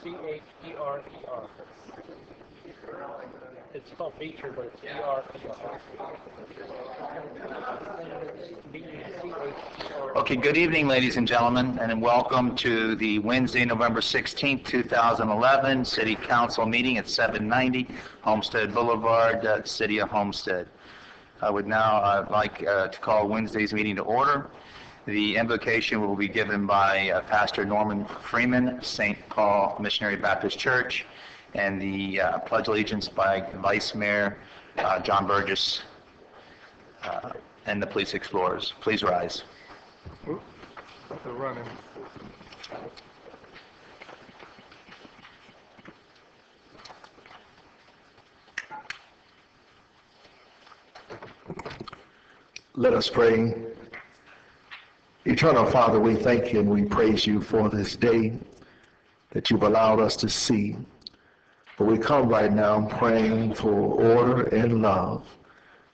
B-E-C-H-E-R-E-R. It's spelled feature, but it's E-R-E-R. B-E-C-H-E-R-E-R. Okay, good evening, ladies and gentlemen, and welcome to the Wednesday, November 16th, 2011 City Council meeting at 790 Homestead Boulevard, City of Homestead. I would now like to call Wednesday's meeting to order. The invocation will be given by Pastor Norman Freeman, St. Paul Missionary Baptist Church, and the Pledge Allegiance by Vice Mayor John Burgess and the Police Explorers. Please rise. They're running. Let us pray. Eternal Father, we thank you and we praise you for this day that you've allowed us to see. But we come right now praying for order and love.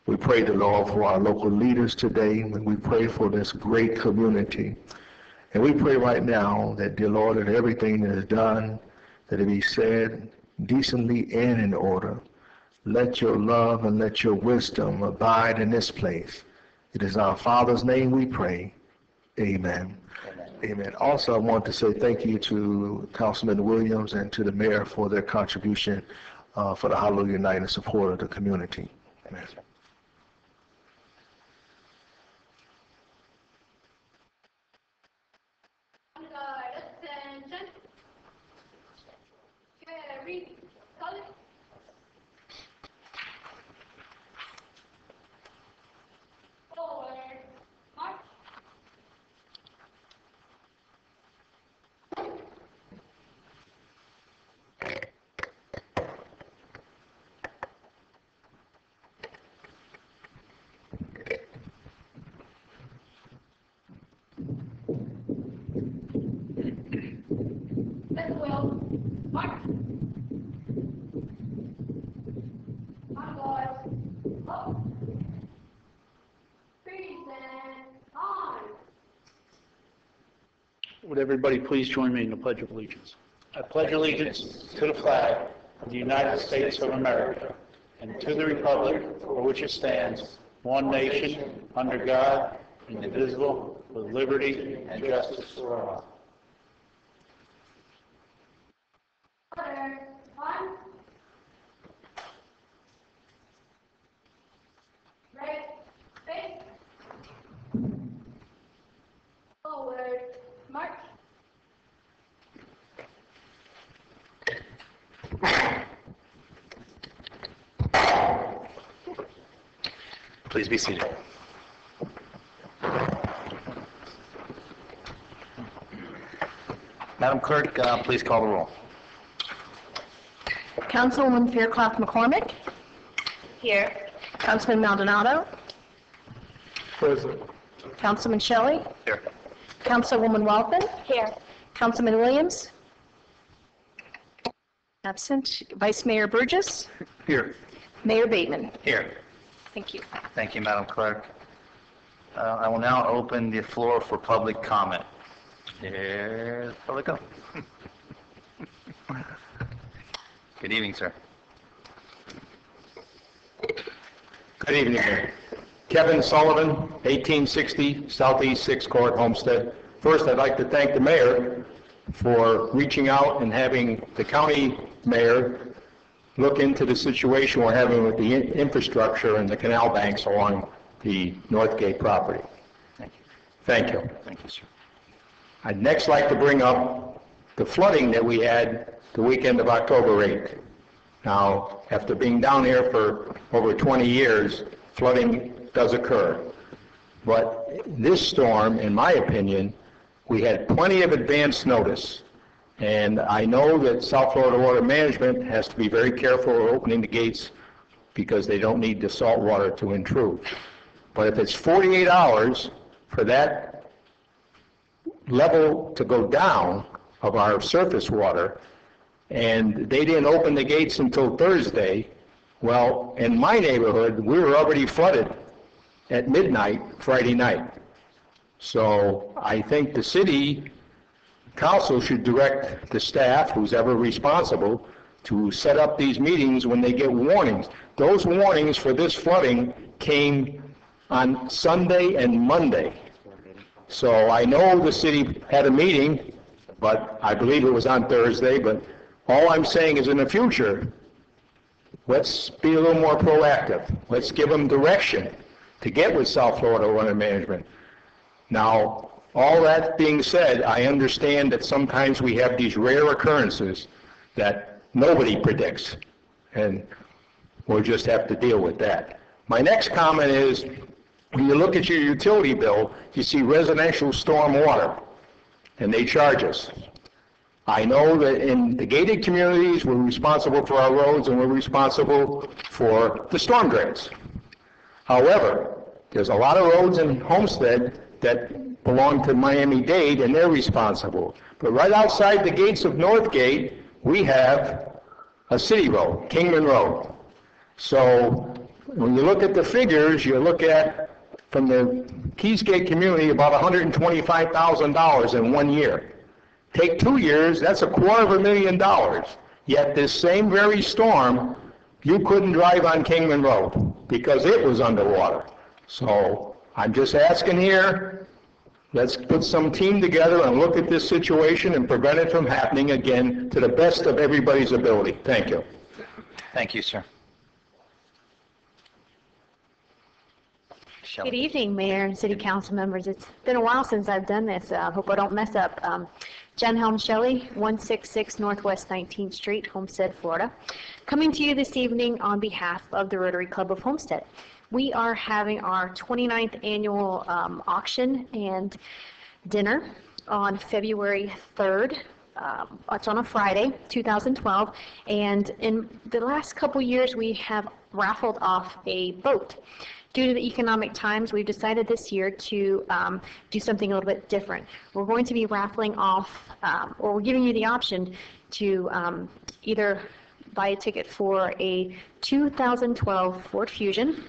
We pray, the Lord, for our local leaders today, and we pray for this great community. And we pray right now that, dear Lord, that everything that is done, that it be said decently and in order. Let your love and let your wisdom abide in this place. It is our Father's name we pray. Amen. Amen. Also, I want to say thank you to Councilman Williams and to the mayor for their contribution for the Hallelujah Night in support of the community. Amen. Attention. Carry. Color. Forward. March. Let's go. March. On boys. Up. Freeze and on. Would everybody please join me in the Pledge of Allegiance? I pledge allegiance to the flag of the United States of America and to the republic for which it stands, one nation, under God, indivisible, with liberty and justice for all. Order. On. Right. Face. Forward. March. Please be seated. Madam Clerk, please call the roll. Councilwoman Fairclough McCormick. Here. Councilman Maldonado. Present. Councilman Shelley. Here. Councilwoman Walton. Here. Councilman Williams. Absent. Vice Mayor Burgess. Here. Mayor Bateman. Here. Thank you. Thank you, Madam Clerk. I will now open the floor for public comment. There's public comment. Good evening, sir. Good evening, Mayor. Kevin Sullivan, 1860 Southeast 6th Court, Homestead. First, I'd like to thank the mayor for reaching out and having the county mayor look into the situation we're having with the infrastructure and the canal banks along the Northgate property. Thank you. Thank you. Thank you, sir. I'd next like to bring up the flooding that we had the weekend of October 8th. Now, after being down here for over 20 years, flooding does occur. But this storm, in my opinion, we had plenty of advance notice. And I know that South Florida Water Management has to be very careful opening the gates because they don't need the salt water to intrude. But if it's 48 hours for that level to go down of our surface water, and they didn't open the gates until Thursday, well, in my neighborhood, we were already flooded at midnight Friday night. So I think the city council should direct the staff, who's ever responsible, to set up these meetings when they get warnings. Those warnings for this flooding came on Sunday and Monday. So I know the city had a meeting, but I believe it was on Thursday, but all I'm saying is in the future, let's be a little more proactive. Let's give them direction to get with South Florida Water Management. Now, all that being said, I understand that sometimes we have these rare occurrences that nobody predicts, and we'll just have to deal with that. My next comment is, when you look at your utility bill, you see residential storm water, and they charge us. I know that in the gated communities, we're responsible for our roads and we're responsible for the storm drains. However, there's a lot of roads in Homestead that belong to Miami-Dade and they're responsible. But right outside the gates of Northgate, we have a city road, Kingman Road. So when you look at the figures, you look at, from the Keysgate community, about $125,000 in 1 year. Take 2 years, that's $250,000. Yet this same very storm, you couldn't drive on Kingman Road because it was underwater. So I'm just asking here, let's put some team together and look at this situation and prevent it from happening again to the best of everybody's ability. Thank you. Thank you, sir. Good evening, Mayor and City Council members. It's been a while since I've done this. I hope I don't mess up. Jen Helm Shelley, 166 Northwest 19th Street, Homestead, Florida. Coming to you this evening on behalf of the Rotary Club of Homestead. We are having our 29th annual auction and dinner on February 3rd. It's on a Friday, 2012, and in the last couple years we have raffled off a boat. Due to the economic times, we've decided this year to do something a little bit different. We're going to be raffling off, or we're giving you the option to either buy a ticket for a 2012 Ford Fusion,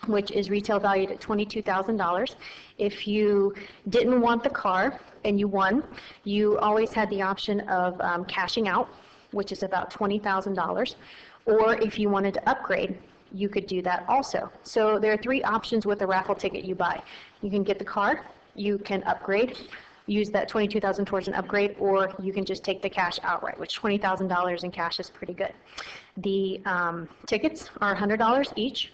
which is retail valued at $22,000. If you didn't want the car and you won, you always had the option of cashing out, which is about $20,000. Or if you wanted to upgrade, you could do that also. So there are 3 options with the raffle ticket you buy. You can get the car, you can upgrade, use that $22,000 towards an upgrade, or you can just take the cash outright, which $20,000 in cash is pretty good. The tickets are $100 each.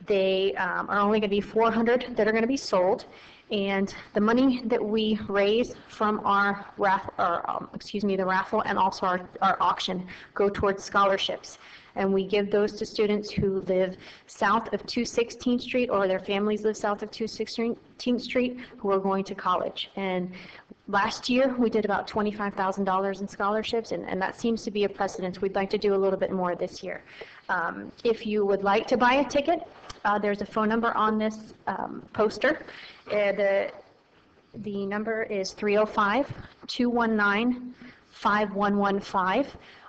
They are only going to be 400 that are going to be sold, and the money that we raise from our raffle, the raffle and also our auction go towards scholarships. And we give those to students who live south of 216th Street or their families live south of 216th Street who are going to college. And last year we did about $25,000 in scholarships, and that seems to be a precedent. We'd like to do a little bit more this year. If you would like to buy a ticket, there's a phone number on this poster. The number is 305-219-5115.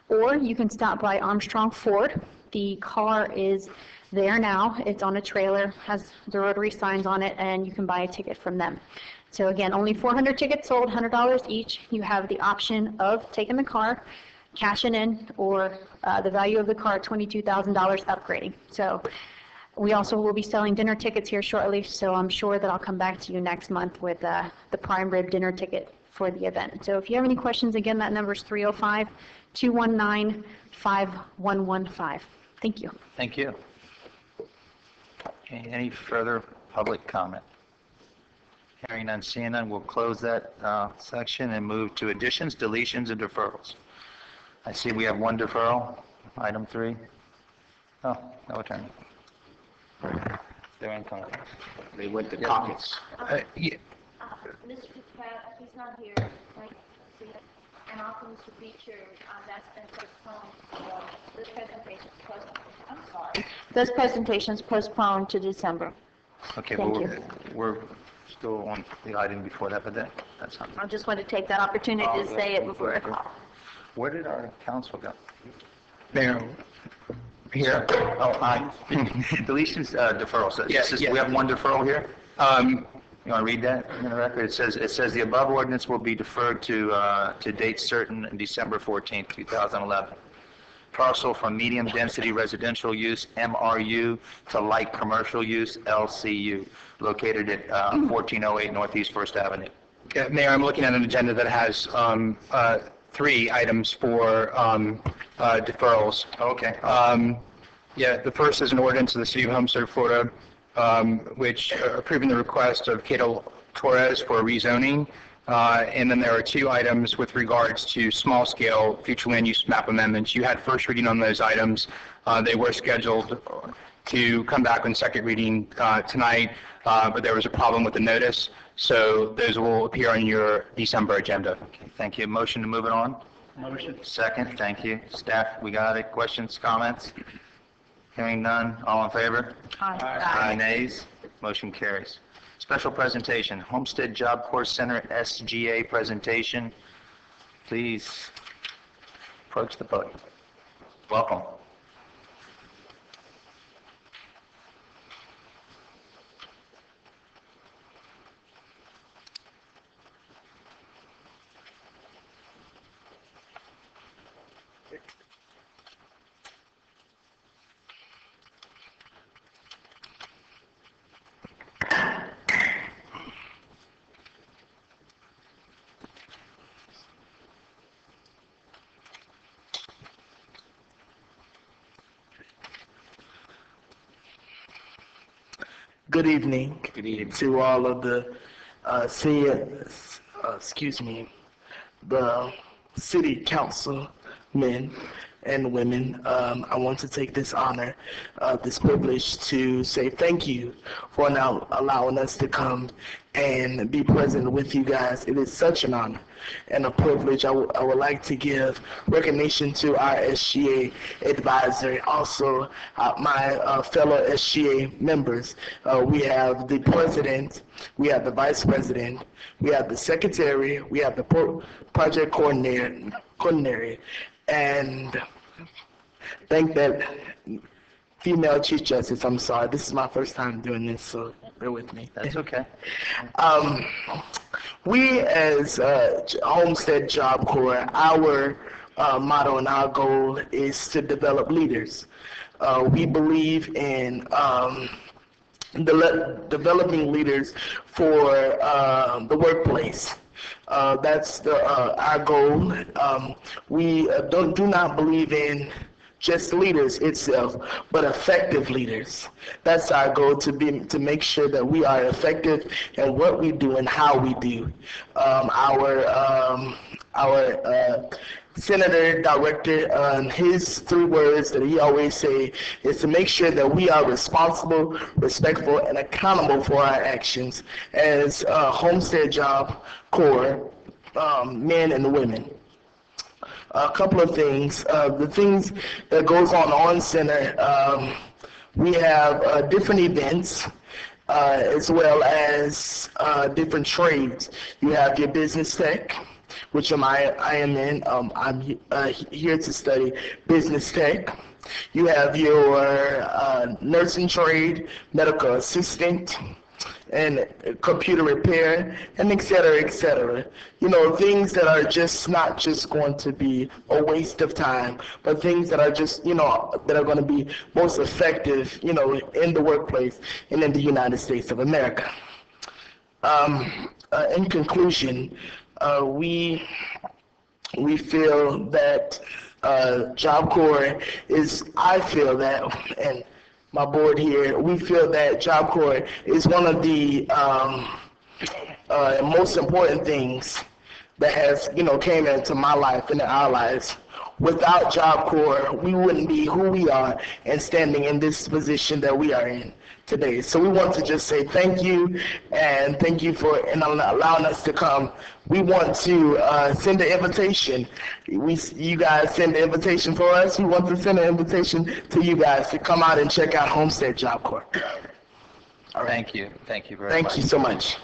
Or you can stop by Armstrong Ford. The car is there now. It's on a trailer, has the Rotary signs on it, and you can buy a ticket from them. So again, only 400 tickets sold, $100 each. You have the option of taking the car, cashing in, or the value of the car, $22,000 upgrading. So we also will be selling dinner tickets here shortly, so I'm sure that I'll come back to you next month with the prime rib dinner ticket for the event. So if you have any questions, again, that number is 305-219-5115. Thank you. Thank you. Okay, any further public comment? Hearing none, seeing none, we'll close that section and move to additions, deletions, and deferrals. I see we have one deferral, item 3. Oh, no attorney. They're in conference. They went to caucus. Yeah. Mr. Fitzpatrick, he's not here, right? And also Mr. Beecher, that's been postponed. This presentation is postponed. I'm sorry. This presentation is postponed to December. Okay, Thank but you. we're still on the item before that, but that's not. I just want to take that opportunity to say it before. Where did our council go? Mayor, here. Oh, hi. Deletions, deferrals. So Yes, we have one deferral here? You want to read that in the record? It says the above ordinance will be deferred to date certain in December 14th, 2011. Parcel from medium density residential use, MRU, to light commercial use, LCU, located at 1408 Northeast First Avenue. Yeah, Mayor, I'm looking at an agenda that has 3 items for deferrals. Okay. Yeah, the first is an ordinance of the City of Homestead, Florida, which approving the request of Cato Torres for rezoning. And then there are 2 items with regards to small-scale future land use map amendments. You had first reading on those items. They were scheduled to come back on second reading tonight, but there was a problem with the notice, so those will appear on your December agenda. Okay, thank you. Motion to move it on? Motion. Second, thank you. Staff, we got it. Questions, comments? Hearing none, all in favor? Aye. Nays? Motion carries. Special presentation, Homestead Job Corps Center SGA presentation. Please approach the podium. Welcome. Good evening. Good evening. To all of the the city councilmen and women. I want to take this honor, this privilege to say thank you for now allowing us to come and be present with you guys. It is such an honor and a privilege. I would like to give recognition to our SGA advisor, also my fellow SGA members. We have the president, we have the vice president, we have the secretary, we have the project coordinator, and thank that female chief justice. I'm sorry, this is my first time doing this, so bear with me. That's okay. We as Homestead Job Corps, our motto and our goal is to develop leaders. We believe in developing leaders for the workplace. That's our goal. We do not believe in just leaders itself, but effective leaders. That's our goal, to make sure that we are effective in what we do and how we do. Our senator director, his 3 words that he always say is to make sure that we are responsible, respectful, and accountable for our actions as Homestead Job Corps men and women. A couple of things. The things that goes on center, we have different events as well as different trades. You have your business tech, which I am in. I'm here to study business tech. You have your nursing trade, medical assistant, and computer repair, and et cetera, et cetera. You know, things that are just not just going to be a waste of time, but things that are just, you know, that are going to be most effective, you know, in the workplace and in the United States of America. In conclusion, we feel that Job Corps is, I feel that, and my board here, we feel that Job Corps is one of the most important things that has, you know, came into my life and in our lives. Without Job Corps, we wouldn't be who we are and standing in this position that we are in today. So we want to just say thank you, and thank you for allowing us to come. We want to send an invitation. You guys send an invitation for us. We want to send an invitation to you guys to come out and check out Homestead Job Corps. All right. Thank you. Thank you very much. Thank you so much.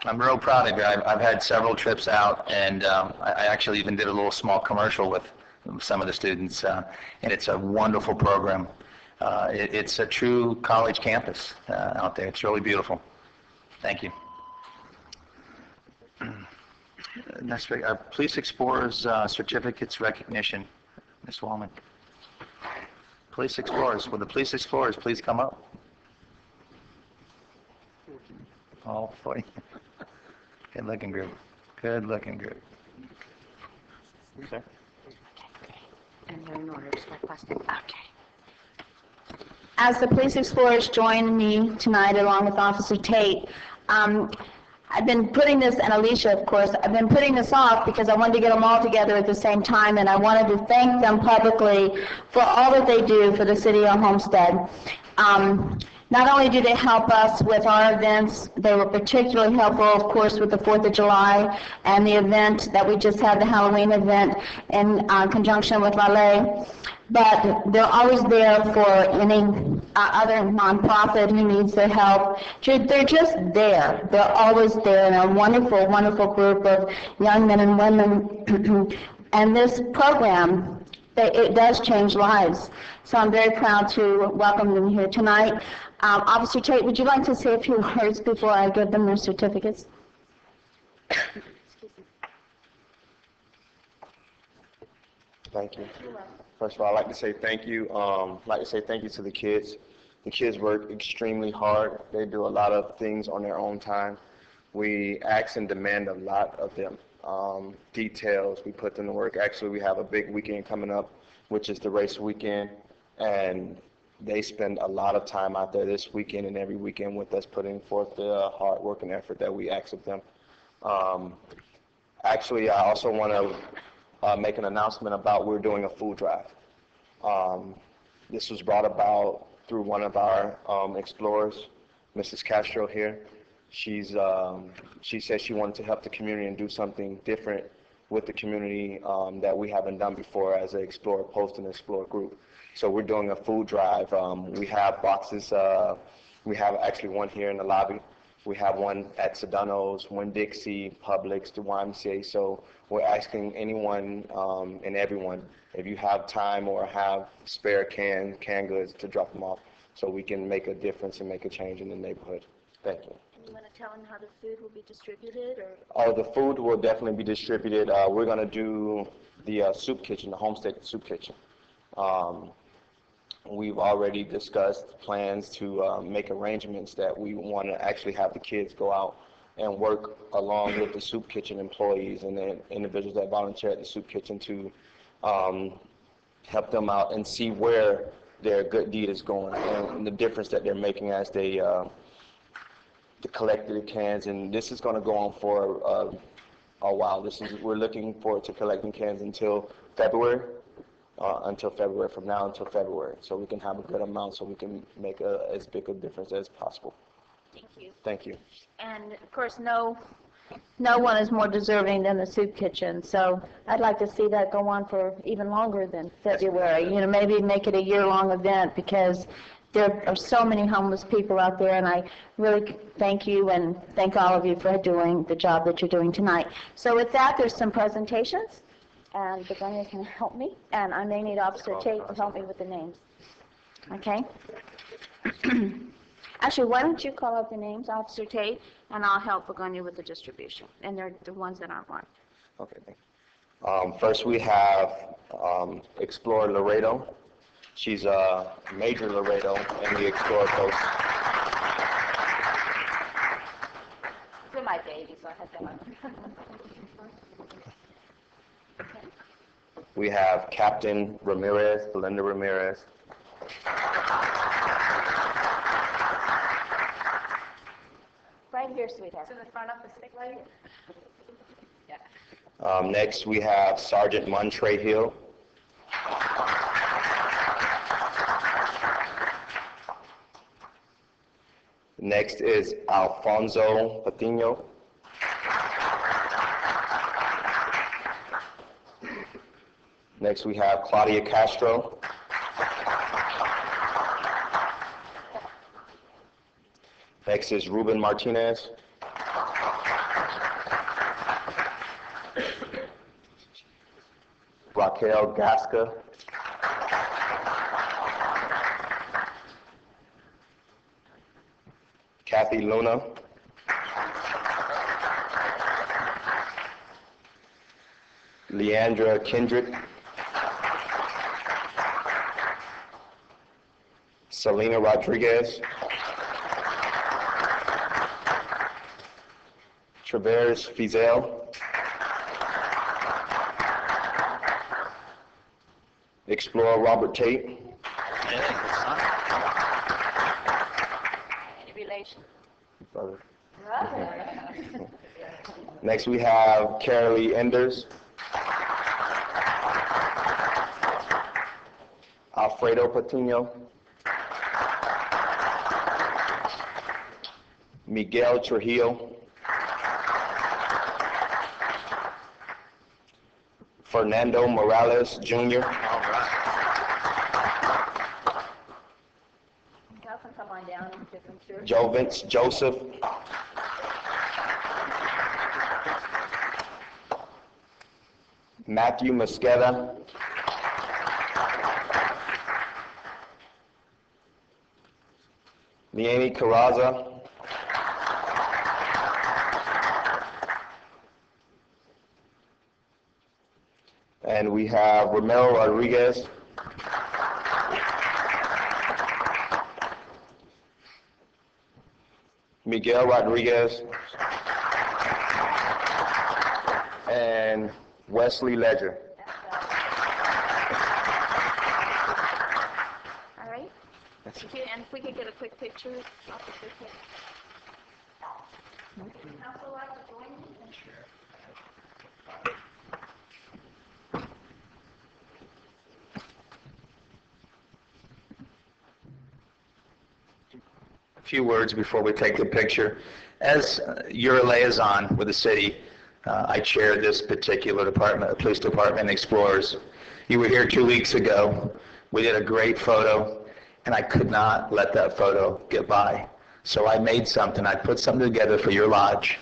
I'm real proud of you. I've had several trips out, and I actually even did a little small commercial with some of the students, and it's a wonderful program. It's a true college campus out there. It's really beautiful. Thank you. Next, Police Explorers Certificates Recognition. Ms. Wallman. Police Explorers, will the Police Explorers please come up? Oh, boy. Good looking group. Good looking group. Okay. And they're in order, step by step. Okay. As the Police Explorers join me tonight along with Officer Tate, I've been putting this, and Alicia, of course, I've been putting this off because I wanted to get them all together at the same time, and I wanted to thank them publicly for all that they do for the city of Homestead. Not only do they help us with our events, they were particularly helpful, of course, with the 4th of July and the event that we just had, the Halloween event, in conjunction with Valet. But they're always there for any other nonprofit who needs their help. They're just there. They're always there, and a wonderful, wonderful group of young men and women. And this program, it does change lives. So I'm very proud to welcome them here tonight. Officer Tate, would you like to say a few words before I give them their certificates? Thank you. First of all, I'd like to say thank you. To the kids. The kids work extremely hard. They do a lot of things on their own time. We ask and demand a lot of them. Details, we put them to work. Actually, we have a big weekend coming up, which is the race weekend, and they spend a lot of time out there this weekend and every weekend with us, putting forth the hard work and effort that we ask of them. Actually, I also want to make an announcement about we're doing a food drive. This was brought about through one of our explorers, Mrs. Castro here. She said she wanted to help the community and do something different with the community that we haven't done before as an Explorer Post and Explorer group. So we're doing a food drive. We have boxes. We have actually one here in the lobby. We have one at Sedano's, one Dixie, Publix, the YMCA. So we're asking anyone and everyone, if you have time or have spare canned goods, to drop them off so we can make a difference and make a change in the neighborhood. Thank you. You want to tell them how the food will be distributed? The food will definitely be distributed. We're going to do the soup kitchen, the Homestead soup kitchen. We've already discussed plans to make arrangements that we want to actually have the kids go out and work along with the soup kitchen employees and the individuals that volunteer at the soup kitchen to help them out and see where their good deed is going and the difference that they're making as they collected the cans. And this is going to go on for a while. We're looking forward to collecting cans until February. From now until February, so we can have a good amount, so we can make as big a difference as possible. Thank you. Thank you. And of course, no one is more deserving than the soup kitchen. So I'd like to see that go on for even longer than February. Maybe make it a year-long event, because there are so many homeless people out there, and I really thank you and thank all of you for doing the job that you're doing tonight. So with that, there's some presentations. And Begonia can help me, and I may need Officer Tate to help me with the names. Okay? Actually, why don't you call out the names, Officer Tate, and I'll help Begonia with the distribution. And they're the ones that aren't marked. Okay, thank you. First we have Explorer Laredo. She's a Major Laredo in the Explorer Post. They're my babies, so I have to help. We have Captain Ramirez, Belinda Ramirez. Right here, sweetheart. To the front of the stick light? Next, we have Sergeant Montre Hill. Next is Alfonso Patino. Next, we have Claudia Castro. Next is Ruben Martinez. Raquel Gasca. Kathy Luna. Leandra Kendrick. Selena Rodriguez. Travers Fizel. Explorer Robert Tate. Any relation? Brother. Next we have Carolee Enders. Alfredo Patino. Miguel Trujillo. Fernando Morales Jr. All right. Y'all can come on down and get them through. Jovance Joseph. Matthew Mosqueda. Leanne Carraza. And we have Romero Rodriguez. Miguel Rodriguez. And Wesley Ledger. All right. Thank you. And if we could get a quick picture of the picture. Council, like to join me? A few words before we take the picture. As your liaison with the city, I chair this particular department, the police department, Explorers. You were here 2 weeks ago. We did a great photo, and I could not let that photo get by. So I made something. I put something together for your lodge.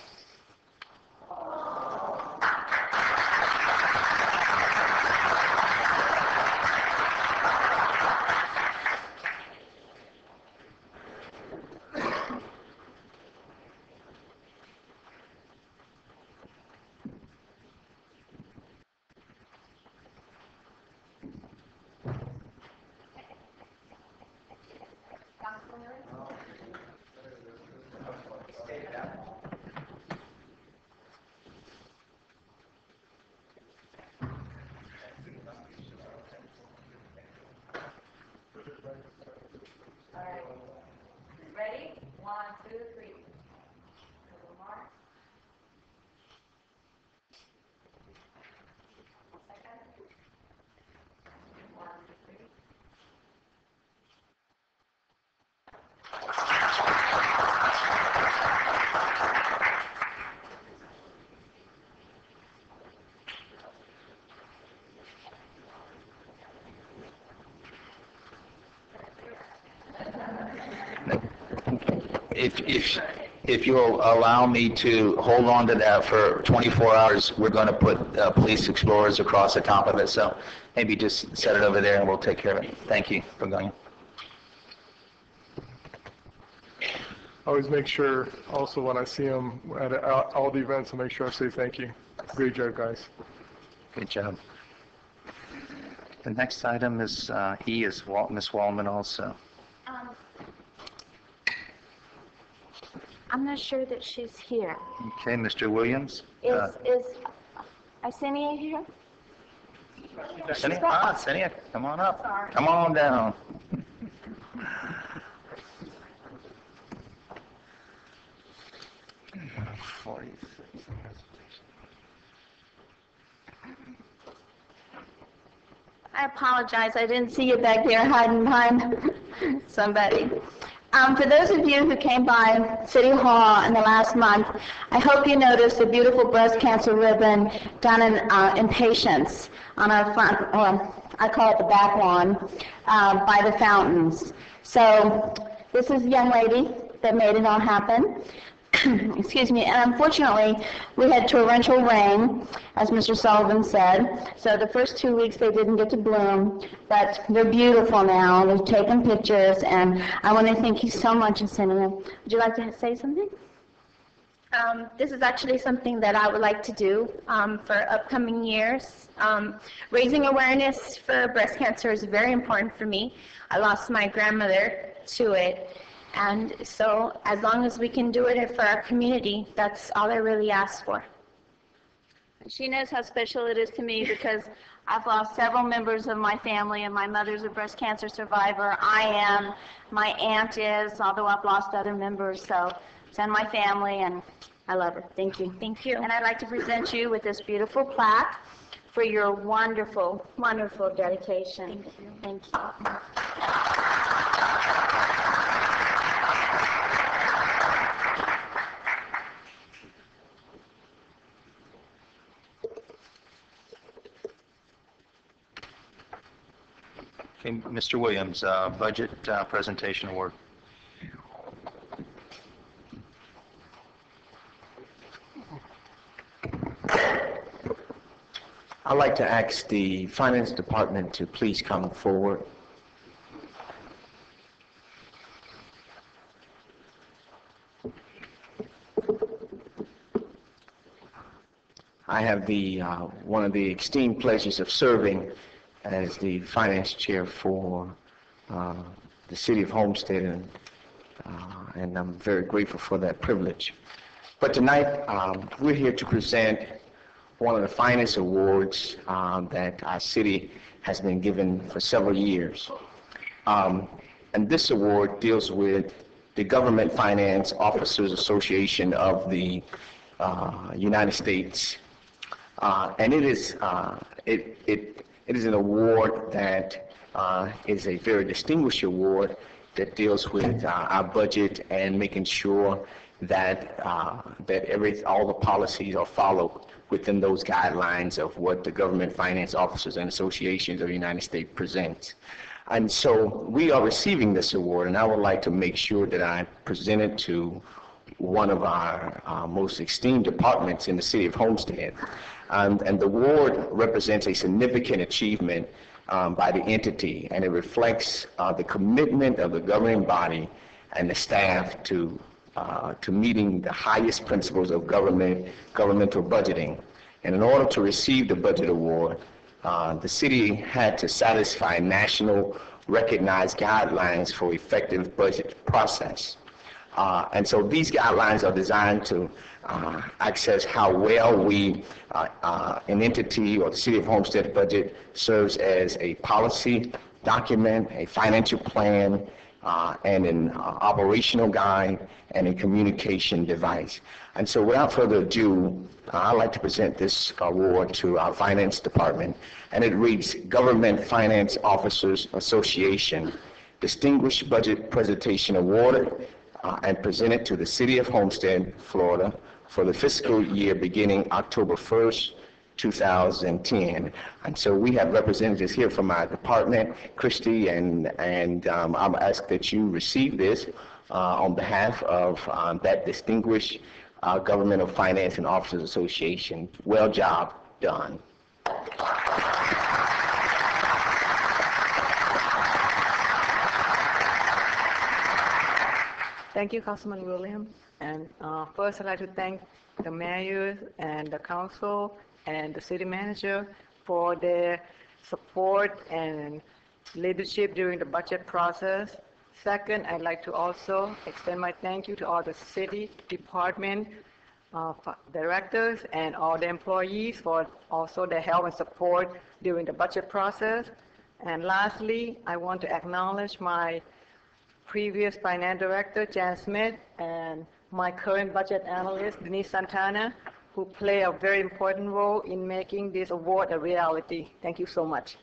Ready? 1, 2, 3. Mark. Second. 1, 2, 3. If you'll allow me to hold on to that for 24 hours, we're going to put police explorers across the top of it. So maybe just set it over there and we'll take care of it. Thank you for going. Always make sure, also when I see them at all the events, I make sure I say thank you. Great job, guys. Good job. The next item is E is Miss Wallman also. I'm not sure that she's here. Okay, Mr. Williams. Is Arsenio here? Arsenio? Arsenio, come on up. Come on down. I apologize, I didn't see you back there hiding behind somebody. For those of you who came by City Hall in the last month, I hope you noticed the beautiful breast cancer ribbon done in Patience on our front, I call it the back lawn, by the fountains. So this is a young lady that made it all happen. excuse me, and unfortunately, we had torrential rain, as Mr. Sullivan said, so the first 2 weeks they didn't get to bloom, but they're beautiful now. They've taken pictures, and I want to thank you so much in sending them. Would you like to say something? This is actually something that I would like to do for upcoming years. Raising awareness for breast cancer is very important for me. I lost my grandmother to it, and so as long as we can do it for our community, that's all I really ask for. She knows how special it is to me because I've lost several members of my family, and my mother's a breast cancer survivor. I am. My aunt is, although I've lost other members, so it's in my family, and I love her. Thank you. Thank you. And I'd like to present you with this beautiful plaque for your wonderful, wonderful dedication. Thank you. Okay, Mr. Williams, budget presentation award. I'd like to ask the Finance Department to please come forward. I have the one of the esteemed pleasures of serving as the Finance Chair for the City of Homestead, and I'm very grateful for that privilege. But tonight, we're here to present one of the finest awards that our city has been given for several years. And this award deals with the Government Finance Officers Association of the United States. And it is an award that is a very distinguished award that deals with our budget and making sure that all the policies are followed within those guidelines of what the Government Finance Officers and Associations of the United States presents. And so we are receiving this award, and I would like to make sure that I present it to one of our most esteemed departments in the City of Homestead. And the award represents a significant achievement by the entity, and it reflects the commitment of the governing body and the staff to meeting the highest principles of governmental budgeting. And in order to receive the budget award, the city had to satisfy national recognized guidelines for effective budget process. And so these guidelines are designed to access how well an entity or the City of Homestead budget serves as a policy document, a financial plan, and an operational guide, and a communication device. And so without further ado, I'd like to present this award to our Finance Department, and it reads Government Finance Officers Association Distinguished Budget Presentation Award, and presented to the City of Homestead, Florida, for the fiscal year beginning October 1st, 2010. And so we have representatives here from our department, Christy, and I'm asked that you receive this on behalf of that distinguished Governmental Finance and Officers Association. Well job done. Thank you, Councilman Williams. And first, I'd like to thank the mayor and the council and the city manager for their support and leadership during the budget process. Second, I'd like to also extend my thank you to all the city department directors and all the employees for also their help and support during the budget process. And lastly, I want to acknowledge my previous finance director, Jan Smith, and my current budget analyst, Denise Santana, who play a very important role in making this award a reality. Thank you so much.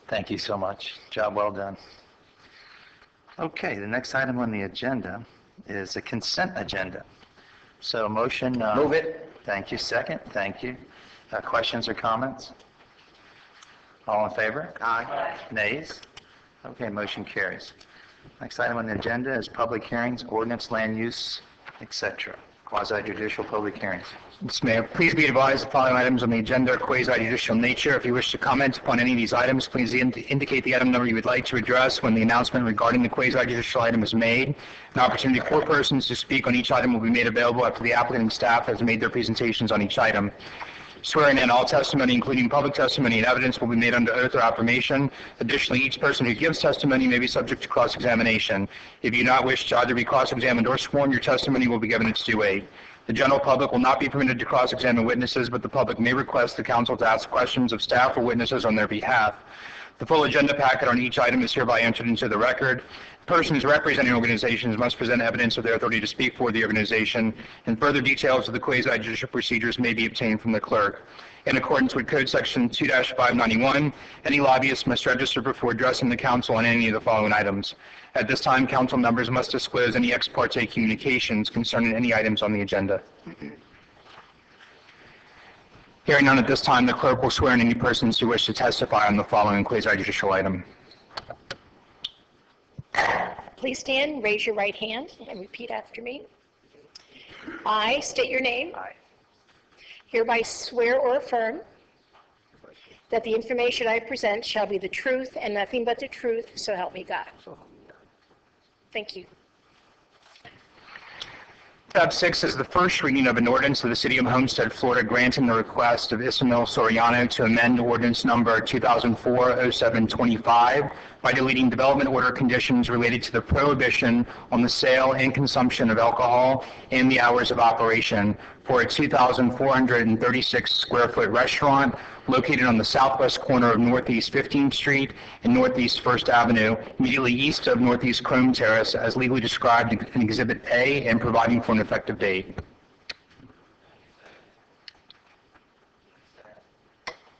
Thank you so much. Job well done. Okay, the next item on the agenda is a consent agenda. So motion... Move it. Thank you. Second. Thank you. Questions or comments? All in favor? Aye. Nays? Okay, motion carries. Next item on the agenda is public hearings, ordinance, land use, etc. Quasi-judicial public hearings. Mr. Mayor, please be advised the following items on the agenda are quasi-judicial nature. If you wish to comment upon any of these items, please indicate the item number you would like to address when the announcement regarding the quasi-judicial item is made. An opportunity for persons to speak on each item will be made available after the applicant and staff has made their presentations on each item. Swearing in, all testimony, including public testimony and evidence, will be made under oath or affirmation. Additionally, each person who gives testimony may be subject to cross-examination. If you do not wish to either be cross-examined or sworn, your testimony will be given its due weight. The general public will not be permitted to cross-examine witnesses, but the public may request the council to ask questions of staff or witnesses on their behalf. The full agenda packet on each item is hereby entered into the record. Persons representing organizations must present evidence of their authority to speak for the organization, and further details of the quasi-judicial procedures may be obtained from the clerk. In accordance with Code Section 2-591, any lobbyist must register before addressing the council on any of the following items. At this time, council members must disclose any ex parte communications concerning any items on the agenda. Hearing none at this time, the clerk will swear in any persons who wish to testify on the following quasi-judicial item. Please stand, raise your right hand, and repeat after me. I state your name. Aye. Hereby swear or affirm that the information I present shall be the truth and nothing but the truth, so help me God. Thank you. Tab 6 is the first reading of an ordinance of the City of Homestead, Florida, granting the request of Ismael Soriano to amend ordinance number 2004-0725 by deleting development order conditions related to the prohibition on the sale and consumption of alcohol and the hours of operation for a 2,436 square foot restaurant located on the southwest corner of Northeast 15th Street and Northeast 1st Avenue, immediately east of Northeast Chrome Terrace, as legally described in Exhibit A, and providing for an effective date.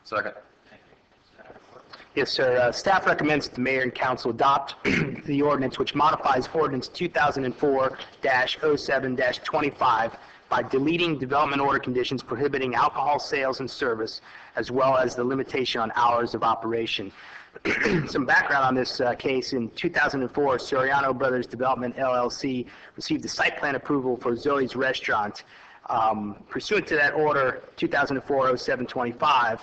Second. Yes, sir. Staff recommends that the mayor and council adopt the ordinance which modifies ordinance 2004-07-25 by deleting development order conditions prohibiting alcohol sales and service, as well as the limitation on hours of operation. Some background on this case: in 2004, Soriano Brothers Development LLC received the site plan approval for Zoe's Restaurant. Pursuant to that order, 2004-0725,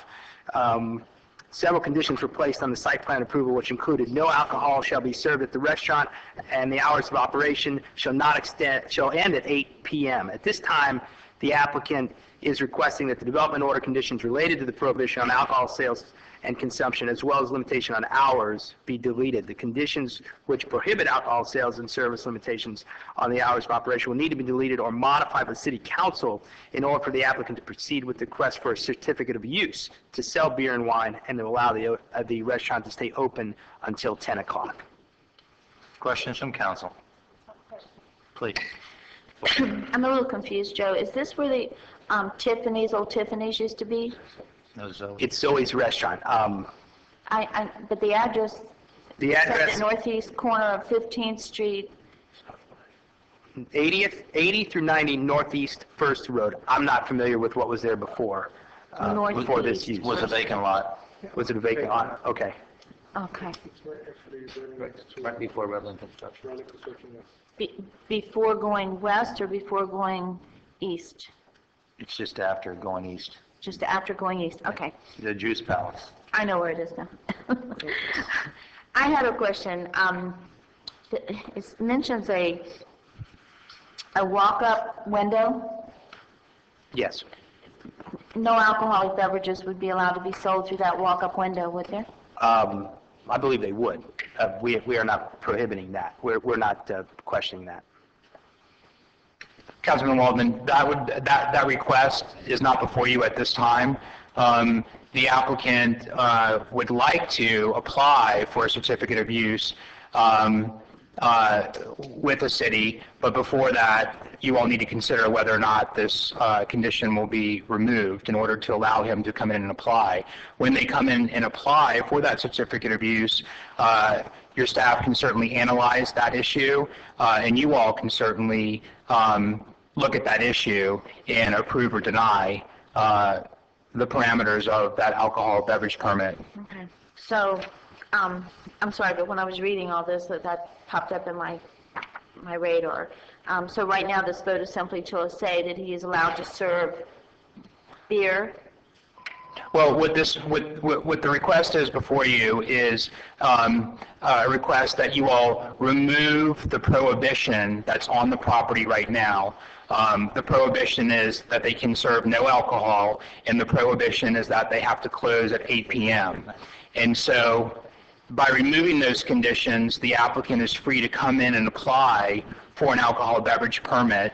several conditions were placed on the site plan approval, which included no alcohol shall be served at the restaurant, and the hours of operation shall end at 8 p.m. At this time, the applicant is requesting that the development order conditions related to the prohibition on alcohol sales and consumption, as well as limitation on hours, be deleted. The conditions which prohibit alcohol sales and service limitations on the hours of operation will need to be deleted or modified by the City Council in order for the applicant to proceed with the request for a certificate of use to sell beer and wine and to allow the restaurant to stay open until 10 o'clock. Questions from council? Please. I'm a little confused, Joe. Is this where the old Tiffany's used to be? No, Zoe. It's Zoe's Restaurant. But the address... The address... At the northeast corner of 15th Street. 80 through 90 Northeast 1st Road. I'm not familiar with what was there before this use. Was a vacant lot. Was it a vacant lot? Okay. Okay. Right before Redland Construction. Before going west or before going east? It's just after going east. Just after going east, okay. The Juice Palace. I know where it is now. I have a question. It mentions a walk-up window. Yes. No alcoholic beverages would be allowed to be sold through that walk-up window, would there? I believe they would. We are not prohibiting that. We're not questioning that. Councilman Waldman, that request is not before you at this time. The applicant would like to apply for a certificate of use with the city, but before that, you all need to consider whether or not this condition will be removed in order to allow him to come in and apply. When they come in and apply for that certificate of use, your staff can certainly analyze that issue, and you all can certainly look at that issue and approve or deny the parameters of that alcohol beverage permit. Okay. So, I'm sorry, but when I was reading all this, that popped up in my radar. So right now, this vote is simply to say that he is allowed to serve beer. Well, what the request is before you is a request that you all remove the prohibition that's on the property right now. The prohibition is that they can serve no alcohol, and the prohibition is that they have to close at 8 p.m. And so, by removing those conditions, the applicant is free to come in and apply for an alcohol beverage permit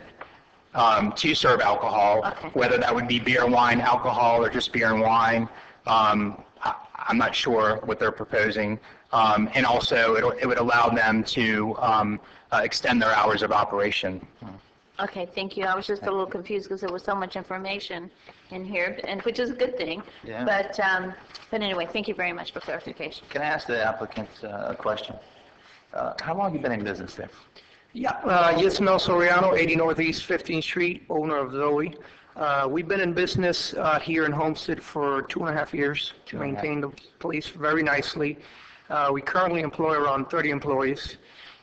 to serve alcohol, whether that would be beer, wine, alcohol, or just beer and wine. I'm not sure what they're proposing. And also, it would allow them to extend their hours of operation. Okay, thank you. I was just a little confused because there was so much information in here, and which is a good thing. Yeah. But anyway, thank you very much for clarification. Can I ask the applicant a question? How long have you been in business there? Yeah, Yismael Soriano, 80 Northeast 15th Street, owner of Zoe. We've been in business here in Homestead for 2.5 years to maintain the place very nicely. We currently employ around 30 employees,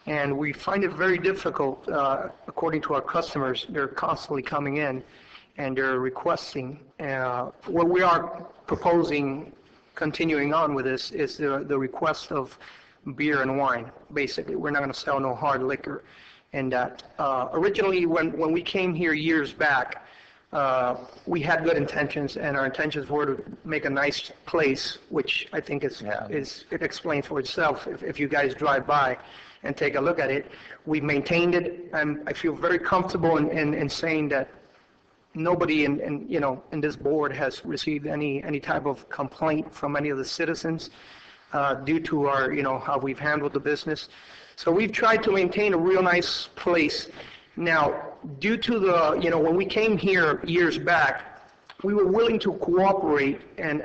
and we find it very difficult, according to our customers. They're constantly coming in, and they're requesting. What we are proposing, continuing on with this, is the request of beer and wine. Basically, we're not going to sell no hard liquor. And that originally, when we came here years back, we had good intentions, and our intentions were to make a nice place, which I think is it explains for itself if you guys drive by and take a look at it. We maintained it, and I feel very comfortable in saying that nobody in this board has received any type of complaint from any of the citizens due to our how we've handled the business. So we've tried to maintain a real nice place. Now, due to the when we came here years back, we were willing to cooperate and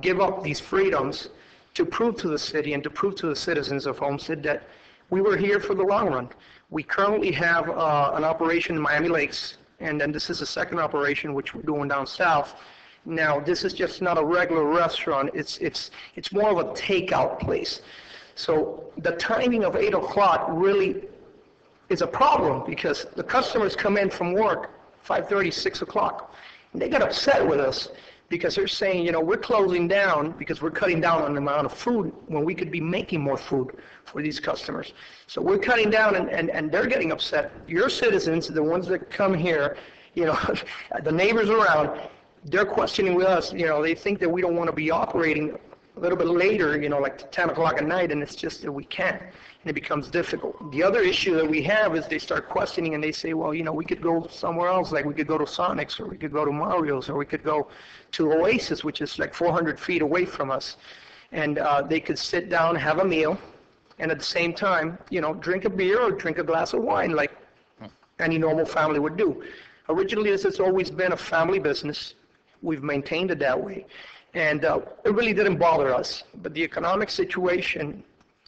give up these freedoms to prove to the city and to prove to the citizens of Homestead that we were here for the long run. We currently have an operation in Miami Lakes, and then this is the second operation which we're doing down south. Now, this is just not a regular restaurant. It's more of a takeout place. So the timing of 8 o'clock really is a problem because the customers come in from work 5:30, 6 o'clock, and they got upset with us because they're saying, we're closing down because we're cutting down on the amount of food when we could be making more food for these customers. So we're cutting down, and they're getting upset. Your citizens, the ones that come here, the neighbors around, they're questioning with us. They think that we don't want to be operating a little bit later, like 10 o'clock at night, and it's just that we can't, and it becomes difficult. The other issue that we have is they start questioning, and they say, well, we could go somewhere else, like we could go to Sonic's, or we could go to Mario's, or we could go to Oasis, which is like 400 feet away from us, and they could sit down, have a meal, and at the same time, drink a beer or drink a glass of wine like any normal family would do. Originally, this has always been a family business. We've maintained it that way. And it really didn't bother us. But the economic situation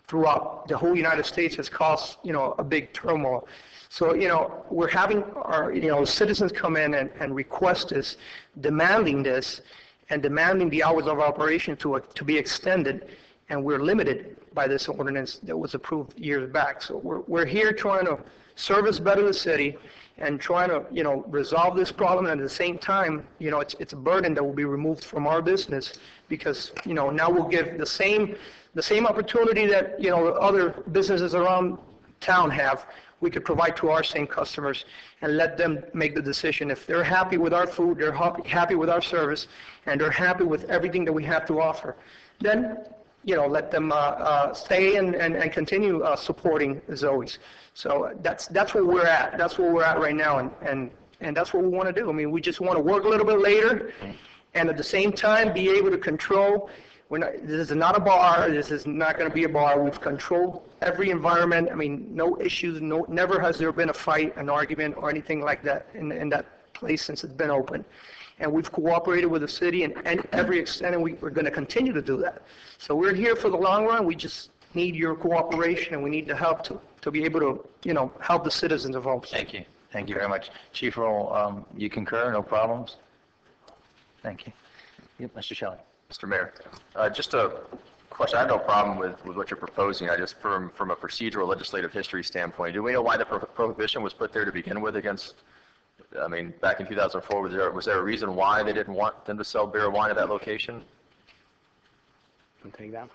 throughout the whole United States has caused, a big turmoil. So, we're having our, citizens come in and request this, demanding this, and demanding the hours of operation to be extended. And we're limited by this ordinance that was approved years back. So we're here trying to service better the city and trying to, resolve this problem. And at the same time, it's a burden that will be removed from our business because, now we'll give the same opportunity that, other businesses around town have. We could provide to our same customers and let them make the decision. If they're happy with our food, they're happy with our service, and they're happy with everything that we have to offer, then, let them stay and continue supporting Zoe's. So that's where we're at. That's where we're at right now, and that's what we want to do. I mean, we just want to work a little bit later, and at the same time be able to control. This is not a bar. This is not going to be a bar. We've controlled every environment. I mean, no issues. Never has there been a fight, an argument, or anything like that in that place since it's been open. And we've cooperated with the city in every extent, and we're going to continue to do that. So we're here for the long run. We just need your cooperation, and we need the help to be able to, help the citizens of Homestead. Thank you. Thank you very much. Chief Roll, you concur? No problems? Thank you. Yep, Mr. Shelley. Mr. Mayor, just a question. I have no problem with what you're proposing. I just, from a procedural legislative history standpoint, do we know why the prohibition was put there to begin with against, I mean, back in 2004, was there a reason why they didn't want them to sell beer or wine at that location? I'll take that.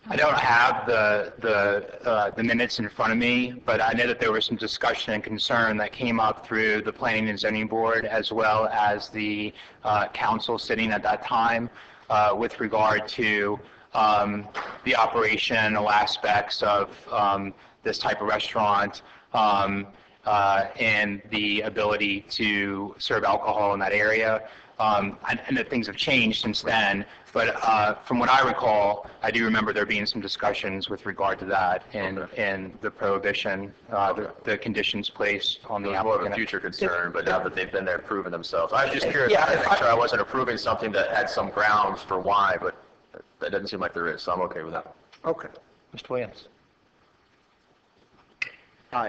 I don't have the minutes in front of me, but I know that there was some discussion and concern that came up through the Planning and Zoning Board as well as the council sitting at that time with regard to the operational aspects of this type of restaurant and the ability to serve alcohol in that area. I know things have changed since then, but from what I recall, I do remember there being some discussions with regard to that and the prohibition, the conditions placed on the It was more of a applicant. future concern, but now that they've been there proving themselves. I was just curious to make sure I wasn't approving something that had some grounds for why, but that doesn't seem like there is, so I'm okay with that. Okay. Mr. Williams.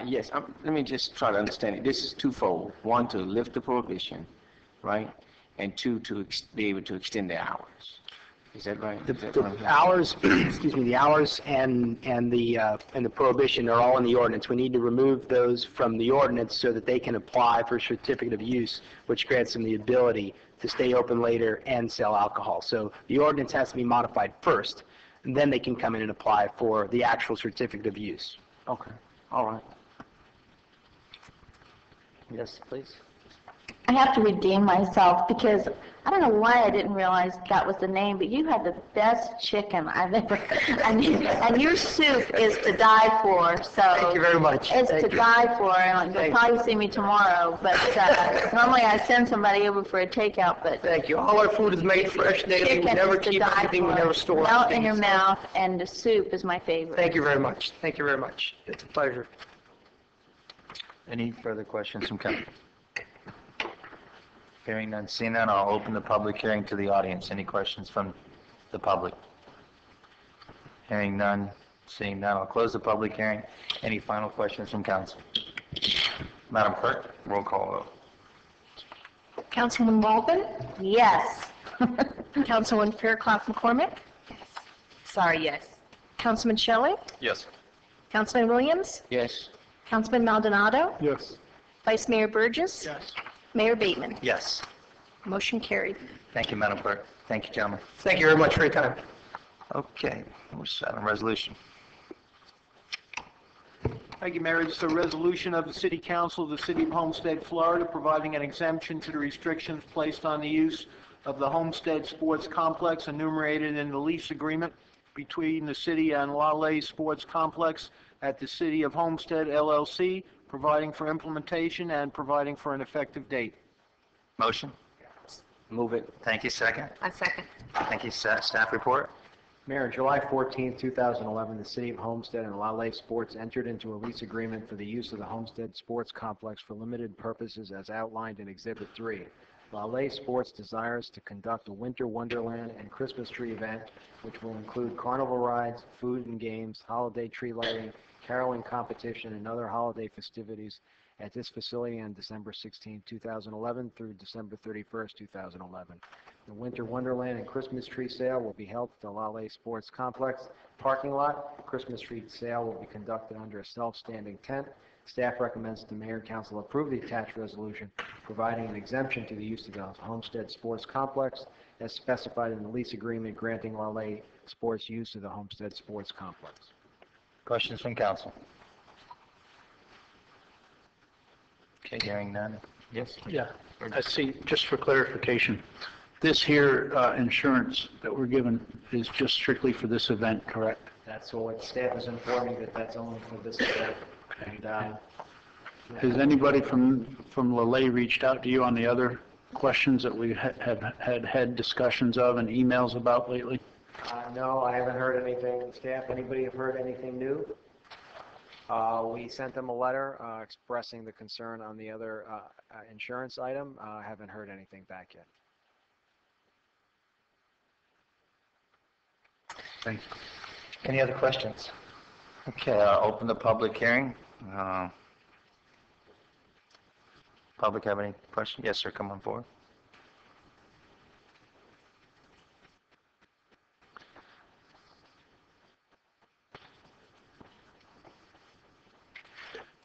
Yes, let me just try to understand it. This is twofold. One, to lift the prohibition, right? And two, to be able to extend the hours. Is that right? The hours, excuse me, the hours and the prohibition are all in the ordinance. We need to remove those from the ordinance so that they can apply for a certificate of use, which grants them the ability to stay open later and sell alcohol. So the ordinance has to be modified first, and then they can come in and apply for the actual certificate of use. Okay, all right. Yes, please. I have to redeem myself because I don't know why I didn't realize that was the name, but you had the best chicken I've ever, I mean, and your soup is to die for, so. Thank you very much. It's Thank to you. die for, and you'll probably see me tomorrow, but normally I send somebody over for a takeout, but. Thank you. All our food is made fresh daily. We Chicken never is to keep die anything, we for. never store Melt in your things. mouth, and the soup is my favorite. Thank you very much. Thank you very much. It's a pleasure. Any further questions from council? Hearing none, seeing none, I'll open the public hearing to the audience. Any questions from the public? Hearing none, seeing none, I'll close the public hearing. Any final questions from council? Madam Clerk, roll call vote. Councilman Walden? Yes. Councilman Fairclough McCormick? Sorry, yes. Councilman Shelley? Yes. Councilman Williams? Yes. Councilman Maldonado? Yes. Vice Mayor Burgess? Yes. Mayor Bateman? Yes. Motion carried. Thank you, Madam Clerk. Thank you, gentlemen. Thank you very much for your time. Okay, we're set on resolution. Thank you, Mayor. It's a resolution of the City Council of the City of Homestead, Florida, providing an exemption to the restrictions placed on the use of the Homestead Sports Complex enumerated in the lease agreement between the city and Lale Sports Complex at the City of Homestead, LLC, providing for implementation and providing for an effective date. Motion? Move it. Thank you, second. I second. Thank you, staff report. Mayor, July 14, 2011, the City of Homestead and Lale Sports entered into a lease agreement for the use of the Homestead Sports Complex for limited purposes as outlined in Exhibit 3. Lale Sports desires to conduct a Winter Wonderland and Christmas tree event, which will include carnival rides, food and games, holiday tree lighting, caroling competition, and other holiday festivities at this facility on December 16, 2011 through December 31, 2011. The Winter Wonderland and Christmas tree sale will be held at the Lale Sports Complex parking lot. The Christmas tree sale will be conducted under a self-standing tent. Staff recommends the Mayor and Council approve the attached resolution, providing an exemption to the use of the Homestead Sports Complex as specified in the lease agreement granting Lale Sports use of the Homestead Sports Complex. Questions from council? Okay, hearing none. Yes? Yeah, I see, just for clarification, this here insurance that we're given is just strictly for this event, correct? That's what staff is informing that that's only for this event. And, Has anybody from Lale reached out to you on the other questions that we have had discussions of and emails about lately? No, I haven't heard anything. Staff, anybody have heard anything new? We sent them a letter expressing the concern on the other insurance item. Haven't heard anything back yet. Thank you. Any other questions? Okay, I'll open the public hearing. Public have any questions? Yes, sir, come on forward.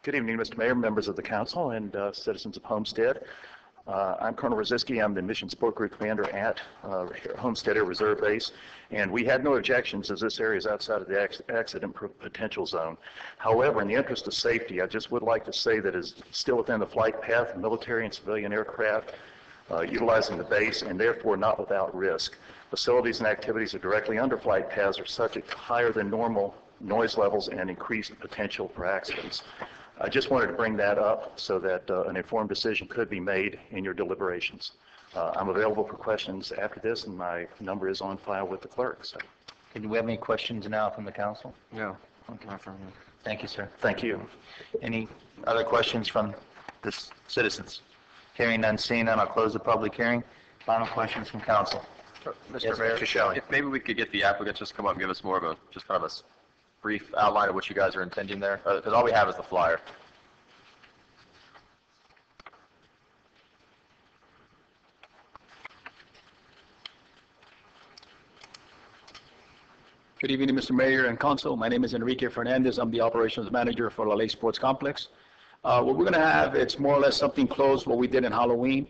Good evening, Mr. Mayor, members of the council, and citizens of Homestead. I'm Colonel Rosinski. I'm the Mission Support Group Commander at Homestead Air Reserve Base, and we had no objections as this area is outside of the accident potential zone. However, in the interest of safety, I just would like to say that it's still within the flight path of military and civilian aircraft utilizing the base, and therefore not without risk. Facilities and activities are directly under flight paths are subject to higher than normal noise levels and increased potential for accidents. I just wanted to bring that up so that an informed decision could be made in your deliberations. I'm available for questions after this, and my number is on file with the clerk. So. Do we have any questions now from the council? No. Okay. Not from you. Thank you, sir. Thank you. Any other questions from the citizens? Hearing none, seeing none, I'll close the public hearing. Final questions from council. Mr. Yes, Mayor, Mr. Shelley. if maybe we could get the applicants just come up and give us more of a, just kind of a brief outline of what you guys are intending there, because all we have is the flyer. Good evening, Mr. Mayor and Council. My name is Enrique Fernandez. I'm the Operations Manager for La Ley Sports Complex. What we're going to have, it's more or less something close what we did in Halloween,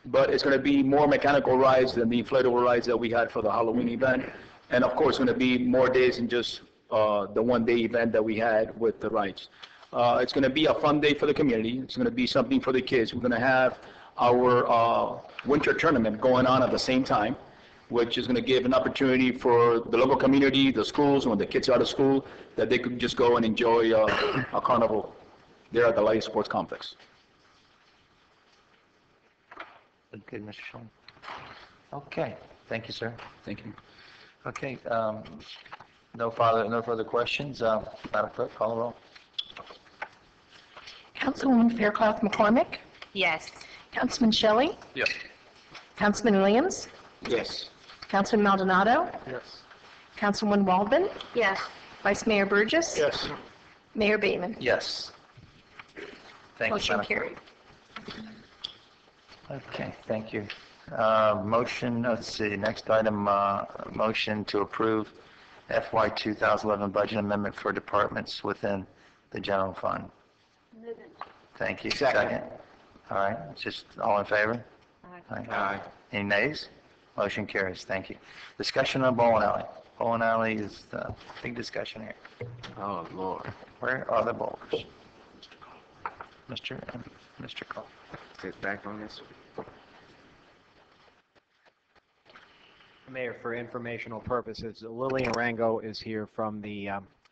but it's going to be more mechanical rides than the inflatable rides that we had for the Halloween event. And of course, it's going to be more days than just the one-day event that we had with the rides. It's going to be a fun day for the community. It's going to be something for the kids. We're going to have our winter tournament going on at the same time, which is going to give an opportunity for the local community, the schools, when the kids are out of school, that they could just go and enjoy a carnival there at the Light Sports Complex. Good, Mr. Shulman. Okay, thank you, sir. Thank you. Okay, no further questions. Madam Clerk, call the roll. Councilwoman Fairclough McCormick? Yes. Councilman Shelley? Yes. Councilman Williams? Yes. Councilman Maldonado? Yes. Councilwoman Waldman? Yes. Vice Mayor Burgess? Yes. Mayor Bateman? Yes. Thank you, Motion Madam Clerk. carried. Okay, thank you. Motion, let's see, next item, motion to approve FY 2011 budget amendment for departments within the general fund. Thank you. Second. All right, just all in favor? Aye. Aye. Any nays? Motion carries. Thank you. Discussion on bowling alley. Bowling alley is the big discussion here. Oh, Lord. Where are the bowlers? Mr. Cole. Get back on this. Mayor, for informational purposes, Lillian Rango is here from the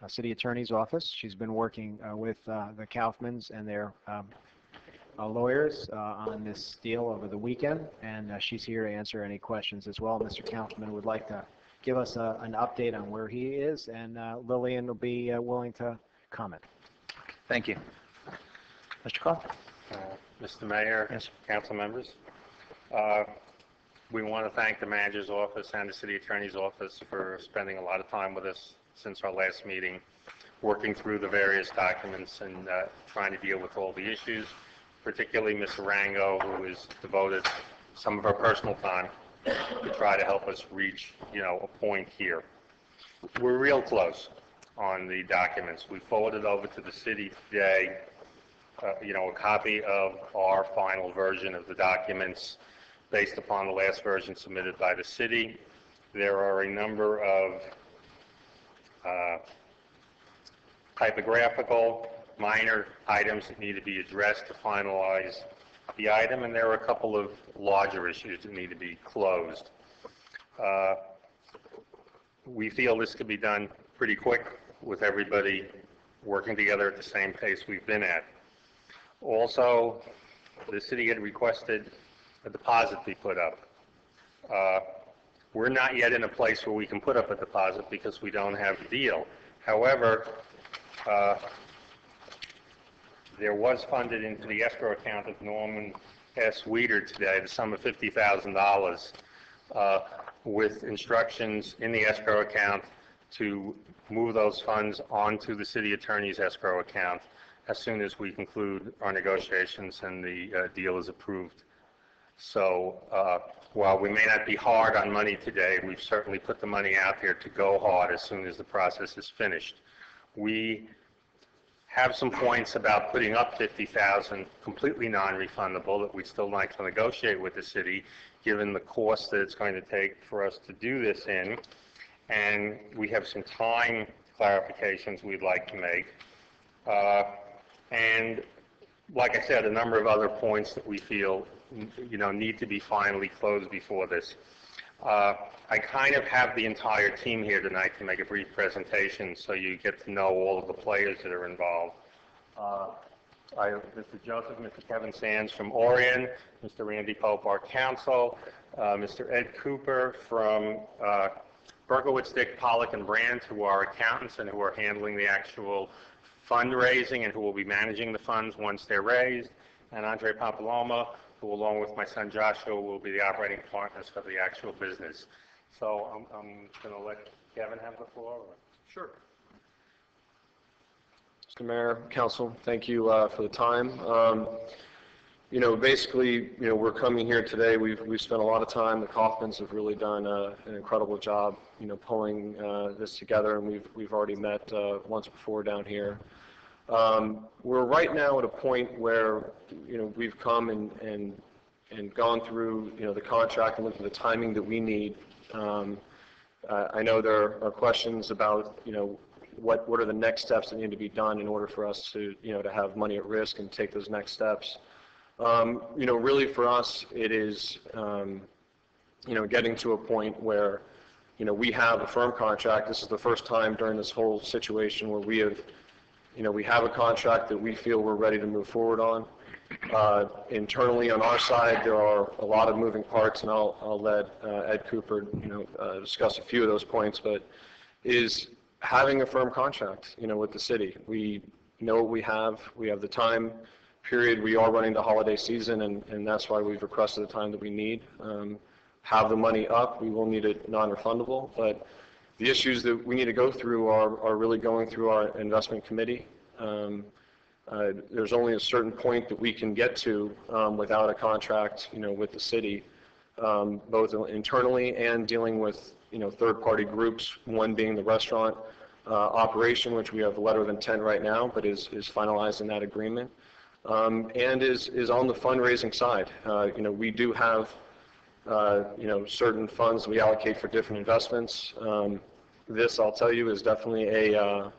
City Attorney's Office. She's been working with the Kaufmans and their lawyers on this deal over the weekend, and she's here to answer any questions as well. Mr. Kaufman would like to give us an update on where he is, and Lillian will be willing to comment. Thank you. Mr. Cole? Mr. Mayor, Yes. council members, we want to thank the manager's office and the city attorney's office for spending a lot of time with us since our last meeting, working through the various documents and trying to deal with all the issues, particularly Ms. Rango, who has devoted some of her personal time to try to help us reach, a point here. We're real close on the documents. We forwarded over to the city today a copy of our final version of the documents based upon the last version submitted by the city. There are a number of typographical minor items that need to be addressed to finalize the item, and there are a couple of larger issues that need to be closed. We feel this could be done pretty quick with everybody working together at the same pace we've been at. Also, the city had requested a deposit be put up. We're not yet in a place where we can put up a deposit because we don't have a deal. However, there was funded into the escrow account of Norman S. Weeder today, the sum of $50,000, with instructions in the escrow account to move those funds onto the city attorney's escrow account as soon as we conclude our negotiations and the deal is approved. So while we may not be hard on money today, we've certainly put the money out there to go hard as soon as the process is finished. We have some points about putting up $50,000 completely non-refundable that we'd still like to negotiate with the city, given the cost that it's going to take for us to do this in. And we have some time clarifications we'd like to make. And like I said, a number of other points that we feel need to be finally closed before this. I kind of have the entire team here tonight to make a brief presentation so you get to know all of the players that are involved. I have Mr. Joseph, Mr. Kevin Sands from Orion, Mr. Randy Pope, our counsel, Mr. Ed Cooper from Berkowitz, Dick, Pollock, and Brandt, who are accountants and who are handling the actual fundraising and who will be managing the funds once they're raised, and Andre Pampaloma, who along with my son Joshua will be the operating partners for the actual business. So I'm going to let Kevin have the floor. Sure. Mr. Mayor, Council, thank you for the time. Basically, we're coming here today. We've spent a lot of time. The Kaufmans have really done an incredible job, pulling this together, and we've already met once before down here. We're right now at a point where, we've come and gone through, the contract and looked at the timing that we need. I know there are questions about, what are the next steps that need to be done in order for us to, to have money at risk and take those next steps. Really for us, it is, getting to a point where, we have a firm contract. This is the first time during this whole situation where we have, we have a contract that we feel we're ready to move forward on. Internally on our side, there are a lot of moving parts, and I'll let Ed Cooper, discuss a few of those points, but is having a firm contract, with the city. We know what we have the time period. We are running the holiday season, and that's why we've requested the time that we need. Have the money up, we will need it non-refundable, but the issues that we need to go through are really going through our investment committee. There's only a certain point that we can get to without a contract, with the city, both internally and dealing with, third-party groups, one being the restaurant operation, which we have a letter of intent right now, but is finalizing that agreement, and is on the fundraising side. We do have, certain funds we allocate for different investments. This, I'll tell you, is definitely a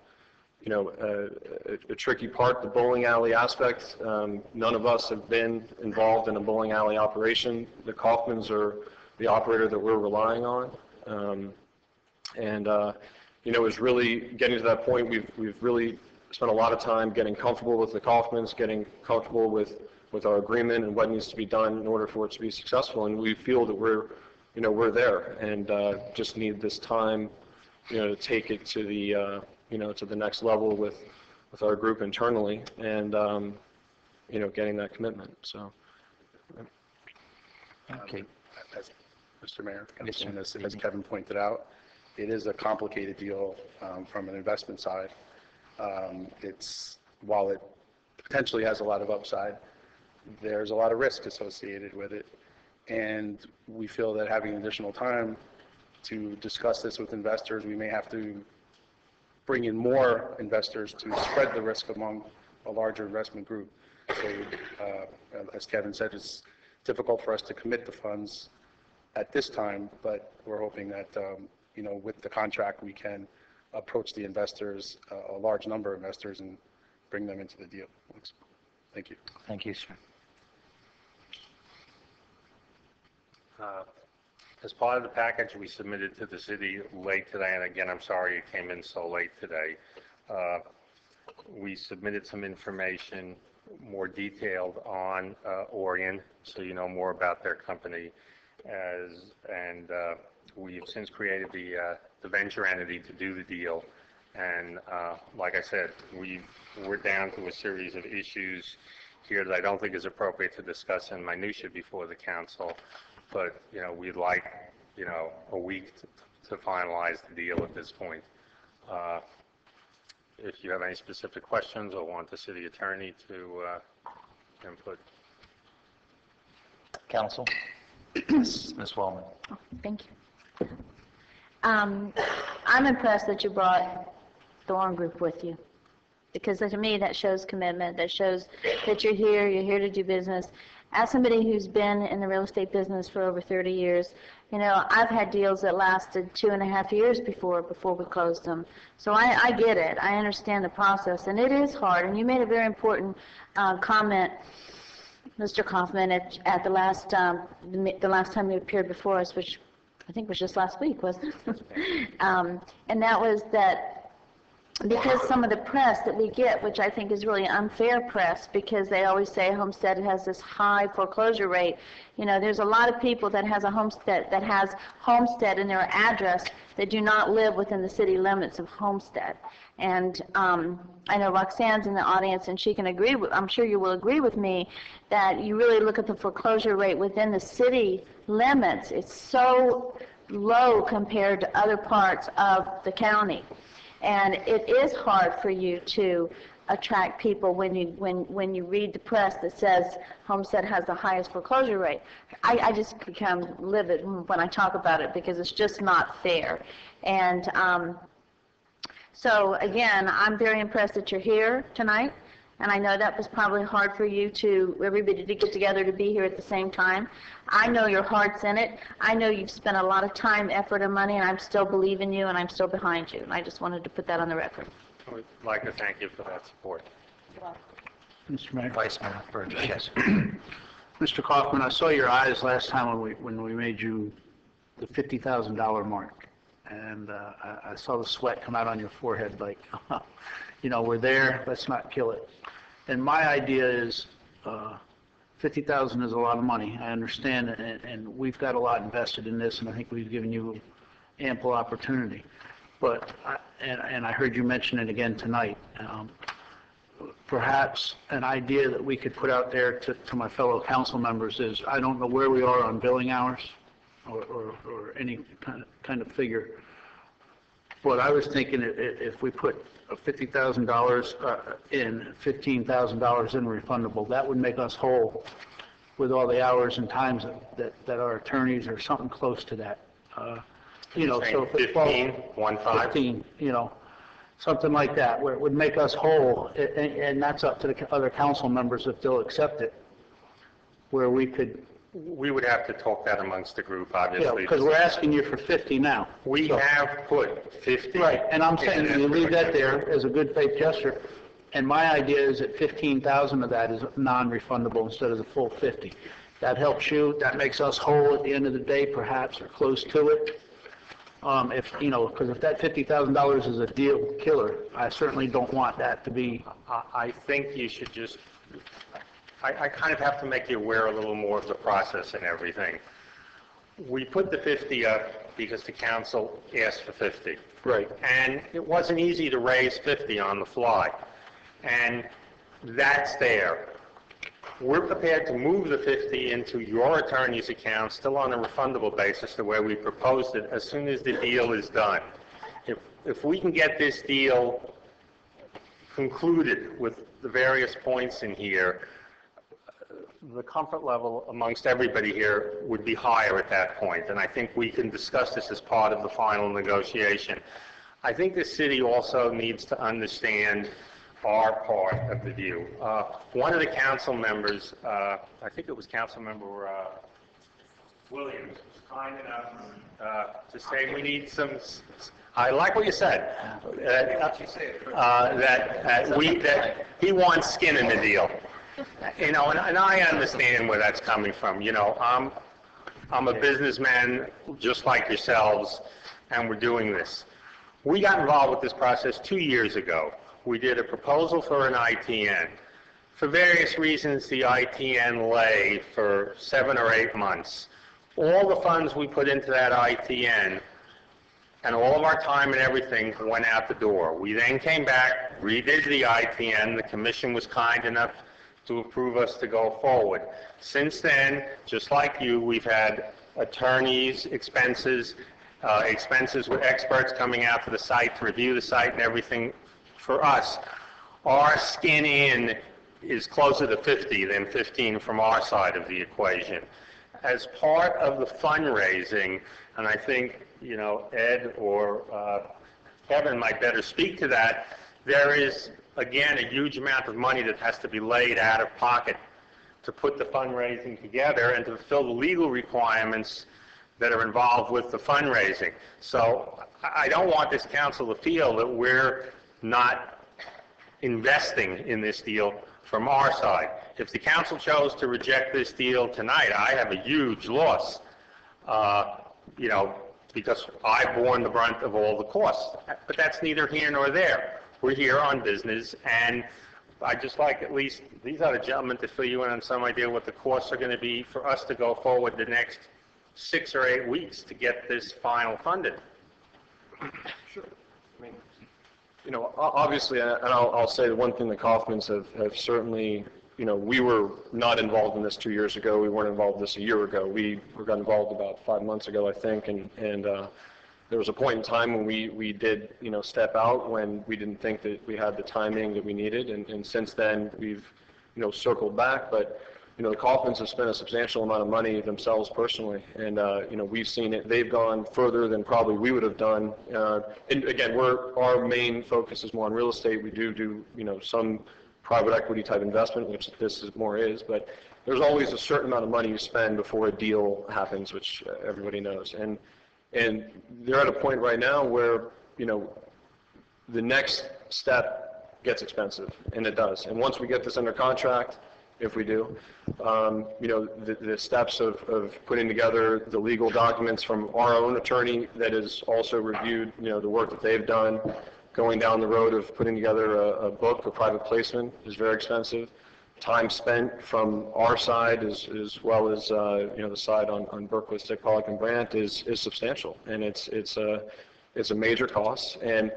tricky part, the bowling alley aspect. None of us have been involved in a bowling alley operation. The Kaufmans are the operator that we're relying on. It's really getting to that point. We've really spent a lot of time getting comfortable with the Kaufmans, getting comfortable with our agreement and what needs to be done in order for it to be successful. And we feel that we're there, and just need this time, to take it to the to the next level with our group internally, and getting that commitment. So. Okay. Mr. Mayor, and as Kevin pointed out, it is a complicated deal from an investment side. While it potentially has a lot of upside, there's a lot of risk associated with it, and we feel that having additional time to discuss this with investors, we may have to bring in more investors to spread the risk among a larger investment group. So, as Kevin said, it's difficult for us to commit the funds at this time, but we're hoping that, with the contract, we can approach the investors, a large number of investors, and bring them into the deal. Thank you. Thank you, sir. As part of the package we submitted to the city late today, and again, I'm sorry it came in so late today, we submitted some information more detailed on Orion, so you know more about their company, and we've since created the venture entity to do the deal. And like I said, we're down to a series of issues here that I don't think is appropriate to discuss in minutia before the council, but we'd like a week to finalize the deal at this point. if you have any specific questions or want the city attorney to input. Counsel? Ms. Wellman. Thank you. I'm impressed that you brought the Warren Group with you, because to me, that shows commitment, that shows that you're here to do business. As somebody who's been in the real estate business for over 30 years, you know, I've had deals that lasted 2.5 years before we closed them. So I get it. I understand the process, and it is hard. And you made a very important comment, Mr. Kaufman, at the last time you appeared before us, which I think was just last week, wasn't it? And that was that because some of the press that we get, which I think is really unfair press, because they always say Homestead has this high foreclosure rate. You know, there's a lot of people that has Homestead in their address that do not live within the city limits of Homestead. And I know Roxanne's in the audience, and she can agree with, I'm sure you will agree with me, that you really look at the foreclosure rate within the city limits. It's so low compared to other parts of the county. And it is hard for you to attract people when you read the press that says Homestead has the highest foreclosure rate. I just become livid when I talk about it, because it's just not fair. And so again, I'm very impressed that you're here tonight. And I know that was probably hard for you everybody to get together to be here at the same time. I know your heart's in it. I know you've spent a lot of time, effort, and money, and I'm still believing you, and I'm still behind you. And I just wanted to put that on the record. I would like to thank you for that support. Mr. Mayor. Vice Mayor Burgess, yes. Mr. Kaufman, I saw your eyes last time when we made you the $50,000 mark. And I saw the sweat come out on your forehead like, you know, we're there, let's not kill it. And my idea is $50,000 is a lot of money. I understand, and we've got a lot invested in this, and I think we've given you ample opportunity. But, and I heard you mention it again tonight, perhaps an idea that we could put out there to my fellow council members is, I don't know where we are on billing hours or any kind of figure, but I was thinking if we put $50,000 in, $15,000 in refundable, that would make us whole with all the hours and times that our attorneys or something close to that. You know, so if it falls 15, you know, something like that, where it would make us whole, and that's up to the other council members if they'll accept it, where we could. We would have to talk that amongst the group, obviously. Yeah, because we're asking you for 50 now. We have put 50. Right, and I'm saying you leave that there as a good faith gesture, and my idea is that 15,000 of that is non-refundable instead of the full 50. That helps you, that makes us whole at the end of the day, perhaps, or close to it. If, you know, because if that $50,000 is a deal killer, I certainly don't want that to be. I think you should just, I kind of have to make you aware a little more of the process and everything. We put the 50 up because the council asked for 50. Right. And it wasn't easy to raise 50 on the fly. And that's there. We're prepared to move the 50 into your attorney's account, still on a refundable basis, the way we proposed it, as soon as the deal is done. If we can get this deal concluded with the various points in here, the comfort level amongst everybody here would be higher at that point, and I think we can discuss this as part of the final negotiation. I think the city also needs to understand our part of the deal. One of the council members, I think it was Council Member Williams, was kind enough to say we need some. I like what you said. That he wants skin in the deal. You know, and I understand where that's coming from. You know, I'm a businessman just like yourselves, and we're doing this. We got involved with this process 2 years ago. We did a proposal for an ITN. For various reasons, the ITN lay for 7 or 8 months. All the funds we put into that ITN and all of our time and everything went out the door. We then came back, redid the ITN. The commission was kind enough to approve us to go forward. Since then, just like you, we've had attorneys, expenses with experts coming out to the site to review the site and everything for us, our skin in is closer to 50 than 15 from our side of the equation. As part of the fundraising, and I think, Ed or Kevin might better speak to that, there is, again, a huge amount of money that has to be laid out of pocket to put the fundraising together and to fulfill the legal requirements that are involved with the fundraising. So I don't want this council to feel that we're not investing in this deal from our side. If the council chose to reject this deal tonight, I have a huge loss, because I borne the brunt of all the costs. But that's neither here nor there. We're here on business, and I'd just like at least these other gentlemen to fill you in on some idea what the costs are going to be for us to go forward the next 6 or 8 weeks to get this final funded. Sure. Obviously, and I'll say the one thing the Kaufmans have certainly, we were not involved in this 2 years ago. We weren't involved in this a year ago. We got involved about 5 months ago, I think, and there was a point in time when we did, step out when we didn't think that we had the timing that we needed, and since then we've, circled back. But the Kaufmans have spent a substantial amount of money themselves personally, and we've seen it. They've gone further than probably we would have done. And again, our main focus is more on real estate. We do some private equity type investment, which this is more is, but there's always a certain amount of money you spend before a deal happens, which everybody knows. And they're at a point right now where the next step gets expensive, and it does. And once we get this under contract, if we do, the steps of putting together the legal documents from our own attorney that has also reviewed, the work that they've done, going down the road of putting together a book, a private placement, is very expensive. Time spent from our side as well as, the side on Berkowitz, Dick, Pollock, and Brandt is substantial, and it's a major cost. And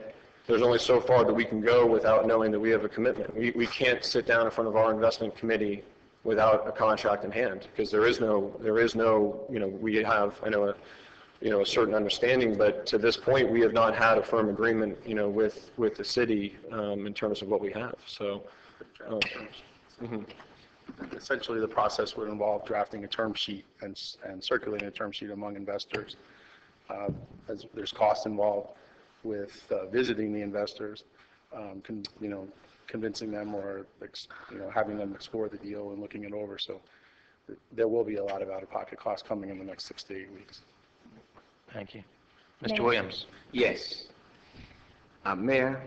there's only so far that we can go without knowing that we have a commitment. We can't sit down in front of our investment committee without a contract in hand, because there is no, we have, I know, a certain understanding, but to this point, we have not had a firm agreement, with the city in terms of what we have. So, Essentially, the process would involve drafting a term sheet and circulating a term sheet among investors. As there's costs involved with visiting the investors, convincing them or having them explore the deal and looking it over. So there will be a lot of out-of-pocket costs coming in the next 6 to 8 weeks. Thank you. Mr. Williams. Yes. Mayor,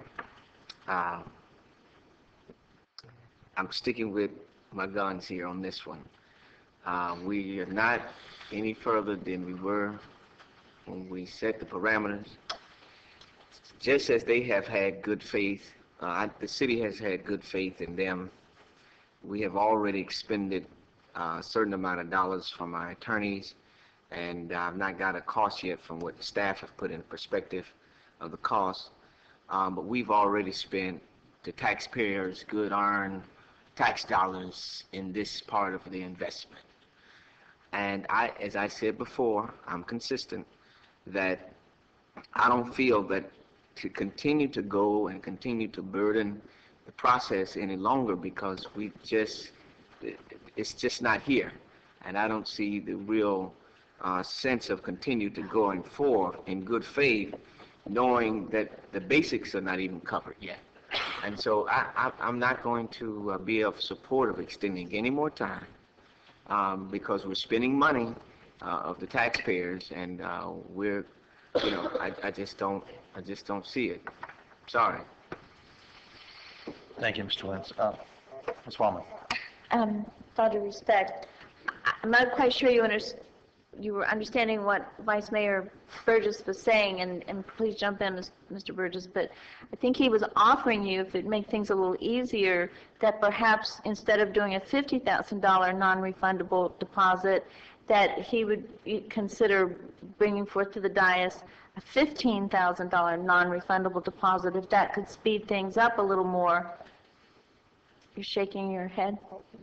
I'm sticking with my guns here on this one. We are not any further than we were when we set the parameters. Just as they have had good faith, the city has had good faith in them. We have already expended a certain amount of dollars from our attorneys, and I've not got a cost yet from what the staff have put in perspective of the cost. But we've already spent the taxpayers' good earned tax dollars in this part of the investment. And as I said before, I'm consistent that I don't feel that to continue to go and continue to burden the process any longer, because it's just not here. And I don't see the real sense of continue to going forward in good faith, knowing that the basics are not even covered yet. And so I'm not going to be of support of extending any more time, because we're spending money of the taxpayers, and I just don't see it. Sorry. Thank you, Mr. Williams. Ms. Wallman. With all due respect, I'm not quite sure you were understanding what Vice Mayor Burgess was saying, and please jump in, Mr. Burgess, but I think he was offering you, if it make things a little easier, that perhaps instead of doing a $50,000 non-refundable deposit, that he would consider bringing forth to the dais a $15,000 non-refundable deposit, if that could speed things up a little more. You're shaking your head?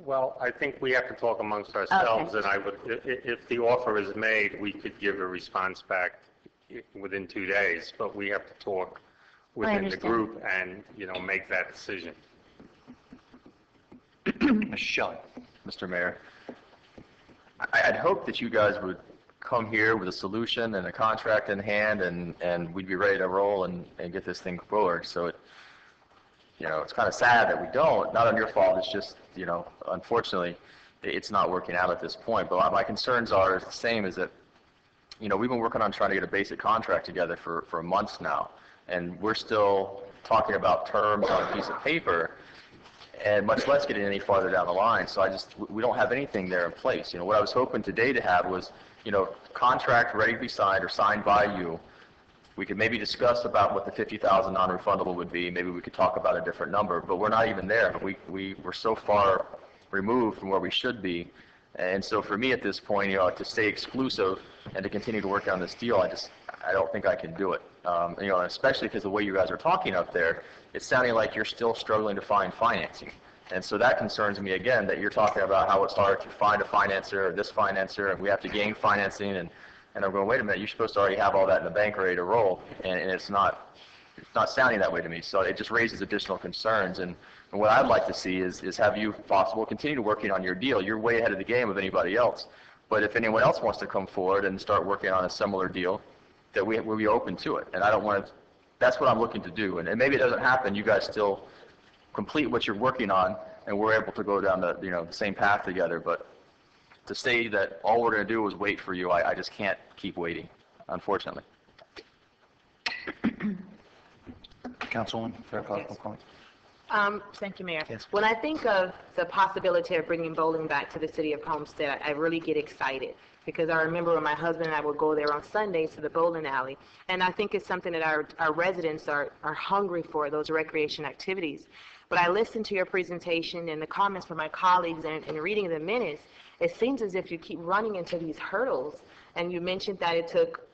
Well, I think we have to talk amongst ourselves, Okay. and if the offer is made, we could give a response back within 2 days, but we have to talk within the understand. group and, make that decision. Ms. Shelley. Mr. Mayor, I'd hope that you guys would come here with a solution and a contract in hand, and we'd be ready to roll and get this thing forward. So it's kind of sad that we don't. Not on your fault. It's just, unfortunately, it's not working out at this point. But my concerns are the same, is that, we've been working on trying to get a basic contract together for months now, and we're still talking about terms on a piece of paper, and much less getting any farther down the line. So we don't have anything there in place. What I was hoping today to have was, contract ready to be signed or signed by you. We could maybe discuss about what the $50,000 non-refundable would be. Maybe we could talk about a different number, but we're not even there. We're so far removed from where we should be. And so for me at this point, to stay exclusive and to continue to work on this deal, I don't think I can do it. Especially because the way you guys are talking up there, it's sounding like you're still struggling to find financing. And so that concerns me again, that you're talking about how it's hard to find a financer or this financer, and we have to gain financing, and I'm going, wait a minute, you're supposed to already have all that in the bank ready to roll, and it's not sounding that way to me. So it just raises additional concerns, and what I'd like to see is have you, if possible, continue working on your deal. You're way ahead of the game of anybody else, but if anyone else wants to come forward and start working on a similar deal, that we'll be open to it. And I don't want to, that's what I'm looking to do, and maybe it doesn't happen, you guys still complete what you're working on, and we're able to go down the same path together. But to say that all we're going to do is wait for you, I just can't keep waiting, unfortunately. Councilwoman, fair comment. Thank you, Mayor. Yes. When I think of the possibility of bringing bowling back to the city of Homestead, I really get excited, because I remember when my husband and I would go there on Sundays to the bowling alley, and I think it's something that our residents are hungry for, those recreation activities. But I listened to your presentation and the comments from my colleagues, and reading the minutes, it seems as if you keep running into these hurdles, and you mentioned that it took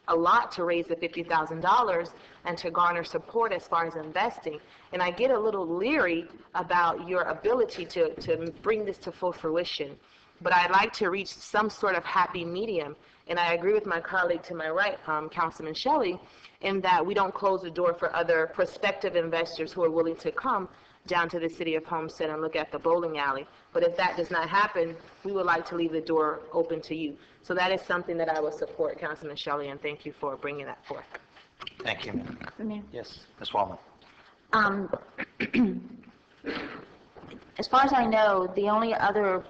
a lot to raise the $50,000 and to garner support as far as investing. And I get a little leery about your ability to bring this to full fruition. But I'd like to reach some sort of happy medium. And I agree with my colleague to my right, Councilman Shelley, in that we don't close the door for other prospective investors who are willing to come down to the city of Homestead and look at the bowling alley. But if that does not happen, we would like to leave the door open to you. So that is something that I will support, Councilman Shelley, and thank you for bringing that forth. Thank you. Mayor. Yes, Ms. Wallman. As far as I know, the only other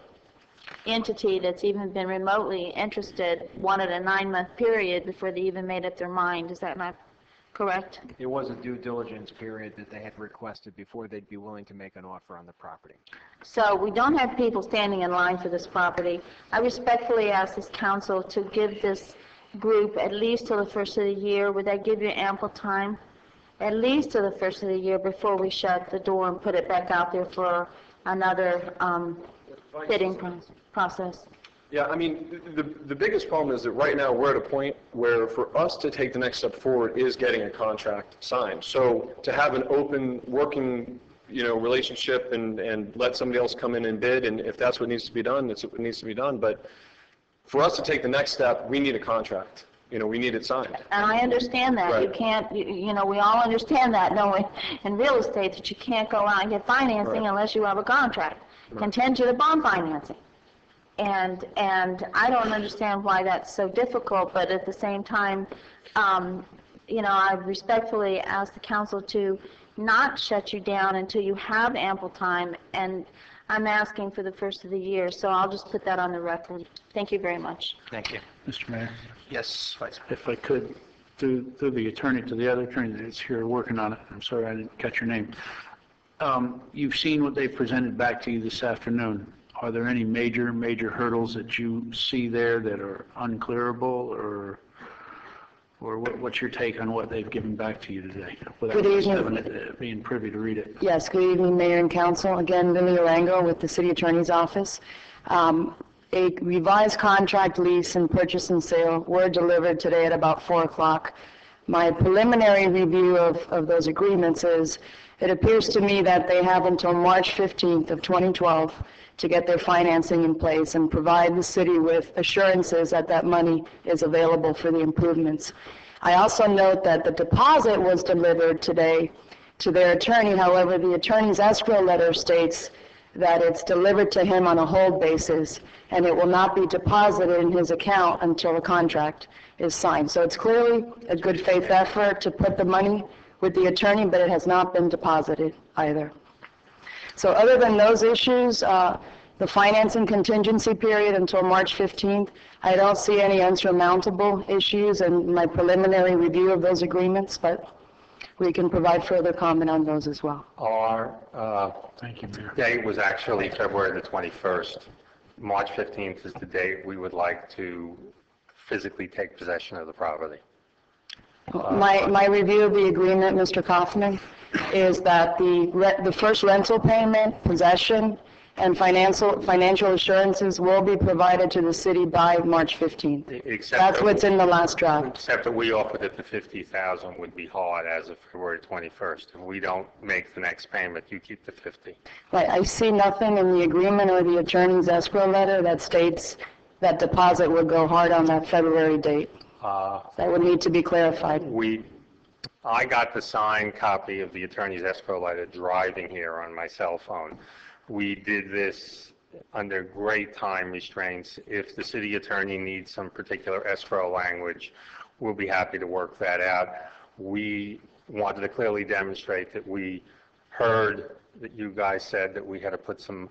entity that's even been remotely interested wanted a 9-month period before they even made up their mind. Is that not correct? It was a due diligence period that they had requested before they'd be willing to make an offer on the property. So we don't have people standing in line for this property. I respectfully ask this council to give this group at least till the first of the year. Would that give you ample time? At least till the first of the year before we shut the door and put it back out there for another bidding process. Yeah, I mean, the biggest problem is that right now we're at a point where for us to take the next step forward is getting a contract signed. So to have an open, working, relationship and let somebody else come in and bid, and if that's what needs to be done, that's what needs to be done. But for us to take the next step, we need a contract. We need it signed. And I understand that. Right. You can't, we all understand that, knowing in real estate that you can't go out and get financing Right. unless you have a contract. Right. Contingent to bond financing. And I don't understand why that's so difficult, but at the same time, I respectfully ask the council to not shut you down until you have ample time, and I'm asking for the first of the year, so I'll just put that on the record. Thank you very much. Thank you. Mr. Mayor, Yes, Vice Mayor. if I could, through the attorney to the other attorney that's here working on it, I'm sorry I didn't catch your name. You've seen what they presented back to you this afternoon. Are there any major hurdles that you see there that are unclearable, or what's your take on what they've given back to you today? Without Good evening. being privy to read it. Yes, good evening, Mayor and Council. Again, Lily Arango with the City Attorney's Office. A revised contract, lease, and purchase and sale were delivered today at about 4 o'clock. My preliminary review of those agreements is, it appears to me that they have until March 15th of 2012 to get their financing in place and provide the city with assurances that that money is available for the improvements. I also note that the deposit was delivered today to their attorney. However, the attorney's escrow letter states that it's delivered to him on a hold basis, and it will not be deposited in his account until the contract is signed. So it's clearly a good faith effort to put the money with the attorney, but it has not been deposited either. So other than those issues, the financing contingency period until March 15th, I don't see any unsurmountable issues in my preliminary review of those agreements, but we can provide further comment on those as well. Our date was actually February the 21st. March 15th is the date we would like to physically take possession of the property. My review of the agreement, Mr. Kaufman, is that the first rental payment, possession, and financial assurances will be provided to the city by March 15th. That's what's in the last draft. Except that we offered that the $50,000 would be hard as of February 21st. If we don't make the next payment, you keep the $50,000. Right, I see nothing in the agreement or the attorney's escrow letter that states that deposit would go hard on that February date. That would need to be clarified. I got the signed copy of the attorney's escrow letter driving here on my cell phone. We did this under great time restraints. If the city attorney needs some particular escrow language, we'll be happy to work that out. We wanted to clearly demonstrate that we heard that you guys said that we had to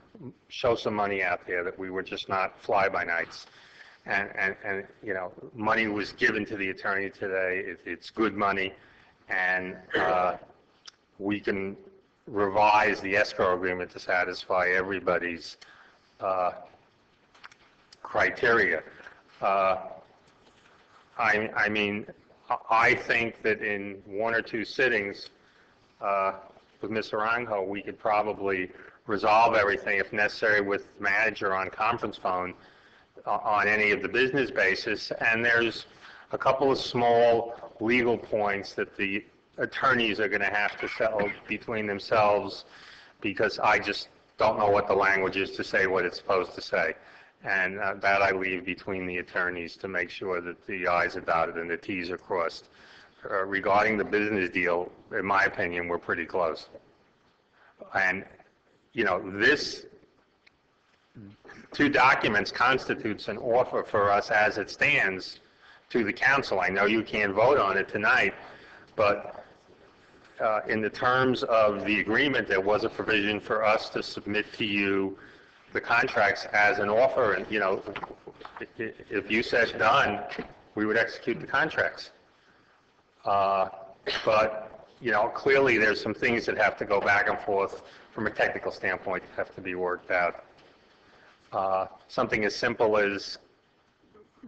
show some money out there, that we were just not fly-by-nights. And you know, money was given to the attorney today. It's good money, and we can revise the escrow agreement to satisfy everybody's criteria. I mean, I think that in one or two sittings with Ms. Arango, we could probably resolve everything, if necessary, with the manager on conference phone on any of the business basis. And there's a couple of small legal points that the attorneys are going to have to settle between themselves, because I just don't know what the language is to say what it's supposed to say. And that I leave between the attorneys to make sure that the I's are dotted and the T's are crossed. Regarding the business deal, in my opinion, we're pretty close. And, you know, this two documents constitutes an offer for us as it stands to the council. I know you can't vote on it tonight, but in the terms of the agreement, there was a provision for us to submit to you the contracts as an offer, and, you know, if you said done, we would execute the contracts. But, you know, clearly there's some things that have to go back and forth from a technical standpoint that have to be worked out. Something as simple as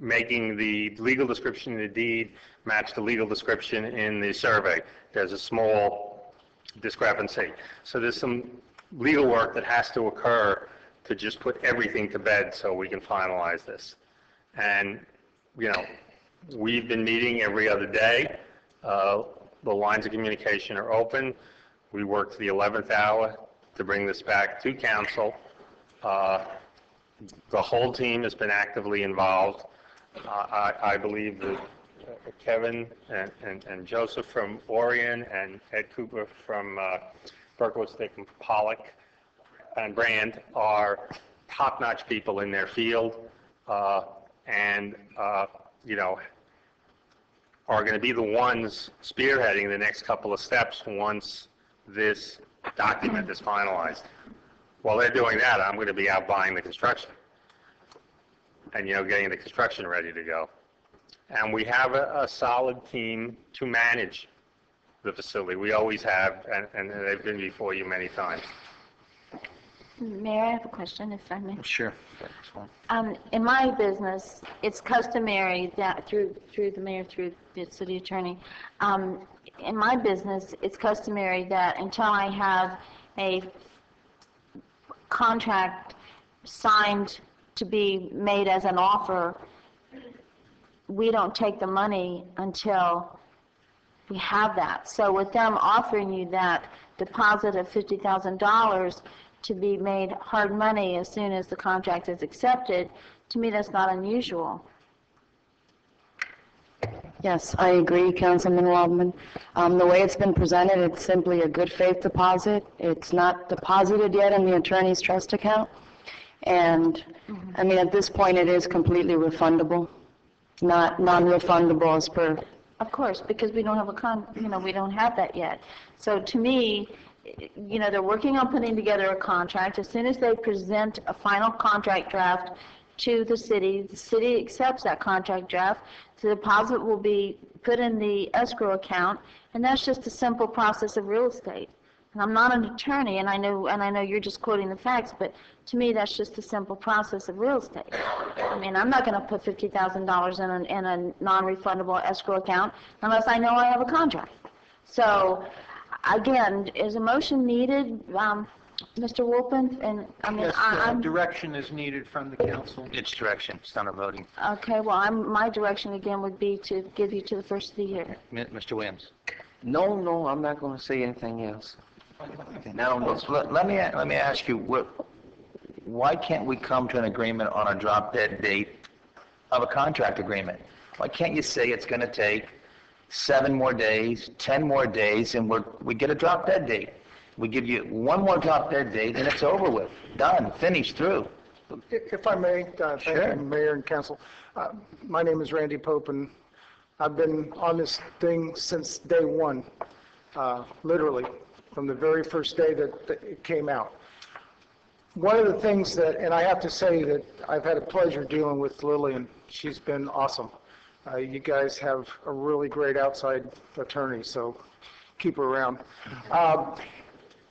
making the legal description in the deed match the legal description in the survey. There's a small discrepancy. So there's some legal work that has to occur to just put everything to bed so we can finalize this. And, you know, we've been meeting every other day. The lines of communication are open. We worked to the 11th hour to bring this back to council. The whole team has been actively involved. I believe that Kevin and Joseph from Orion and Ed Cooper from Berkowitz, Stick and Pollock and Brand are top-notch people in their field, and you know, are going to be the ones spearheading the next couple of steps once this document is finalized. While they're doing that, I'm going to be out buying the construction and, you know, getting the construction ready to go. And we have a solid team to manage the facility. We always have, and they've been before you many times. Mayor, I have a question, if I may. Sure. In my business, it's customary that through the mayor, through the city attorney, in my business, it's customary that until I have a contract signed to be made as an offer, we don't take the money until we have that. So with them offering you that deposit of $50,000 to be made hard money as soon as the contract is accepted, to me that's not unusual. Yes, I agree, Councilman Waldman. The way it's been presented, it's simply a good faith deposit. It's not deposited yet in the attorney's trust account. And, I mean, at this point, it is completely refundable, not non-refundable as per. Of course, because we don't have we don't have that yet. So to me, they're working on putting together a contract. As soon as they present a final contract draft to the city accepts that contract draft, the deposit will be put in the escrow account, and that's just a simple process of real estate. And I'm not an attorney, and I know you're just quoting the facts, but to me, that's just a simple process of real estate. I mean, I'm not going to put $50,000 in a non-refundable escrow account unless I know I have a contract. So, again, is a motion needed, Mr. Wolpen? And I mean, Yes, direction is needed from the council. It's direction, it's not a voting. Okay, well, my direction again would be to give you to the first of the year. Mr. Williams? No, I'm not going to say anything else. Now, let me ask you, why can't we come to an agreement on a drop-dead date of a contract agreement? Why can't you say it's going to take 7 more days, 10 more days, and we get a drop-dead date? We give you one more drop-dead date, and it's over with, done, finished, through. If I may, thank you, Mayor and Council. My name is Randy Pope, and I've been on this thing since day one, literally, from the very first day that it came out. One of the things that, and I have to say that I've had a pleasure dealing with Lillian. She's been awesome. You guys have a really great outside attorney, so keep her around.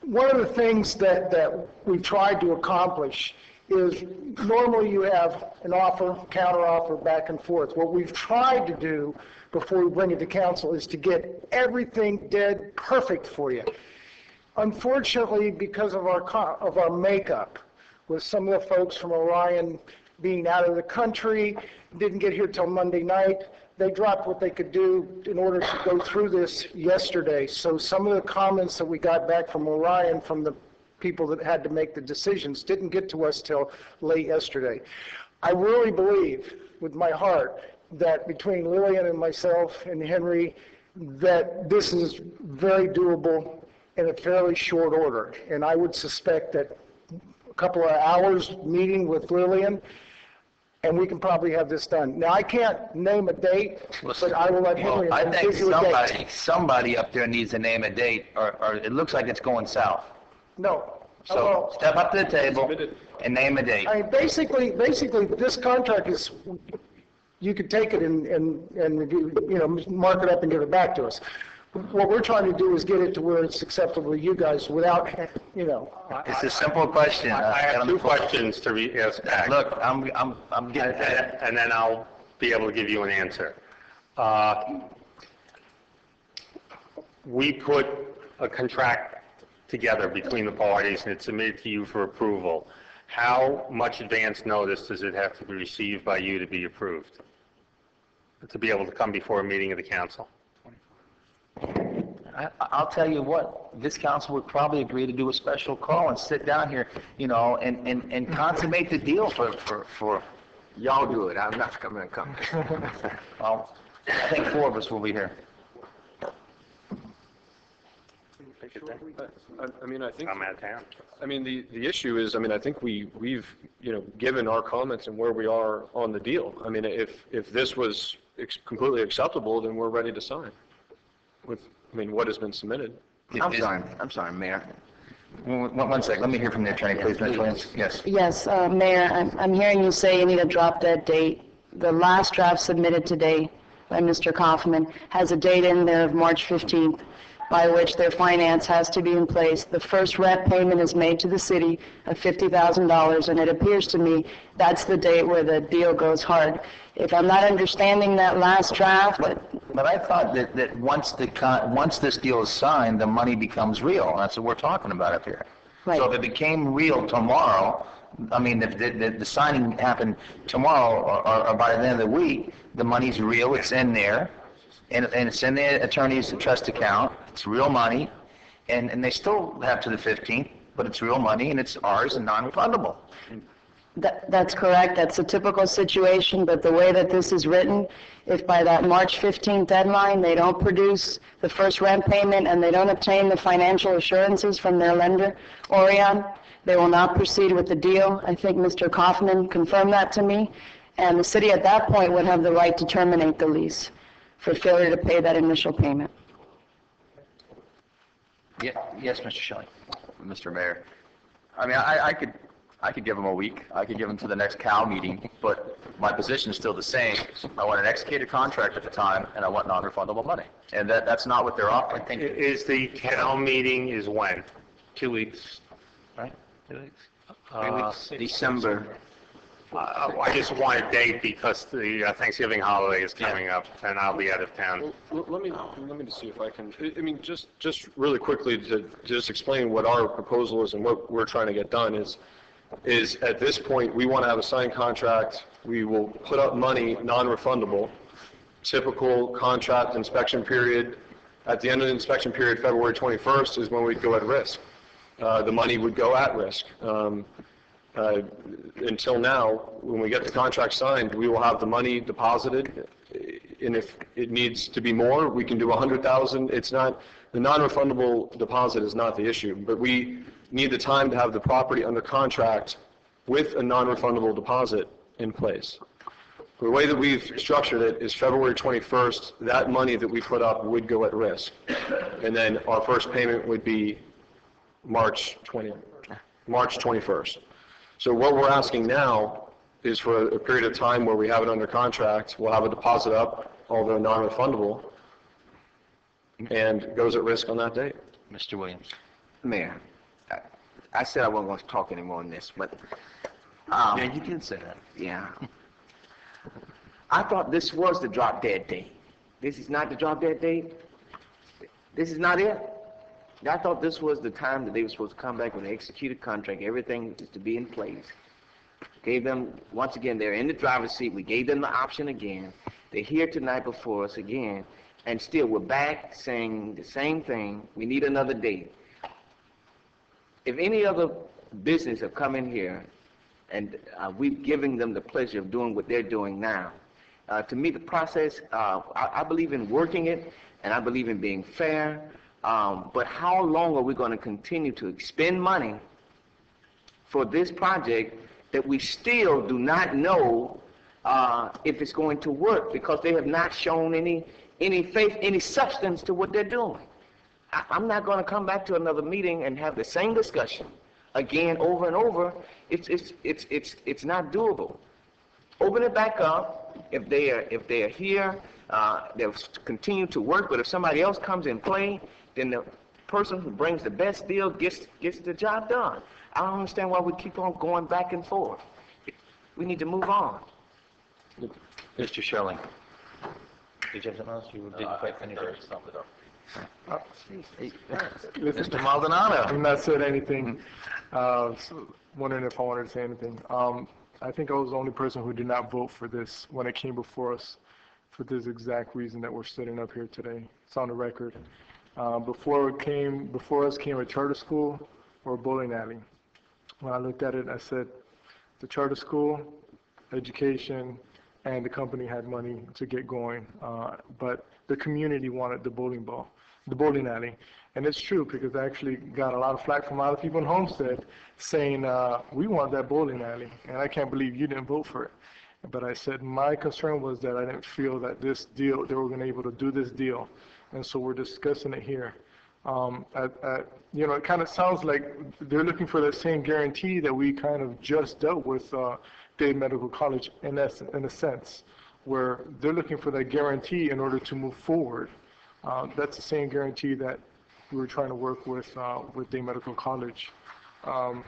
One of the things that we've tried to accomplish is normally you have an offer, counter-offer, back and forth. What we've tried to do before we bring it to council is to get everything dead perfect for you. Unfortunately, because of our makeup, with some of the folks from Orion being out of the country, didn't get here till Monday night, they dropped what they could do in order to go through this yesterday. So some of the comments that we got back from Orion, from the people that had to make the decisions, didn't get to us till late yesterday. I really believe, with my heart, that between Lillian and myself and Henry, that this is very doable in a fairly short order. And I would suspect that a couple of hours meeting with Lillian, and we can probably have this done. Now, I can't name a date, but I will let Henry I think give you a date. somebody up there needs to name a date, or it looks like it's going south. No. So step up to the table and name a date. I mean, basically, this contract is, you could take it and mark it up and give it back to us. What we're trying to do is get it to where it's acceptable to you guys without, It's a simple question. I have 2 questions to ask back. Look, I'm getting and then I'll be able to give you an answer. We put a contract together between the parties, and it's submitted to you for approval. How much advance notice does it have to be received by you to be approved, to be able to come before a meeting of the council? I'll tell you what, this council would probably agree to do a special call and sit down here, and consummate the deal for. Y'all do it. I'm not coming to come. Well, I think 4 of us will be here. I mean, I think I'm out of town. I mean, the issue is, I mean, I think we've given our comments and where we are on the deal. I mean, if this was completely acceptable, then we're ready to sign. What has been submitted. I'm sorry, Mayor. One second, let me hear from the attorney, please, Ms. Williams. Yes. Yes, Mayor, I'm hearing you say you need a drop-dead date. The last draft submitted today by Mr. Kaufman has a date in there of March 15th, by which their finance has to be in place. The first rent payment is made to the city of $50,000, and it appears to me that's the date where the deal goes hard. If I'm not understanding that last draft... But I thought that once this deal is signed, the money becomes real. That's what we're talking about up here. Right. So if it became real tomorrow, I mean, if the signing happened tomorrow or by the end of the week, the money's real, it's in there, and it's in the attorney's trust account, it's real money, and they still have to the 15th, but it's real money, and it's ours and non-refundable. That's correct. That's a typical situation, but the way that this is written, if by that March 15th deadline, they don't produce the first rent payment and they don't obtain the financial assurances from their lender, Orion, they will not proceed with the deal. I think Mr. Kaufman confirmed that to me, and the city at that point would have the right to terminate the lease for failure to pay that initial payment. Yes, Mr. Shelley. Mr. Mayor, I mean, I could give them a week. I could give them to the next CAL meeting, but my position is still the same. I want an executed contract at the time, and I want non-refundable money. And that's not what they're offering. Is the CAL meeting is when? 2 weeks, right? 2 weeks? 3 weeks? December. I just want a date because the Thanksgiving holiday is coming up, and I'll be out of town. Let me just see if I can, I mean, just really quickly to just explain what our proposal is and what we're trying to get done is at this point, we want to have a signed contract. We will put up money non-refundable, typical contract inspection period. At the end of the inspection period, February 21st is when we'd go at risk. The money would go at risk. Until now, when we get the contract signed, we will have the money deposited, and if it needs to be more, we can do $100,000. It's not, the non-refundable deposit is not the issue, but we need the time to have the property under contract with a non-refundable deposit in place. The way that we've structured it is February 21st, that money that we put up would go at risk, and then our first payment would be March 21st. So what we're asking now is for a period of time where we have it under contract, we'll have a deposit up, although non-refundable, and goes at risk on that date. Mr. Williams. Mayor, I said I wasn't going to talk anymore on this, but... yeah, you did say that. Yeah. I thought this was the drop dead date. This is not the drop dead date? This is not it? I thought this was the time that they were supposed to come back with an executed contract. Everything is to be in place. Gave them, once again, they're in the driver's seat. We gave them the option again. They're here tonight before us again. And still, we're back saying the same thing. We need another date. If any other business have come in here, and we've given them the pleasure of doing what they're doing now, to me, the process, I believe in working it, and I believe in being fair. But how long are we going to continue to expend money for this project that we still do not know if it's going to work because they have not shown any faith, any substance to what they're doing? I'm not going to come back to another meeting and have the same discussion again over and over. It's not doable. Open it back up. If they are here, they'll continue to work. But if somebody else comes in play, then the person who brings the best deal gets the job done. I don't understand why we keep on going back and forth. We need to move on. Mr. Shirley. Did you have something else? You didn't quite finish it. Mr. Maldonado. I'm not saying anything. Wondering if I wanted to say anything. I think I was the only person who did not vote for this when it came before us for this exact reason that we're sitting up here today. It's on the record. Before us came a charter school or a bowling alley. When I looked at it, I said, the charter school, education, and the company had money to get going, but the community wanted the bowling alley. And it's true because I actually got a lot of flack from a lot of people in Homestead saying, we want that bowling alley, and I can't believe you didn't vote for it. But I said my concern was that I didn't feel that this deal, they were going to be able to do this deal. And so we're discussing it here. It kind of sounds like they're looking for that same guarantee that we kind of just dealt with Dade Medical College in a sense, where they're looking for that guarantee in order to move forward. That's the same guarantee that we were trying to work with Dade Medical College. I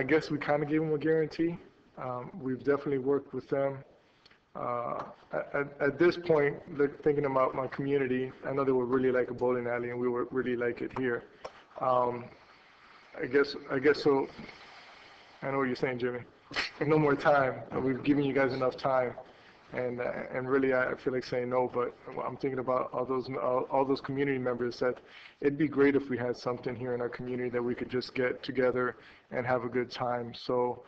guess we kind of gave them a guarantee. We've definitely worked with them. At this point, thinking about my community, I know they would really like a bowling alley, and we would really like it here. I guess so. I know what you're saying, Jimmy. No more time. We've given you guys enough time And really, I feel like saying no, but I'm thinking about all those community members that it'd be great if we had something here in our community that we could just get together and have a good time. So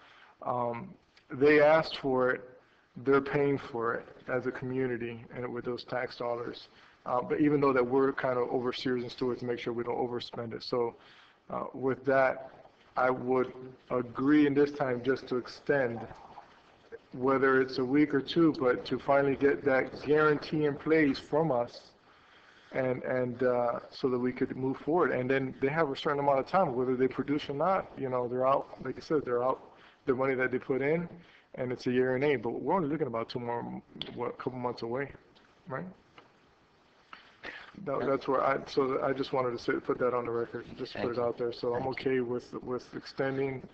they asked for it, they're paying for it as a community and with those tax dollars. But even though that we're kind of overseers and stewards to make sure we don't overspend it. So with that, I would agree in this time just to extend, whether it's a week or two, but to finally get that guarantee in place from us and so that we could move forward. And then they have a certain amount of time, whether they produce or not, you know, they're out, like I said, they're out the money that they put in, and it's a year and eight, but we're only looking about a couple months away, right? That's where so I just wanted to put that on the record, just put it out there. So I'm okay with extending,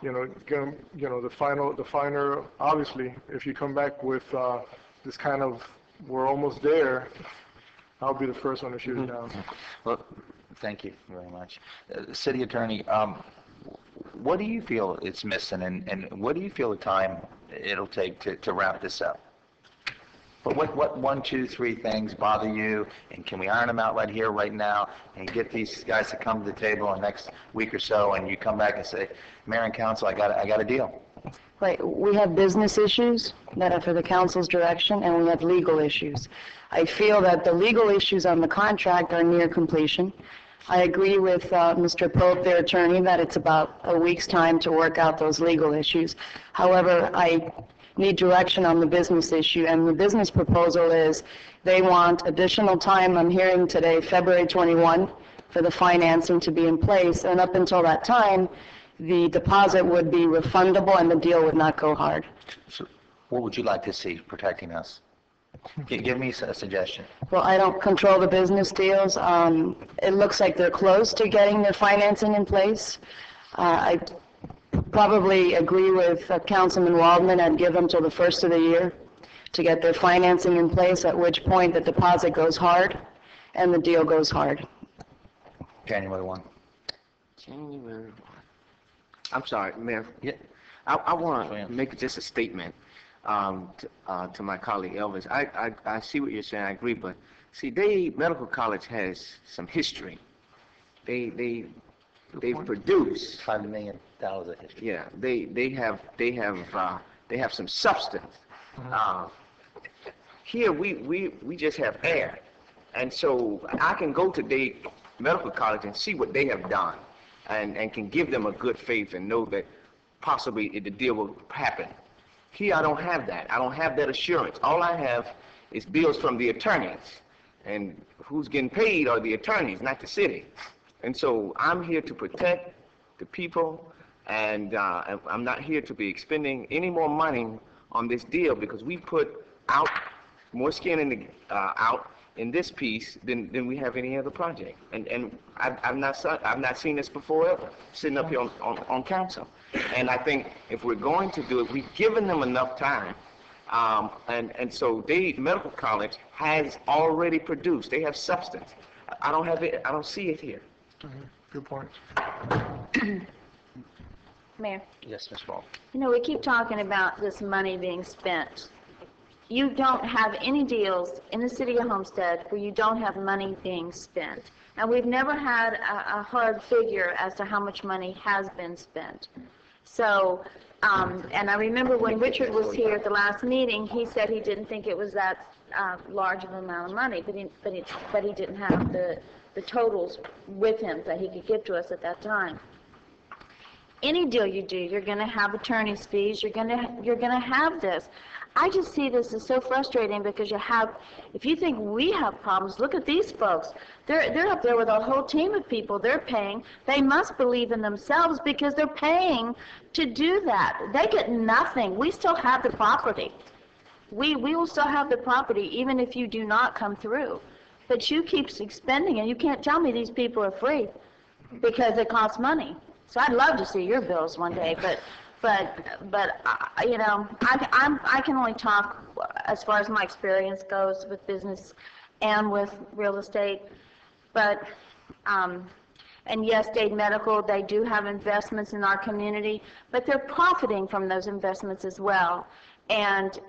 the final, obviously, if you come back with this kind of, we're almost there, I'll be the first one to shoot it down. Well, thank you very much. City Attorney, what do you feel it's missing, and what do you feel the time it'll take to wrap this up? But what 1, 2, 3 things bother you, and can we iron them out right here, right now, and get these guys to come to the table in the next week or so, and you come back and say, Mayor and Council, I got a deal. Right, we have business issues that are for the council's direction, and we have legal issues. I feel that the legal issues on the contract are near completion. I agree with Mr. Pope, their attorney, that it's about a week's time to work out those legal issues. However, I need direction on the business issue, and the business proposal is they want additional time. I'm hearing today, February 21, for the financing to be in place, and up until that time, the deposit would be refundable and the deal would not go hard. So what would you like to see protecting us? Give me a suggestion. Well, I don't control the business deals. It looks like they're close to getting their financing in place. I probably agree with Councilman Waldman. I'd give them till the first of the year to get their financing in place, at which point the deposit goes hard and the deal goes hard. January 1. January 1. I'm sorry, Mayor. Yeah. I want to make just a statement to my colleague Elvis. I see what you're saying. I agree, but see, Medical College has some history. They've produced $5 million of history. Yeah, they have some substance. Here we just have air, and so I can go to Dade Medical College and see what they have done, and can give them a good faith and know that possibly the deal will happen. Here I don't have that. I don't have that assurance. All I have is bills from the attorneys, and who's getting paid are the attorneys, not the city. And so I'm here to protect the people, and I'm not here to be expending any more money on this deal, because we put out more skin out in this piece than we have any other project. And I've not seen this before ever, sitting up here on council. And I think if we're going to do it, we've given them enough time. And so Dade Medical College has already produced. They have substance. I don't have it. I don't see it here. Good point. Mayor, Yes, Ms. Ball. we keep talking about this money being spent. You don't have any deals in the city of Homestead where you don't have money being spent. And we've never had a hard figure as to how much money has been spent. So, and I remember when Richard was here at the last meeting, he said he didn't think it was that large of an amount of money, but he didn't have the totals with him that he could give to us at that time. Any deal you do, you're going to have attorney's fees. You're going to have this. I just see this as so frustrating, because if you think we have problems, look at these folks. They're up there with a whole team of people. They're paying. They must believe in themselves, because they're paying to do that. They get nothing. We still have the property. We will still have the property even if you do not come through. But you keep expending it. You can't tell me these people are free, because it costs money. So I'd love to see your bills one day, but I can only talk as far as my experience goes with business and with real estate. But and yes, Dade Medical, they do have investments in our community, but they're profiting from those investments as well. And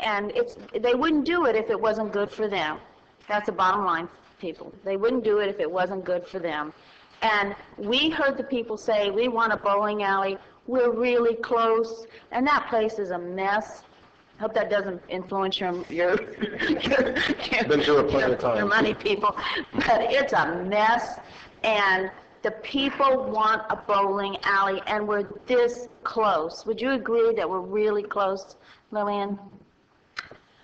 they wouldn't do it if it wasn't good for them. That's the bottom line, people. They wouldn't do it if it wasn't good for them. And we heard the people say, we want a bowling alley, we're really close, and that place is a mess. Hope that doesn't influence your Been through it plenty of times. your money, people, but it's a mess, and the people want a bowling alley, and we're this close. Would you agree that we're really close, Lillian?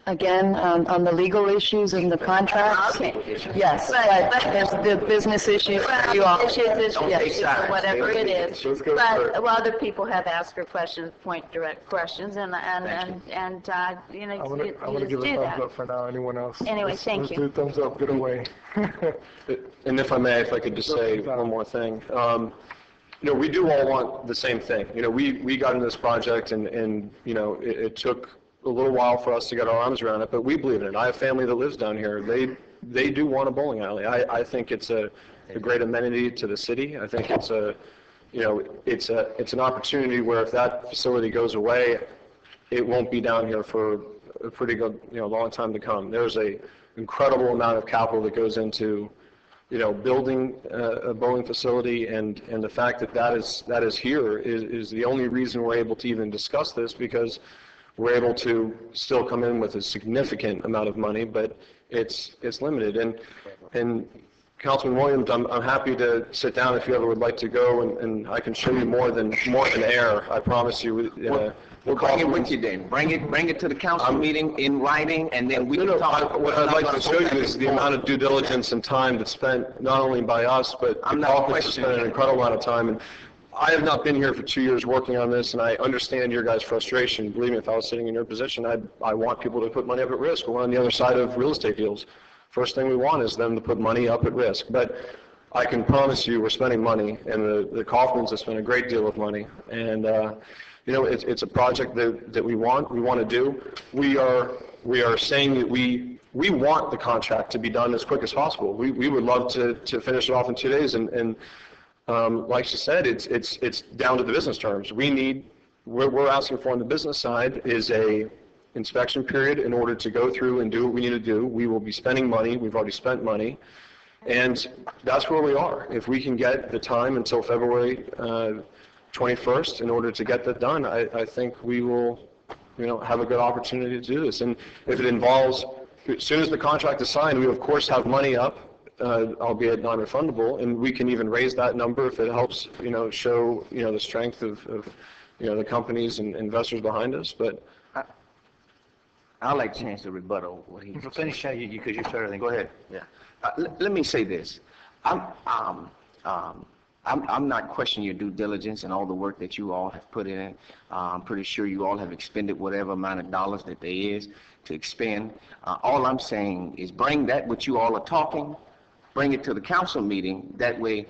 Again, on the legal issues and the contracts? Okay. Yes, but there's the business issues for you all. Issues, Yes. whatever it is. But other people have asked her questions, direct questions, and you know, I'm gonna you give just a do thumbs that. up for now. Anyone else? Anyway, thank let's you. do a thumbs up. Get away. And if I may, if I could just say one more thing. You know, we do all want the same thing. You know, we got into this project and you know, it took a little while for us to get our arms around it, but we believe in it. I have family that lives down here. They do want a bowling alley. I think it's a great amenity to the city. I think it's it's an opportunity where if that facility goes away, it won't be down here for a pretty good, long time to come. There's a incredible amount of capital that goes into, building a bowling facility, and the fact that is here is the only reason we're able to even discuss this, because we're able to still come in with a significant amount of money, but it's limited. And Councilman Williams, I'm happy to sit down if you ever would like to go, and I can show you more than air. I promise you. We'll bring it with you then. Bring it to the council meeting in writing, and then we can talk. What I'd like to show you is the amount of due diligence and time that's spent not only by us, but the office has spent an incredible amount of time. And I have not been here for 2 years working on this, and I understand your guys' frustration. Believe me, if I was sitting in your position, I want people to put money up at risk. We're on the other side of real estate deals. First thing we want is them to put money up at risk. But I can promise you we're spending money, and the Kaufmans have spent a great deal of money. And, it's a project that we want to do. We are saying that we want the contract to be done as quick as possible. We would love to finish it off in 2 days, and like she said, it's down to the business terms. What we're asking for on the business side is a inspection period in order to go through and do what we need to do. We will be spending money. We've already spent money. And that's where we are. If we can get the time until February 21st in order to get that done, I think we will, have a good opportunity to do this. And if it involves, as soon as the contract is signed, we of course have money up, albeit non-refundable, and we can even raise that number if it helps, show, the strength of the companies and investors behind us. But I'd like a chance to rebuttal what he Finish because you started. Go ahead. Yeah. Let me say this. I'm not questioning your due diligence and all the work that you all have put in. I'm pretty sure you all have expended whatever amount of dollars that there is to expend. All I'm saying is bring that what you all are talking, bring it to the council meeting. That way,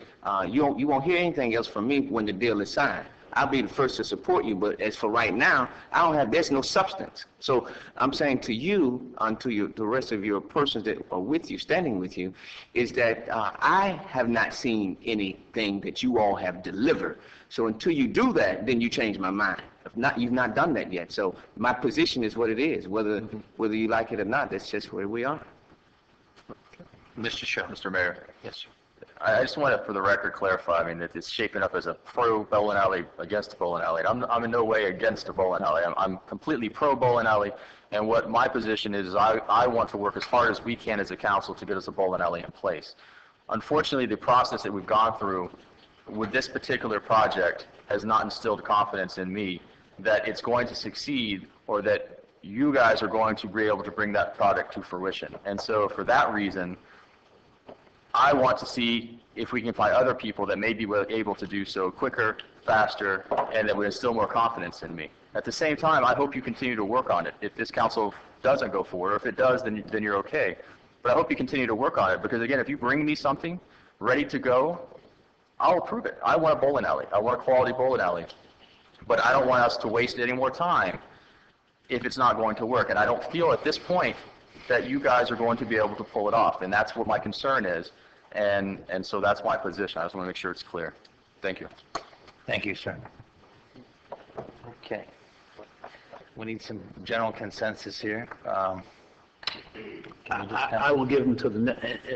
you won't hear anything else from me when the deal is signed. I'll be the first to support you, but as for right now, there's no substance. So I'm saying to you, and to the rest of your persons that are with you, standing with you, is that I have not seen anything that you all have delivered. So until you do that, then you change my mind. If not, you've not done that yet. So my position is what it is. Whether you like it or not, that's just where we are. Mr. Shaw. Mr. Mayor. Yes, sir. I just want to, for the record, clarify, that it's shaping up as a pro-bowling alley against a bowling alley. I'm in no way against a bowling alley. I'm completely pro-bowling alley, and what my position is I want to work as hard as we can as a council to get us a bowling alley in place. Unfortunately, the process that we've gone through with this particular project has not instilled confidence in me that it's going to succeed, or that you guys are going to be able to bring that product to fruition. And so for that reason, I want to see if we can find other people that may be able to do so quicker, faster, and that would instill more confidence in me. At the same time, I hope you continue to work on it. If this council doesn't go forward, or if it does, then you're okay. But I hope you continue to work on it, because again, if you bring me something ready to go, I'll approve it. I want a bowling alley. I want a quality bowling alley. But I don't want us to waste any more time if it's not going to work. And I don't feel at this point that you guys are going to be able to pull it off. And that's what my concern is. And so that's my position. I just want to make sure it's clear. Thank you. Thank you, sir. Okay. We need some general consensus here. I will give them to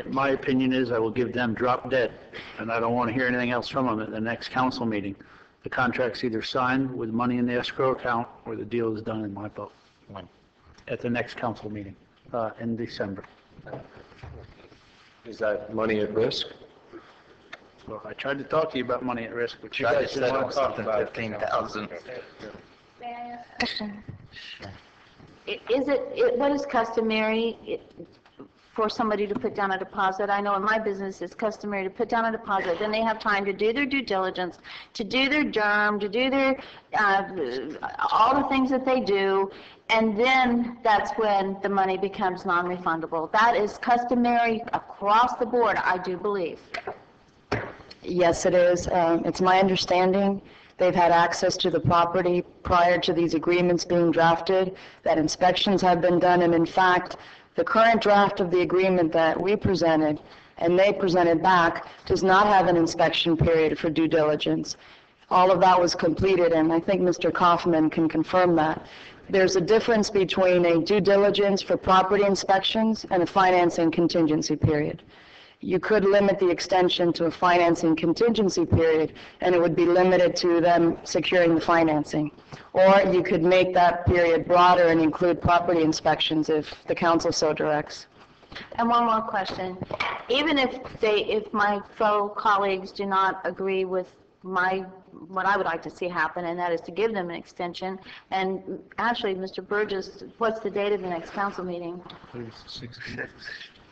my opinion is I will give them drop dead, and I don't want to hear anything else from them at the next council meeting. The contract's either signed with money in the escrow account, or the deal is done in my vote. When? At the next council meeting, in December. Is that money at risk? So I tried to talk to you about money at risk, but you Tried to guys didn't settle want to talk something about it. 15,000. May I ask a question? What is customary for somebody to put down a deposit? I know in my business it's customary to put down a deposit, then they have time to do their due diligence, to do their germ, to do their, all the things that they do, and then that's when the money becomes non-refundable. That is customary across the board, I do believe. Yes, it is. It's my understanding they've had access to the property prior to these agreements being drafted, that inspections have been done, and in fact, the current draft of the agreement that we presented and they presented back does not have an inspection period for due diligence. All of that was completed, and I think Mr. Kaufman can confirm that. There's a difference between a due diligence for property inspections and a financing contingency period. You could limit the extension to a financing contingency period, and it would be limited to them securing the financing. Or you could make that period broader and include property inspections if the council so directs. And one more question. Even if my fellow colleagues do not agree with what I would like to see happen, and that is to give them an extension, and actually, Mr. Burgess, what's the date of the next council meeting?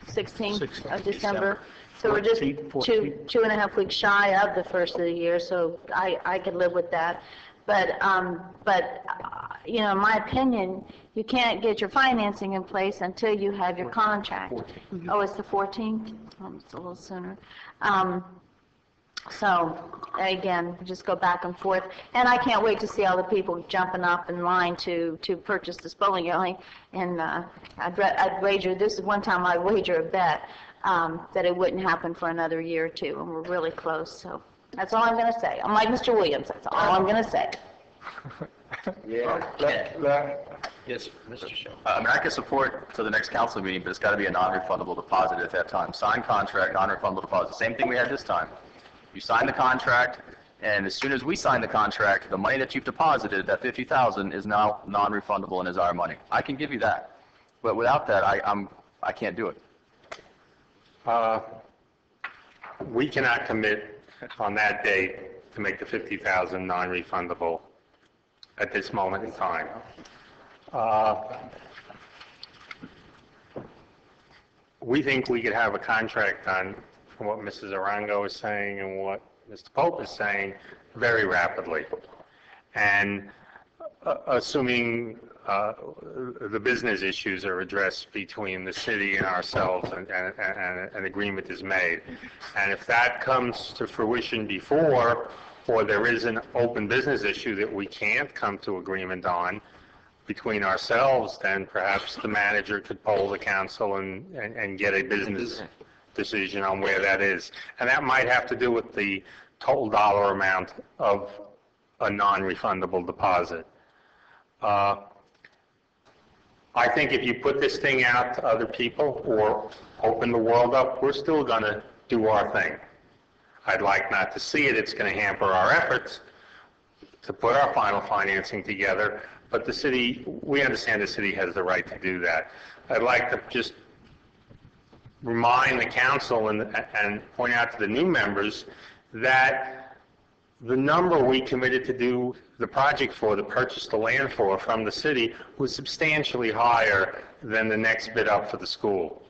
16th of December. So we're just 2.5 weeks shy of the first of the year, so I could live with that. But you know, in my opinion, you can't get your financing in place until you have your contract. Oh, it's the 14th? It's a little sooner. So, again, just go back and forth. And I can't wait to see all the people jumping up in line to purchase this bowling alley. And I'd wager, this is one time I wager a bet that it wouldn't happen for another year or two, and we're really close. So that's all I'm going to say. I'm like Mr. Williams, that's all I'm going to say. Yes, Mr. Shaw. I mean, I can support to the next council meeting, but it's got to be a non-refundable deposit at that time. Signed contract, non-refundable deposit. Same thing we had this time. You sign the contract, and as soon as we sign the contract, the money that you've deposited, that $50,000, is now non-refundable and is our money. I can give you that, but without that, I can't do it. We cannot commit on that date to make the $50,000 non-refundable at this moment in time. We think we could have a contract done, from what Mrs. Arango is saying and what Mr. Pope is saying, very rapidly. And assuming the business issues are addressed between the city and ourselves and an agreement is made. And if that comes to fruition before, or there is an open business issue that we can't come to agreement on between ourselves, then perhaps the manager could poll the council and get a business decision on where that is. And that might have to do with the total dollar amount of a non-refundable deposit. I think if you put this thing out to other people or open the world up, we're still going to do our thing. I'd like not to see it. It's going to hamper our efforts to put our final financing together. But the city, we understand the city has the right to do that. I'd like to just remind the council and point out to the new members that the number we committed to do the project for, to purchase the land for from the city, was substantially higher than the next bid up for the school.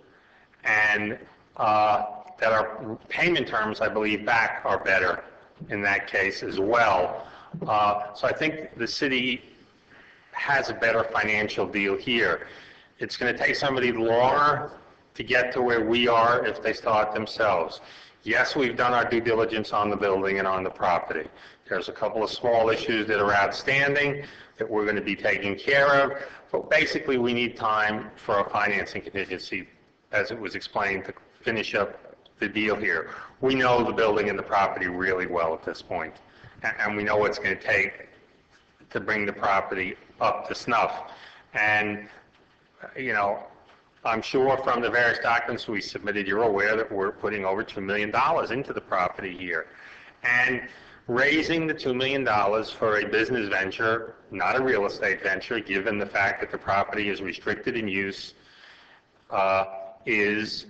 And that our payment terms, I believe, back are better in that case as well. So I think the city has a better financial deal here. It's going to take somebody longer to get to where we are if they start themselves. Yes, we've done our due diligence on the building and on the property. There's a couple of small issues that are outstanding that we're going to be taking care of, but basically we need time for a financing contingency, as it was explained, to finish up the deal here. We know the building and the property really well at this point, and we know what it's going to take to bring the property up to snuff. And, I'm sure from the various documents we submitted, you're aware that we're putting over $2 million into the property here. And raising the $2 million for a business venture, not a real estate venture, given the fact that the property is restricted in use, is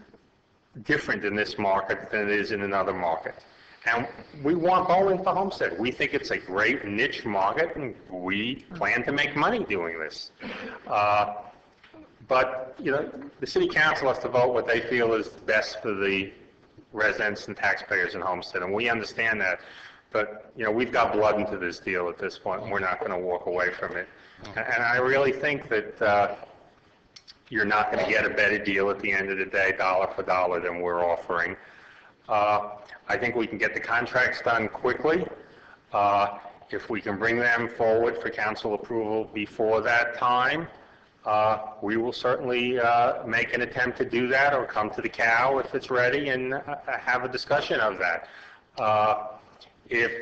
different in this market than it is in another market. And we want bowling for Homestead. We think it's a great niche market, and we plan to make money doing this. But, the city council has to vote what they feel is best for the residents and taxpayers in Homestead, and we understand that. But, we've got blood into this deal at this point, and we're not going to walk away from it. And I really think that you're not going to get a better deal at the end of the day, dollar for dollar, than we're offering. I think we can get the contracts done quickly. If we can bring them forward for council approval before that time, we will certainly make an attempt to do that, or come to the cow if it's ready and have a discussion of that. If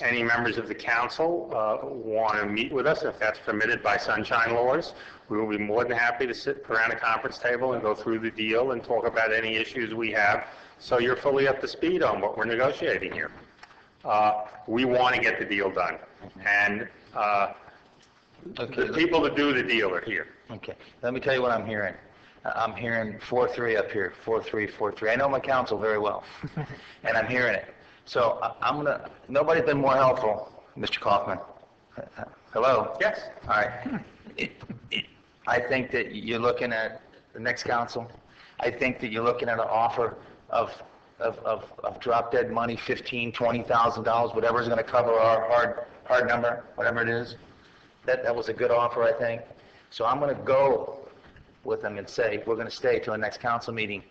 any members of the council want to meet with us, if that's permitted by sunshine laws, we will be more than happy to sit around a conference table and go through the deal and talk about any issues we have, so you're fully up to speed on what we're negotiating here. We want to get the deal done, and the people that do the deal are here. Okay, let me tell you what I'm hearing. I'm hearing 4-3 up here, 4-3, 4-3. I know my council very well, and I'm hearing it. So nobody's been more helpful, Mr. Kaufman. Hello? Yes. All right. I think that you're looking at the next council. I think that you're looking at an offer of drop-dead money, $15,000, $20,000, whatever is going to cover our hard number, whatever it is. That was a good offer, I think. So I'm going to go with them and say, we're going to stay till the next council meeting.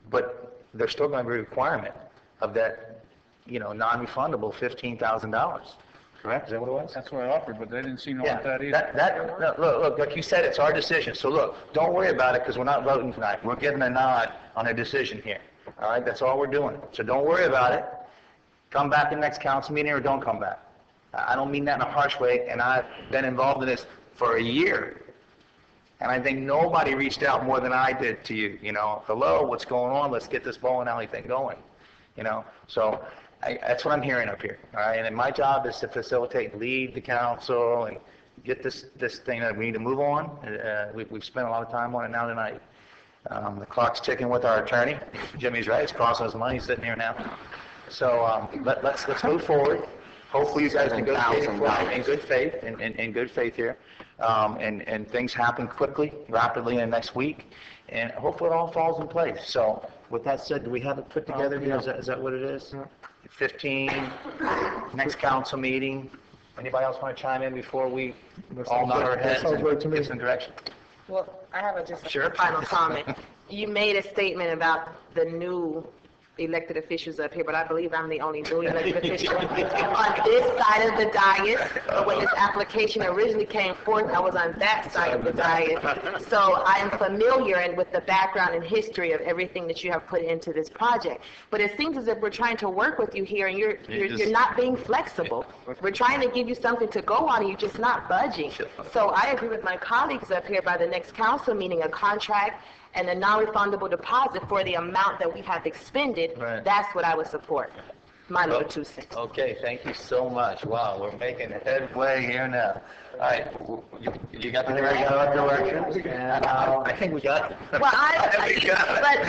But there's still going to be a requirement of that, non-refundable $15,000. Correct? Is that what it was? That's what I offered, but they didn't seem to want that either. No, look, like you said, it's our decision. So look, don't worry about it, because we're not voting tonight. We're giving a nod on a decision here. All right? That's all we're doing. So don't worry about it. Come back in the next council meeting, or don't come back. I don't mean that in a harsh way, and I've been involved in this for a year. And I think nobody reached out more than I did to you. Hello, what's going on? Let's get this bowling alley thing going. So that's what I'm hearing up here. All right, and my job is to facilitate and lead the council and get this thing that we need to move on. We've spent a lot of time on it now tonight. The clock's ticking with our attorney. Jimmy's right; it's costing us money sitting here now. So let's move forward. Hopefully, you guys negotiate in good faith, in good faith here, and things happen quickly, rapidly in the next week, and hopefully it all falls in place. So, with that said, do we have it put together here? Is that what it is? 15, next council meeting. Anybody else want to chime in before we all nod our heads and get some direction? Well, I have just Sure. a final comment. You made a statement about the new elected officials up here, but I believe I'm the only new elected official on this side of the dais. But when this application originally came forth, I was on that side of the dais. So I am familiar with the background and history of everything that you have put into this project. But it seems as if we're trying to work with you here, and you're not being flexible. We're trying to give you something to go on, and you're just not budging. So I agree with my colleagues up here, by the next council meeting, a contract and a non-refundable deposit for the amount that we have expended, Right. That's what I would support. My little 2 cents. Okay, thank you so much. Wow, we're making headway here now. All right, you got the directions? I think we got it. Well,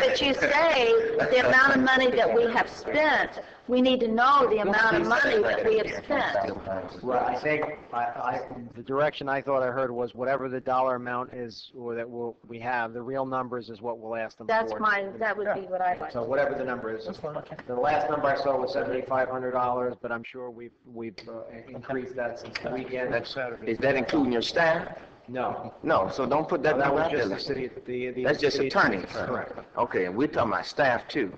but you say the amount of money that we have spent, we need to know the amount of money that we have spent. Well, I think the direction I thought I heard was whatever the dollar amount is, or that we have, the real numbers is what we'll ask them for. That would be what I'd like. So whatever the number is. The last number I saw was $7,500, but I'm sure we've increased that since the weekend. Is that including your staff? No. No, so don't put that That number was out just there. the city. That's just city attorneys. Correct. Okay, and we're talking about staff too.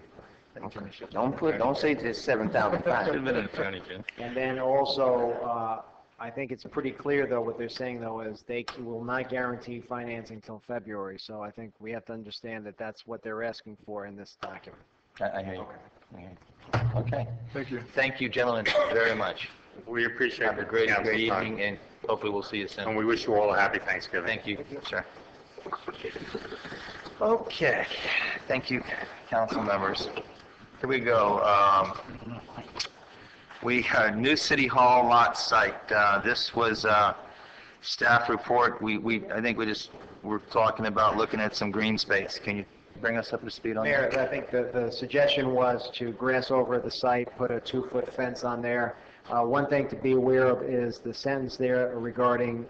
Okay. Don't say just 7,500. And then also, I think it's pretty clear though, what they're saying though is they will not guarantee financing till February. So I think we have to understand that that's what they're asking for in this document. I hear you. Okay. Thank you. Thank you, gentlemen, very much. We appreciate Have a great evening, and hopefully we'll see you soon. And we wish you all a happy Thanksgiving. Thank you, sir. Okay, thank you, council members. Here we go. We had new City Hall lot site. This was staff report. I think we're talking about looking at some green space. Can you bring us up to speed on Mayor, that? I think the suggestion was to grass over the site, put a 2-foot fence on there. One thing to be aware of is the sentence there regarding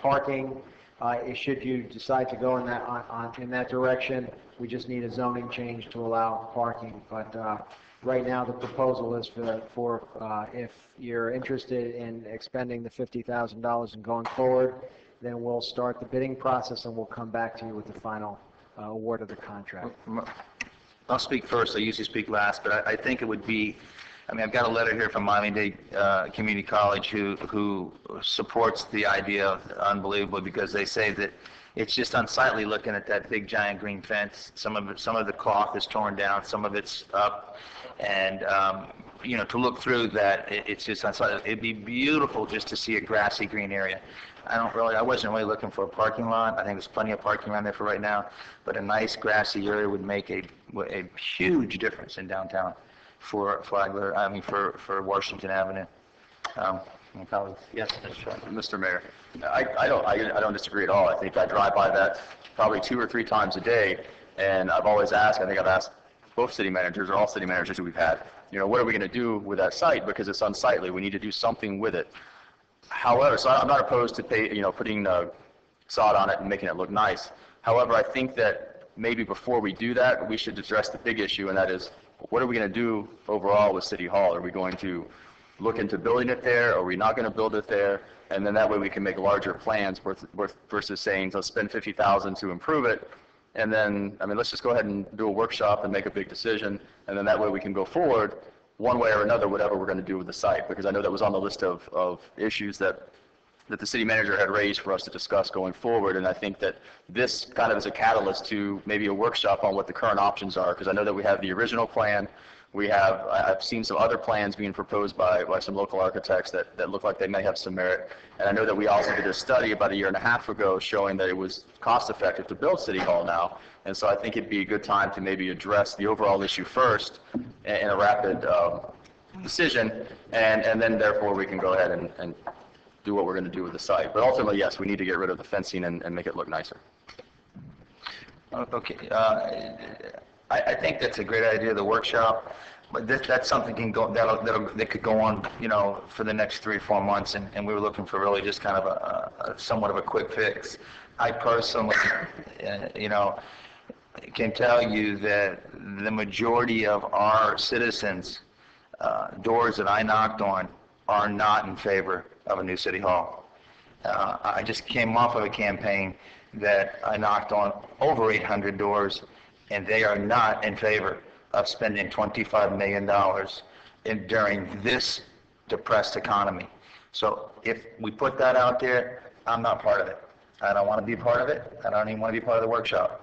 parking. Should you decide to go in that direction, we just need a zoning change to allow parking. But right now, the proposal is for if you're interested in expending the $50,000 and going forward, then we'll start the bidding process and we'll come back to you with the final award of the contract. I'll speak first. I usually speak last, but I think it would be, I've got a letter here from Miami-Dade Community College who supports the idea unbelievably, because they say that it's just unsightly looking at that big giant green fence. Some of the cloth is torn down, some of it's up, and to look through that, it's just unsightly. It'd be beautiful just to see a grassy green area. I wasn't really looking for a parking lot. I think there's plenty of parking around there for right now, but a nice grassy area would make a huge difference in downtown for Washington Avenue. My colleagues, yes, Mr. Mayor, I don't disagree at all. I think I drive by that probably 2 or 3 times a day, and I've always asked, I think I've asked both city managers or all city managers who we've had, what are we going to do with that site, because it's unsightly. We need to do something with it. However, so I'm not opposed to putting sod on it and making it look nice. However, I think that maybe before we do that, we should address the big issue, and that is, what are we going to do overall with City Hall? Are we going to look into building it there? Are we not going to build it there? And then that way we can make larger plans versus saying, let's spend $50,000 to improve it. And then, let's just go ahead and do a workshop and make a big decision. And then that way we can go forward one way or another, whatever we're going to do with the site. Because I know that was on the list of issues that the city manager had raised for us to discuss going forward. And I think that this kind of is a catalyst to maybe a workshop on what the current options are. Because I know that we have the original plan. I've seen some other plans being proposed by some local architects that look like they may have some merit. And I know that we also did a study about 1.5 years ago showing that it was cost effective to build City Hall now. And so I think it'd be a good time to maybe address the overall issue first in a rapid decision. And then therefore we can go ahead and do what we're going to do with the site. But ultimately, yes, we need to get rid of the fencing and make it look nicer. Okay. I think that's a great idea, the workshop, but that's something that could go on, for the next 3 or 4 months, and we were looking for really just kind of a somewhat of a quick fix. I personally, can tell you that the majority of our citizens, doors that I knocked on, are not in favor of a new City Hall. I just came off of a campaign that I knocked on over 800 doors, and they are not in favor of spending $25 million during this depressed economy. So if we put that out there, I'm not part of it. I don't want to be part of it. I don't even want to be part of the workshop,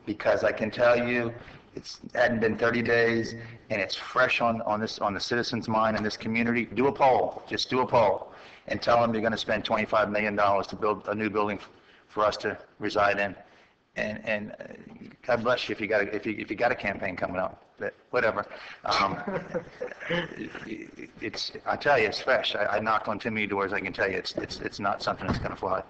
because I can tell you it hadn't been 30 days, and it's fresh on the citizens' mind in this community. Do a poll. Just do a poll, and tell them you're going to spend $25 million to build a new building for us to reside in. And God bless you if you got a campaign coming up, but whatever. I tell you, it's fresh. I knocked on too many doors. I can tell you, it's not something that's going to fly.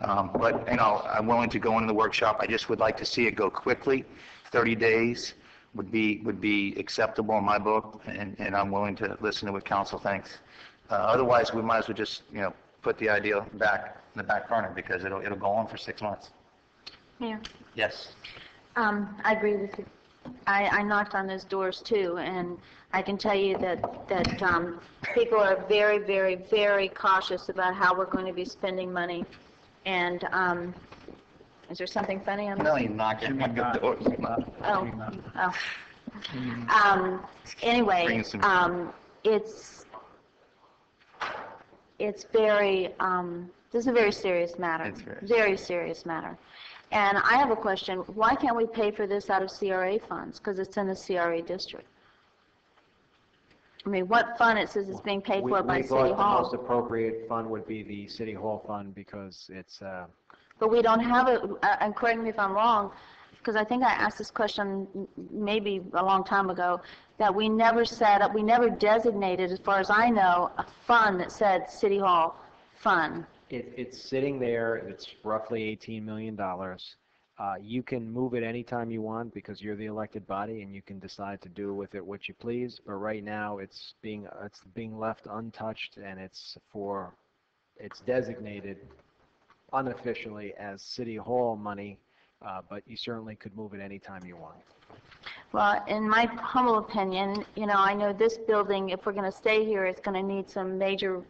But I'm willing to go into the workshop. I just would like to see it go quickly. 30 days would be acceptable in my book, and I'm willing to listen to what council thinks. Otherwise, we might as well just put the idea back in the back burner, because it'll go on for 6 months. Mayor, Yes. I agree with you. I knocked on those doors too, and I can tell you that people are very, very, very cautious about how we're going to be spending money. And is there something funny on this? No, you knocked on the doors. Anyway, it's very, this is a very serious matter. It's very serious matter. And I have a question. Why can't we pay for this out of CRA funds? Because it's in the CRA district. I mean, what fund it says is being paid for by We City thought the Hall? most appropriate fund would be the City Hall fund because it's, But we don't have it, and correct me if I'm wrong, because I think I asked this question maybe a long time ago, that we never set up, we never designated, as far as I know, a fund that said City Hall Fund. it's sitting there, it's roughly $18 million. You can move it anytime you want because you're the elected body and you can decide to do with it what you please, but right now it's being left untouched and it's designated unofficially as City Hall money, but you certainly could move it anytime you want. Well, in my humble opinion, you know, I know this building, if we're going to stay here, it's going to need some major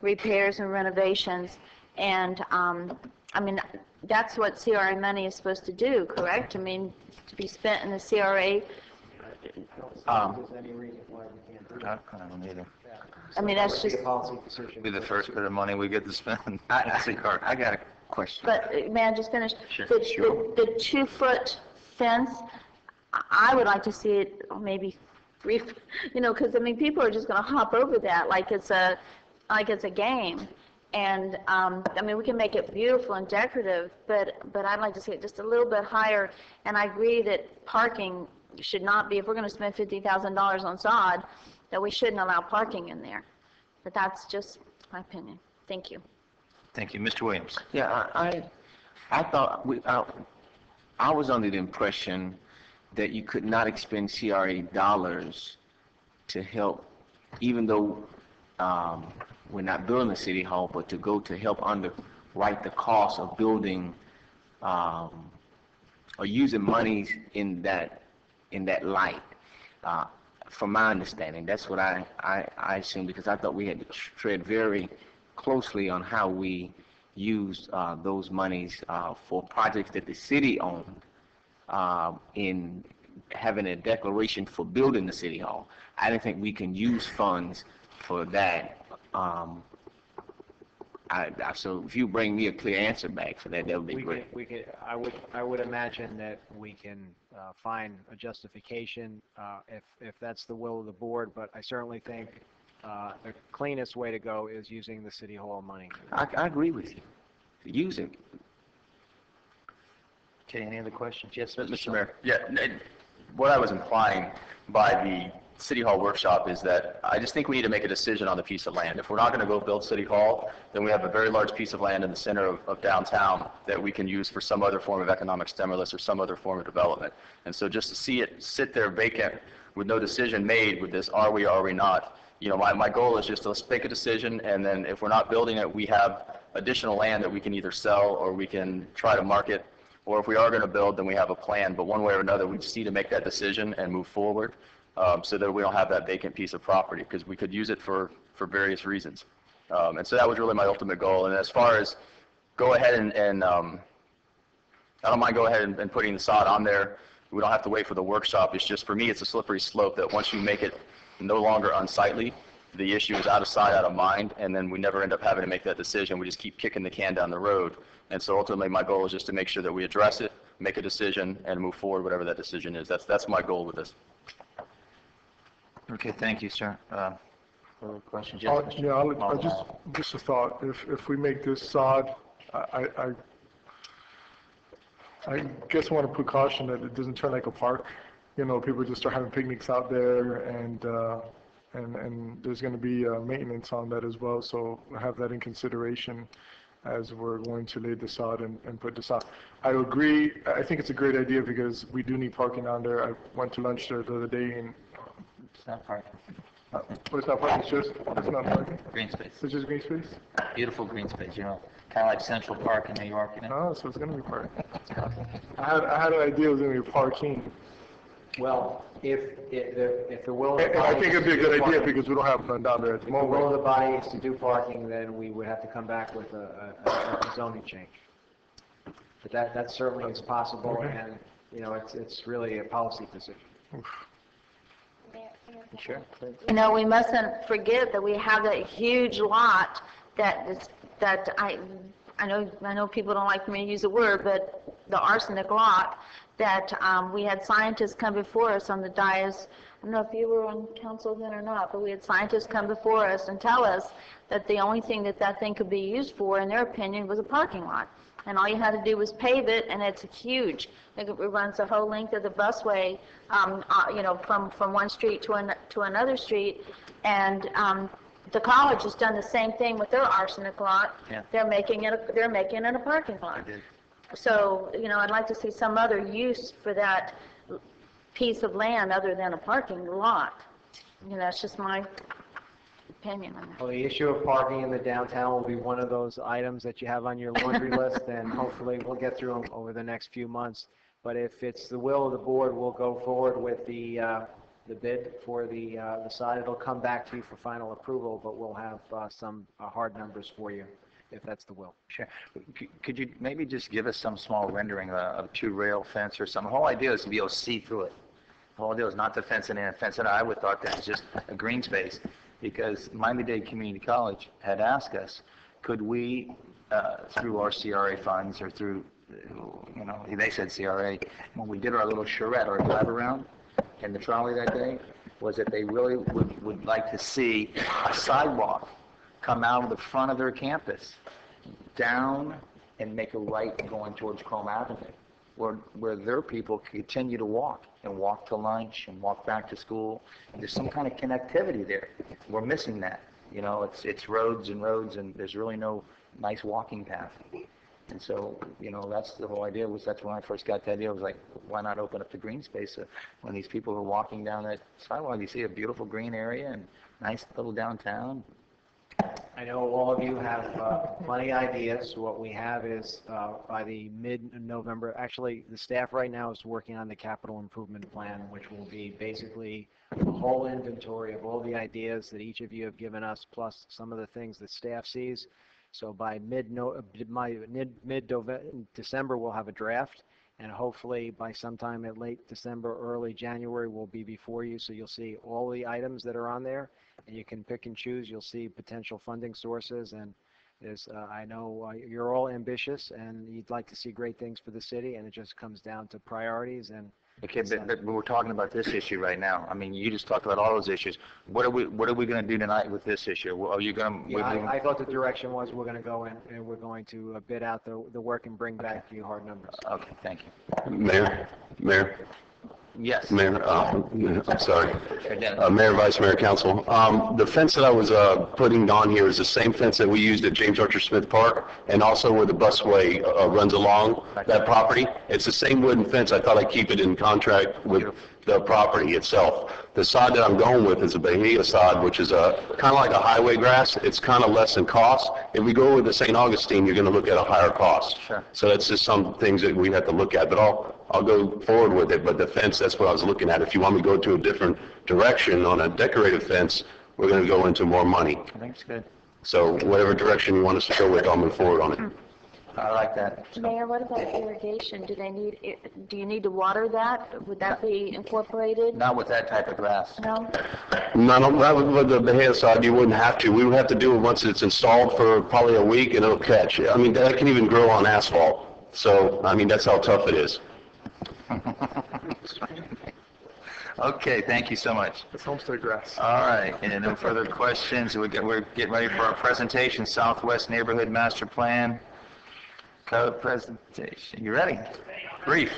repairs and renovations. And, I mean, that's what CRA money is supposed to do, correct? I mean, to be spent in the CRA. I don't either. I mean, that's just... Be the first bit of money we get to spend. I got a question. But, may I just finish? Sure. The 2-foot fence, I would like to see it maybe 3, you know, because, I mean, people are just going to hop over that like it's a game. And, I mean, we can make it beautiful and decorative, but I'd like to see it just a little bit higher. And I agree that parking should not be, if we're going to spend $50,000 on sod, that we shouldn't allow parking in there. But that's just my opinion. Thank you. Thank you. Mr. Williams? Yeah, I thought, I was under the impression that you could not expend CRA dollars to help, even though we're not building a city hall, but to go to help underwrite the cost of building or using monies in that light. From my understanding, that's what I assumed, because I thought we had to tread very closely on how we used those monies for projects that the city owned in having a declaration for building the city hall. I didn't think we can use funds for that. So if you bring me a clear answer back for that, that would be great. I would imagine that we can find a justification if that's the will of the board, but I certainly think the cleanest way to go is using the City Hall money. I agree with you. Use it. Okay, any other questions? Yes, Mr. Mayor. Yeah, what I was implying by the City Hall workshop is that I just think we need to make a decision on the piece of land. If we're not going to go build City Hall, then we have a very large piece of land in the center of downtown that we can use for some other form of economic stimulus or some other form of development. And so just to see it sit there vacant with no decision made with this, are we or are we not, you know, my goal is just to let's make a decision, and then if we're not building it, we have additional land that we can either sell or we can try to market, or if we are going to build, then we have a plan. But one way or another, we just need to make that decision and move forward. So that we don't have that vacant piece of property, because we could use it for various reasons. And so that was really my ultimate goal. And as far as go ahead and I don't mind go ahead and putting the sod on there. We don't have to wait for the workshop. It's just, for me, it's a slippery slope that once you make it no longer unsightly, the issue is out of sight, out of mind, and then we never end up having to make that decision. We just keep kicking the can down the road. And so ultimately my goal is just to make sure that we address it, make a decision, and move forward, whatever that decision is. That's my goal with this. Okay, thank you, sir. Further questions? Yeah, just a thought. If we make this sod, I guess I want to put caution that it doesn't turn like a park. You know, people just start having picnics out there, and there's going to be maintenance on that as well. So have that in consideration as we're going to lay the sod and put the sod. I agree. I think it's a great idea because we do need parking down there. I went to lunch there the other day, and it's not parking. It's not parking, it's not parking? Green space. It's just green space? Beautiful green space, you know, kind of like Central Park in New York, you know? Oh, so it's going to be parking. I had an idea it was going to be parking. Well, if the will of the And body... I think it'd be a good idea because we don't have none down there at the If the will of moment. the body is to do parking, then we would have to come back with a zoning change. But that certainly is possible, and, you know, it's really a policy decision. Sure. You know, we mustn't forget that we have that huge lot that I know people don't like me to use the word, but the arsenic lot, that we had scientists come before us on the dais. I don't know if you were on council then or not, but we had scientists come before us and tell us that the only thing that thing could be used for, in their opinion, was a parking lot. And all you had to do was pave it, and it's huge. It runs the whole length of the busway, from one street to another street. And the college has done the same thing with their arsenic lot. Yeah. They're making it a parking lot. So, I'd like to see some other use for that piece of land other than a parking lot. It's just my opinion on that. Well, the issue of parking in the downtown will be one of those items that you have on your laundry list, and hopefully we'll get through them over the next few months. But if it's the will of the board, we'll go forward with the bid for the side. It'll come back to you for final approval, but we'll have some hard numbers for you, if that's the will. Sure. Could you maybe just give us some small rendering of a two-rail fence or something? The whole idea is to be able to see through it. The whole idea is not to fence it in and fence it out. I would have thought that was just a green space, because Miami-Dade Community College had asked us, could we, through our CRA funds or through, they said CRA, when we did our little charrette, our drive around in the trolley that day, was that they really would like to see a sidewalk come out of the front of their campus, down and make a right going towards Chrome Avenue, where their people continue to walk to lunch and walk back to school. And there's some kind of connectivity there. We're missing that. It's roads and roads, and there's really no nice walking path. And so, that's the whole idea. That's when I first got the idea. I was like, why not open up the green space? When these people are walking down that sidewalk, you see a beautiful green area and nice little downtown. I know all of you have plenty of ideas. What we have is by the mid-November, actually the staff right now is working on the capital improvement plan, which will be basically a whole inventory of all the ideas that each of you have given us, plus some of the things that staff sees. So by mid-December, we'll have a draft, and hopefully by sometime in late December, early January, we'll be before you, so you'll see all the items that are on there, and you can pick and choose. You'll see potential funding sources, and I know you're all ambitious, and you'd like to see great things for the city, and it just comes down to priorities. And okay, but we're talking about this issue right now. I mean, you just talked about all those issues. What are we going to do tonight with this issue? Are you going to? Yeah, I thought the direction was we're going to go in and we're going to bid out the work and bring back to you hard numbers. Okay, thank you. Mayor. Yes. Mayor, I'm sorry. Mayor, Vice Mayor, Council. The fence that I was putting on here is the same fence that we used at James Archer Smith Park, and also where the busway runs along that property. It's the same wooden fence. I thought I'd keep it in contract with the property itself. The sod that I'm going with is a Bahia sod, which is kind of like a highway grass. It's kind of less in cost. If we go with the St. Augustine, you're going to look at a higher cost. Sure. So that's just some things that we have to look at. But I'll go forward with it. But the fence, that's what I was looking at. If you want me to go to a different direction on a decorative fence, we're going to go into more money. I think it's good. So whatever direction you want us to go with, I'll move forward on it. I like that. Mayor, what about irrigation? Do you need to water that? Would that be incorporated? Not with that type of grass. No? Not with the Bahia sod, you wouldn't have to. We would have to do it once it's installed for probably a week, and it'll catch. I mean, that can even grow on asphalt. So, I mean, that's how tough it is. Okay, thank you so much. It's Homestead grass. All right, and no further questions. We're getting ready for our presentation, Southwest Neighborhood Master Plan Code presentation. You ready? Brief.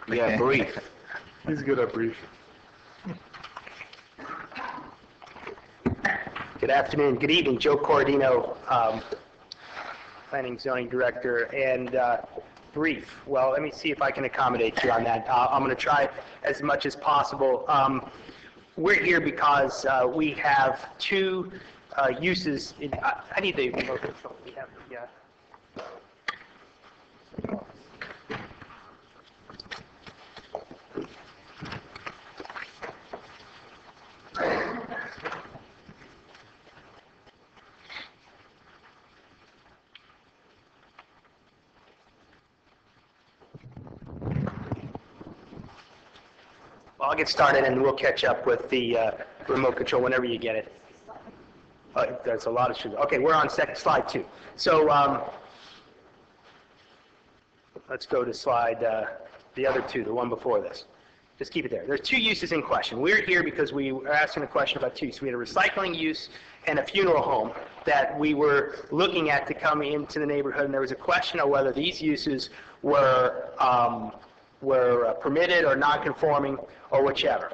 Yeah, brief. He's good at brief. Good afternoon, good evening, Joe Cordino, Planning Zoning Director, and brief. Well, let me see if I can accommodate you on that. I'm going to try as much as possible. We're here because we have two uses. I need the remote control. Yeah. Well, I'll get started and we'll catch up with the remote control whenever you get it. That's a lot of shoes. Okay, we're on slide 2. So let's go to slide, the other 2, the one before this. Just keep it there. There's 2 uses in question. We're here because we are asking a question about 2 uses. We had a recycling use and a funeral home that we were looking at to come into the neighborhood, and there was a question of whether these uses were permitted or non-conforming or whichever.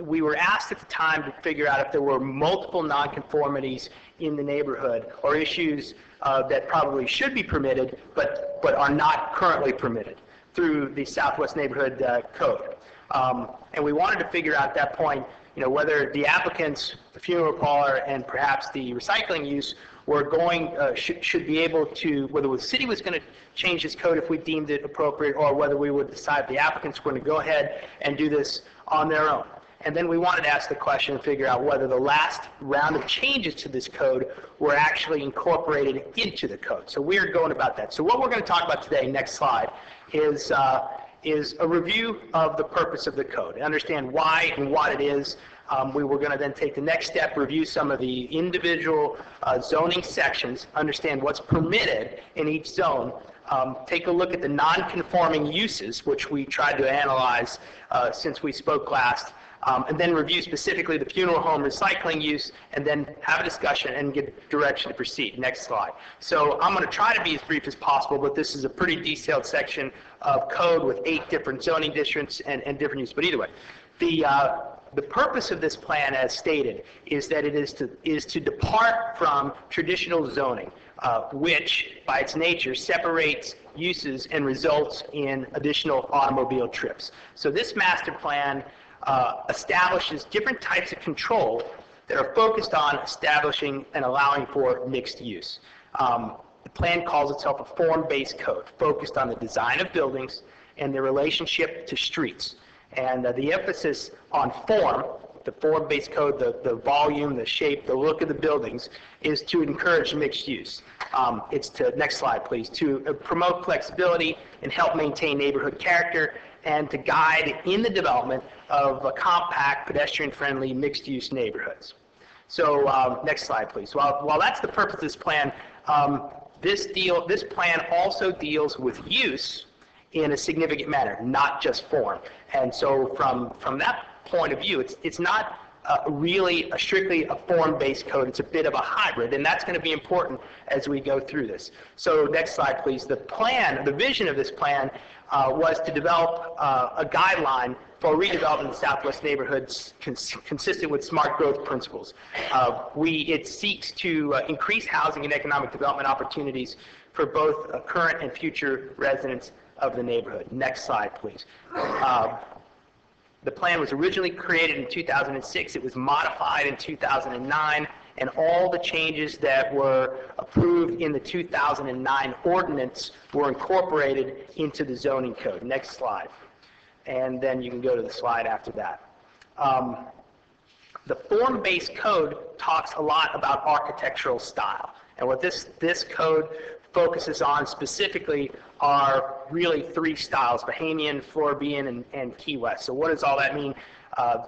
We were asked at the time to figure out if there were multiple non-conformities in the neighborhood or issues that probably should be permitted but are not currently permitted through the Southwest Neighborhood Code. And we wanted to figure out at that point, whether the applicants, the funeral parlor, and perhaps the recycling use were going, should be able to, whether the city was going to change this code if we deemed it appropriate, or whether we would decide the applicants were going to go ahead and do this on their own. And then we wanted to ask the question and figure out whether the last round of changes to this code were actually incorporated into the code. So we're going about that. So what we're going to talk about today, next slide, is a review of the purpose of the code, understand why and what it is. We were going to then take the next step, review some of the individual zoning sections, understand what's permitted in each zone, take a look at the non-conforming uses, which we tried to analyze since we spoke last, and then review specifically the funeral home recycling use, and then have a discussion and get direction to proceed. Next slide. So I'm going to try to be as brief as possible, but this is a pretty detailed section of code with 8 different zoning districts and different uses. But either way, the purpose of this plan, as stated, is that it is to depart from traditional zoning, which, by its nature, separates uses and results in additional automobile trips. So this master plan establishes different types of control that are focused on establishing and allowing for mixed use. The plan calls itself a form-based code, focused on the design of buildings and their relationship to streets. And the emphasis on form, the form-based code, the volume, the shape, the look of the buildings, is to encourage mixed use. It's to, next slide please, to promote flexibility and help maintain neighborhood character, and to guide in the development of compact, pedestrian-friendly, mixed-use neighborhoods. So next slide, please. While that's the purpose of this plan, this plan also deals with use in a significant manner, not just form. And so from that point of view, it's not really strictly a form-based code. It's a bit of a hybrid, and that's going to be important as we go through this. So next slide, please. The plan, the vision of this plan was to develop a guideline for redevelopment in Southwest neighborhoods consistent with smart growth principles. It seeks to increase housing and economic development opportunities for both current and future residents of the neighborhood. Next slide, please. The plan was originally created in 2006. It was modified in 2009, and all the changes that were approved in the 2009 ordinance were incorporated into the zoning code. Next slide. And then you can go to the slide after that. The form-based code talks a lot about architectural style. And what this code focuses on specifically are really 3 styles: Bahamian, Floribbean, and Key West. So what does all that mean?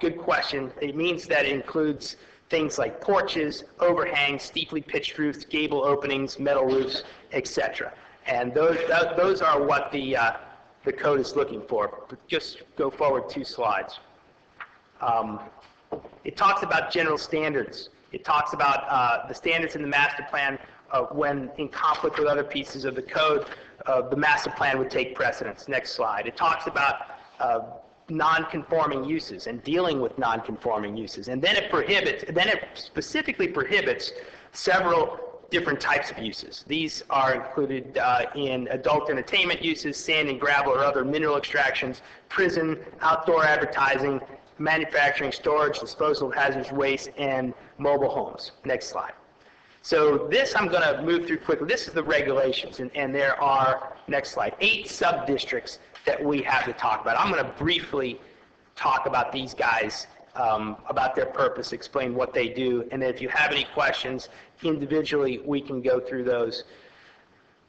Good question. It means that it includes things like porches, overhangs, steeply pitched roofs, gable openings, metal roofs, etc. And those are what the code is looking for. Just go forward 2 slides. It talks about general standards. It talks about the standards in the master plan when in conflict with other pieces of the code, the master plan would take precedence. Next slide. It talks about non-conforming uses and dealing with non-conforming uses. And then it specifically prohibits several different types of uses. These are included in adult entertainment uses, sand and gravel or other mineral extractions, prison, outdoor advertising, manufacturing, storage, disposal of hazardous waste, and mobile homes. Next slide. So this I'm going to move through quickly. This is the regulations, and there are, next slide, 8 sub-districts that we have to talk about. I'm going to briefly talk about these guys, about their purpose, explain what they do, and if you have any questions individually, we can go through those.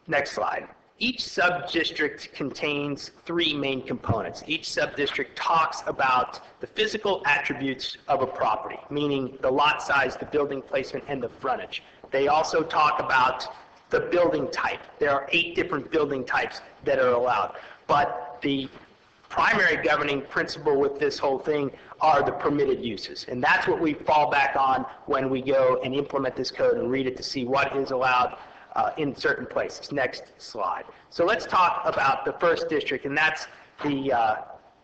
Next slide. Each sub-district contains three main components. Each sub-district talks about the physical attributes of a property, meaning the lot size, the building placement, and the frontage. They also talk about the building type. There are 8 different building types that are allowed. But the primary governing principle with this whole thing are the permitted uses. And that's what we fall back on when we go and implement this code and read it to see what is allowed in certain places. Next slide. So let's talk about the first district, and that's the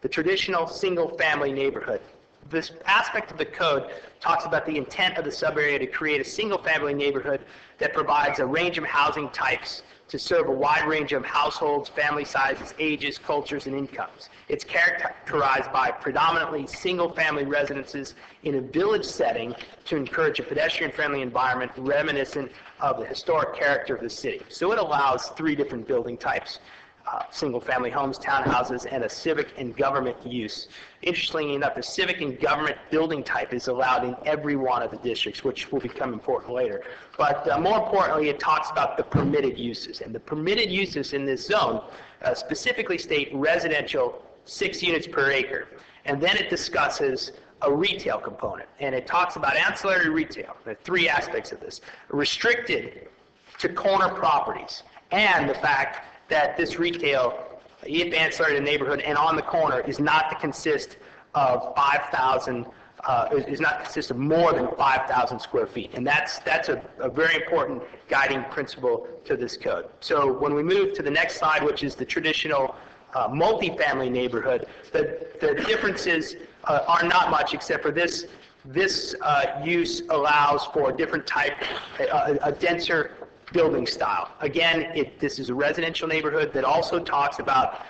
traditional single-family neighborhood. This aspect of the code talks about the intent of the sub-area to create a single-family neighborhood that provides a range of housing types to serve a wide range of households, family sizes, ages, cultures, and incomes. It's characterized by predominantly single-family residences in a village setting to encourage a pedestrian-friendly environment reminiscent of the historic character of the city. So it allows 3 different building types: single-family homes, townhouses, and a civic and government use. Interestingly enough, the civic and government building type is allowed in every one of the districts, which will become important later. But more importantly, it talks about the permitted uses. And the permitted uses in this zone specifically state residential 6 units per acre. And then it discusses a retail component. And it talks about ancillary retail. There are 3 aspects of this: restricted to corner properties, and the fact that this retail, if ancillary to the neighborhood and on the corner, is not to consist of 5,000, is not to consist of more than 5,000 square feet. And that's a very important guiding principle to this code. So when we move to the next slide, which is the traditional multifamily neighborhood, the differences are not much, except for this use allows for a different type, a denser building style. Again, this is a residential neighborhood that also talks about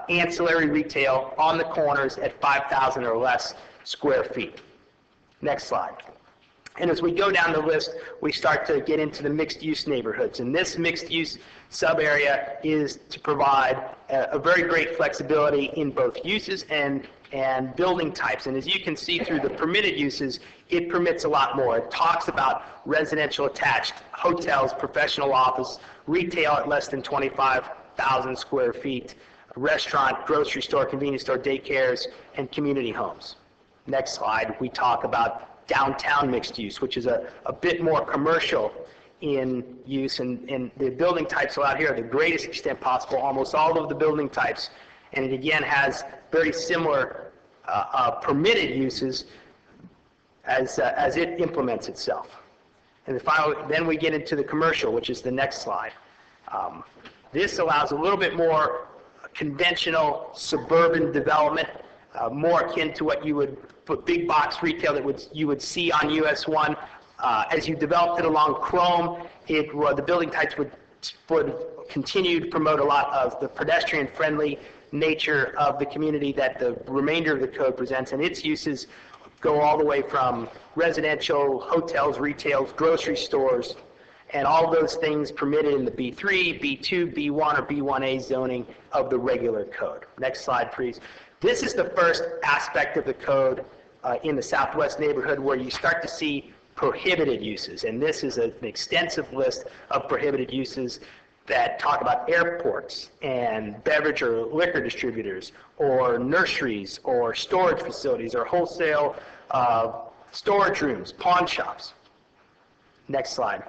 ancillary retail on the corners at 5,000 or less square feet. Next slide. And as we go down the list, we start to get into the mixed-use neighborhoods. And this mixed-use sub-area is to provide a very great flexibility in both uses and building types. And as you can see through the permitted uses, it permits a lot more. It talks about residential attached, hotels, professional office, retail at less than 25,000 square feet, restaurant, grocery store, convenience store, daycares, and community homes. Next slide, we talk about downtown mixed use, which is a bit more commercial in use, and the building types allowed here are the greatest extent possible, almost all of the building types, and it again has very similar permitted uses as it implements itself. And then we get into the commercial, which is the next slide. This allows a little bit more conventional suburban development, more akin to what you would put big box retail that you would see on US 1. As you developed it along Chrome, the building types would continue to promote a lot of the pedestrian-friendly nature of the community that the remainder of the code presents, and its uses go all the way from residential, hotels, retails, grocery stores, and all those things permitted in the B3, B2, B1, or B1A zoning of the regular code. Next slide, please. This is the first aspect of the code in the Southwest neighborhood where you start to see prohibited uses, and this is an extensive list of prohibited uses that talk about airports and beverage or liquor distributors or nurseries or storage facilities or wholesale storage rooms, pawn shops. Next slide.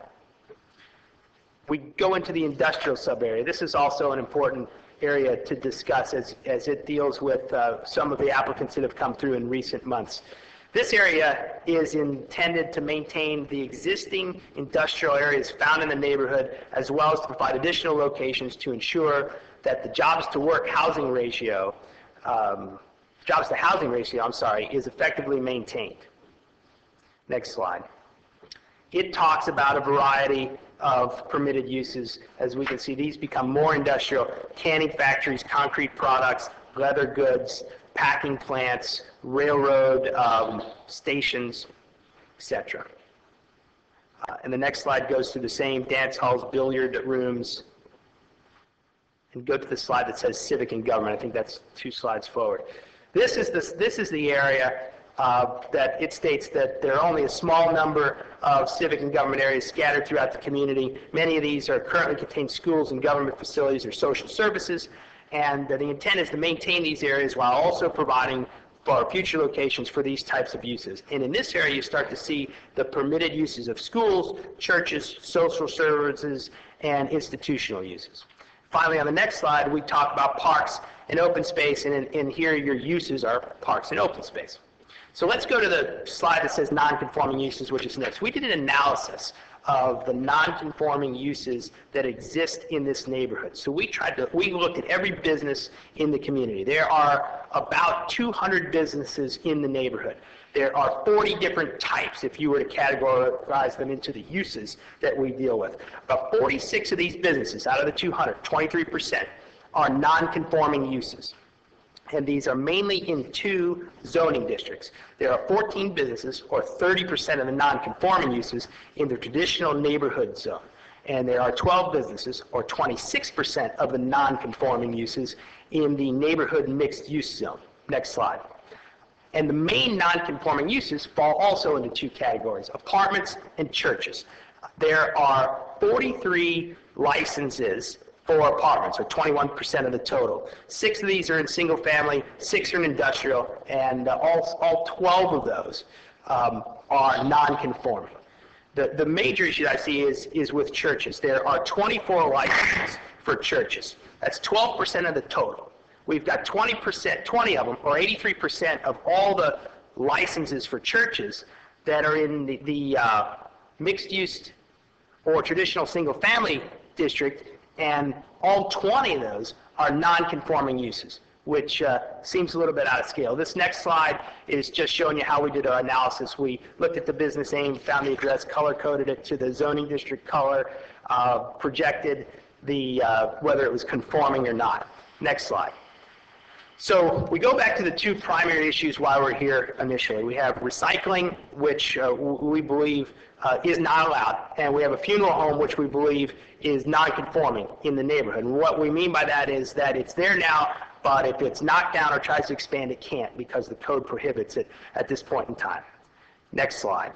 We go into the industrial sub-area. This is also an important area to discuss as it deals with some of the applicants that have come through in recent months. This area is intended to maintain the existing industrial areas found in the neighborhood, as well as to provide additional locations to ensure that the jobs to housing ratio, is effectively maintained. Next slide. It talks about a variety of permitted uses. As we can see, these become more industrial: canning factories, concrete products, leather goods, packing plants, railroad stations, etc. And the next slide goes through the same: dance halls, billiard rooms. And go to the slide that says civic and government. I think that's 2 slides forward. This is the area that it states that there are only a small number of civic and government areas scattered throughout the community. Many of these are currently contain schools and government facilities or social services, and the intent is to maintain these areas while also providing for future locations for these types of uses. And in this area, you start to see the permitted uses of schools, churches, social services, and institutional uses. Finally, on the next slide, we talk about parks and open space, and in here your uses are parks and open space. So let's go to the slide that says non-conforming uses, which is next. We did an analysis of the non-conforming uses that exist in this neighborhood. So we looked at every business in the community. There are about 200 businesses in the neighborhood. There are 40 different types if you were to categorize them into the uses that we deal with. About 46 of these businesses out of the 200, 23%, are non-conforming uses. And these are mainly in 2 zoning districts. There are 14 businesses, or 30% of the non-conforming uses, in the traditional neighborhood zone. And there are 12 businesses, or 26% of the non-conforming uses, in the neighborhood mixed-use zone. Next slide. And the main non-conforming uses fall also into 2 categories, apartments and churches. There are 43 licenses for apartments, or 21% of the total. 6 of these are in single family, 6 are in industrial, and all 12 of those are non-conforming. The major issue I see is with churches. There are 24 licenses for churches. That's 12% of the total. We've got 20 of them, or 83% of all the licenses for churches that are in the mixed-use or traditional single-family district, and all 20 of those are non-conforming uses, which seems a little bit out of scale. This next slide is just showing you how we did our analysis. We looked at the business name, found the address, color-coded it to the zoning district color, projected whether it was conforming or not. Next slide. So we go back to the 2 primary issues why we're here initially. We have recycling, which we believe is not allowed, and we have a funeral home, which we believe is non-conforming in the neighborhood. And what we mean by that is that it's there now, but if it's knocked down or tries to expand, it can't because the code prohibits it at this point in time. Next slide.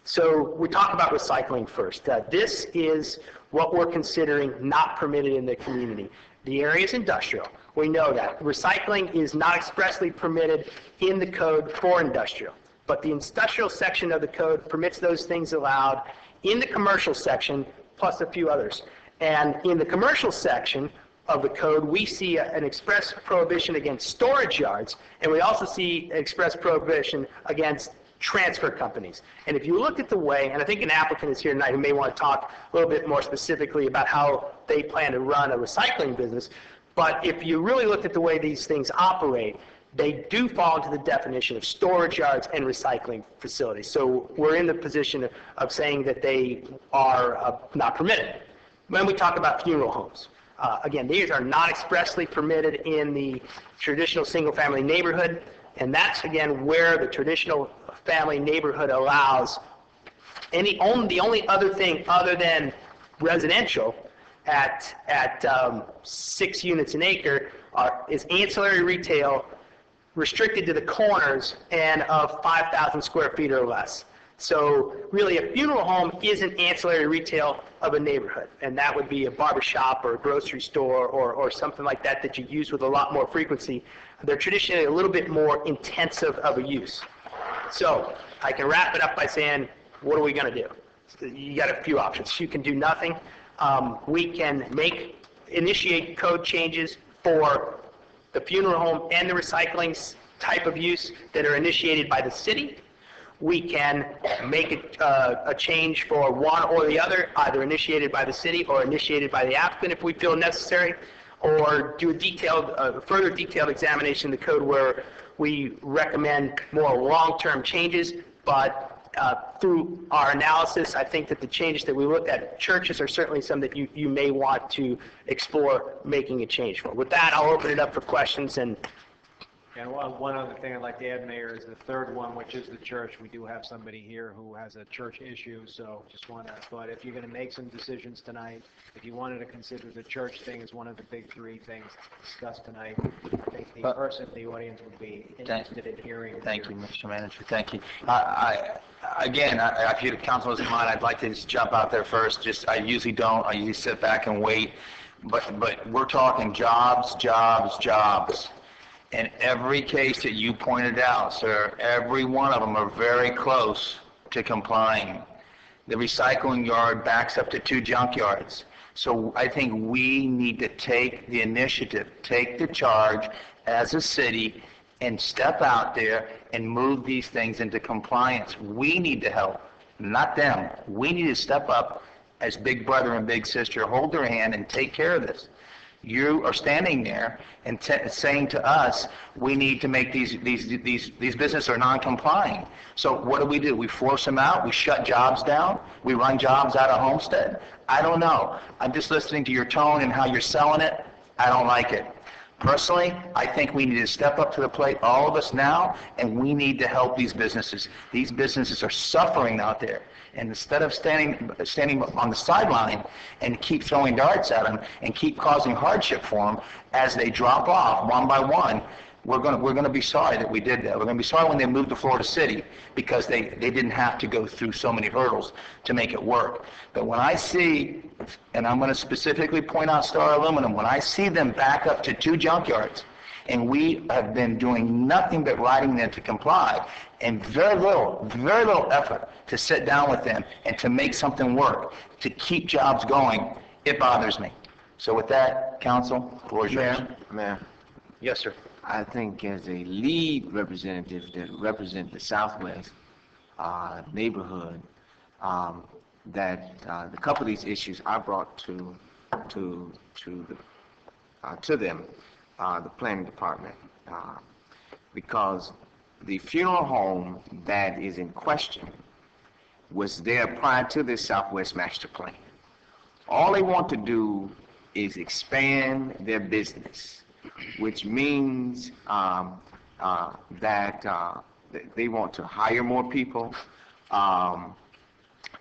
So we talk about recycling first. This is what we're considering not permitted in the community. The area is industrial. We know that. Recycling is not expressly permitted in the code for industrial, but the industrial section of the code permits those things allowed in the commercial section, plus a few others. And in the commercial section of the code, we see an express prohibition against storage yards, and we also see an express prohibition against transfer companies. And if you look at the way, and I think an applicant is here tonight who may want to talk a little bit more specifically about how they plan to run a recycling business, but if you really look at the way these things operate, they do fall into the definition of storage yards and recycling facilities. So we're in the position of saying that they are not permitted. When we talk about funeral homes, again, these are not expressly permitted in the traditional single-family neighborhood, and that's, again, where the traditional family neighborhood allows the only other thing other than residential at 6 units an acre is ancillary retail restricted to the corners and of 5,000 square feet or less. So really a funeral home is an ancillary retail of a neighborhood, and that would be a barbershop or a grocery store or something like that that you use with a lot more frequency. They're traditionally a little bit more intensive of a use. So I can wrap it up by saying, what are we going to do? You got a few options. You can do nothing. We can initiate code changes for the funeral home and the recycling type of use that are initiated by the city. We can make a change for one or the other, either initiated by the city or initiated by the applicant if we feel necessary, or do a further detailed examination of the code where we recommend more long-term changes. But through our analysis, I think that the changes that we looked at, churches are certainly some that you may want to explore making a change for. With that, I'll open it up for questions and And one other thing I'd like to add, Mayor, is the third one, which is the church. We do have somebody here who has a church issue, so just want to, but if you're going to make some decisions tonight, if you wanted to consider the church thing as one of the big three things discussed tonight, I think the person in the audience would be interested in hearing. Thank you, Mr. Manager, thank you. Again, if you, the council doesn't mind, I'd like to just jump out there first. I usually don't, I usually sit back and wait, but we're talking jobs, jobs, jobs. In every case that you pointed out, sir, every one of them are very close to complying. The recycling yard backs up to 2 junkyards. So I think we need to take the initiative, take the charge as a city, and step out there and move these things into compliance. We need to help, not them. We need to step up as big brother and big sister, hold their hand and take care of this. You are standing there and saying to us, we need to make these businesses are non-complying. So what do? We force them out? We shut jobs down? We run jobs out of Homestead? I don't know. I'm just listening to your tone and how you're selling it. I don't like it. Personally, I think we need to step up to the plate, all of us now, and we need to help these businesses. These businesses are suffering out there. And instead of standing on the sideline and keep throwing darts at them and keep causing hardship for them as they drop off one by one, we're going to be sorry that we did that. We're going to be sorry when they moved to Florida City because they didn't have to go through so many hurdles to make it work. But when I see, and I'm going to specifically point out Star Aluminum, when I see them back up to 2 junkyards, and we have been doing nothing but writing them to comply, and very little effort to sit down with them and to make something work, to keep jobs going, it bothers me. So with that, council, floor is yours. Mayor. Yes, sir. I think as a lead representative that represent the Southwest neighborhood, that the couple of these issues I brought to them, the planning department, because the funeral home that is in question was there prior to this Southwest master plan. All they want to do is expand their business, which means that they want to hire more people,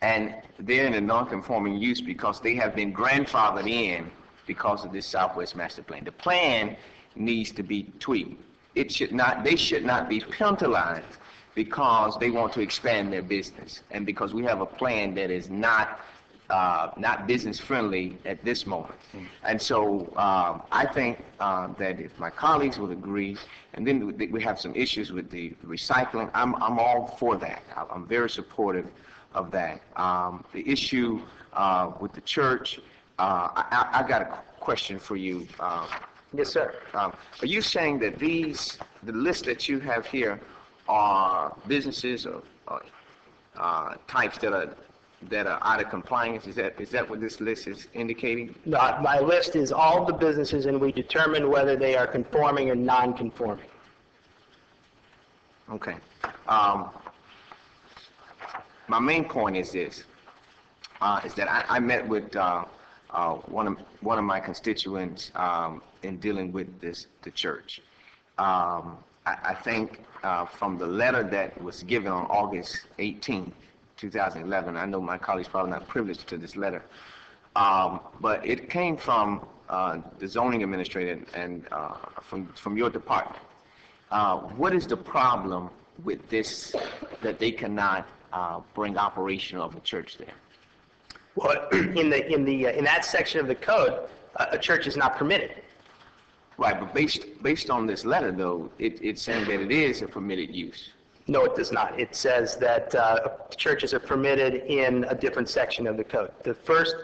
and they're in a non-conforming use because they have been grandfathered in because of this Southwest master plan. The plan needs to be tweaked. They should not be penalized because they want to expand their business, and because we have a plan that is not business friendly at this moment. And so I think that if my colleagues would agree, and then we have some issues with the recycling, I'm all for that. I'm very supportive of that. The issue with the church, I got a question for you. Yes, sir. Are you saying that the list that you have here are businesses or types that are out of compliance? Is that what this list is indicating? No, my list is all the businesses, and we determine whether they are conforming or non-conforming. Okay. My main point is this, is that I met with one of my constituents in dealing with the church. I think from the letter that was given on August 18, 2011, I know my colleagues probably not privileged to this letter, but it came from the zoning administrator and from your department. What is the problem with this, that they cannot bring operation of a church there? Well, in that section of the code, a church is not permitted. Right, but based on this letter, though, it's saying that it is a permitted use. No, it does not. It says that churches are permitted in a different section of the code. The first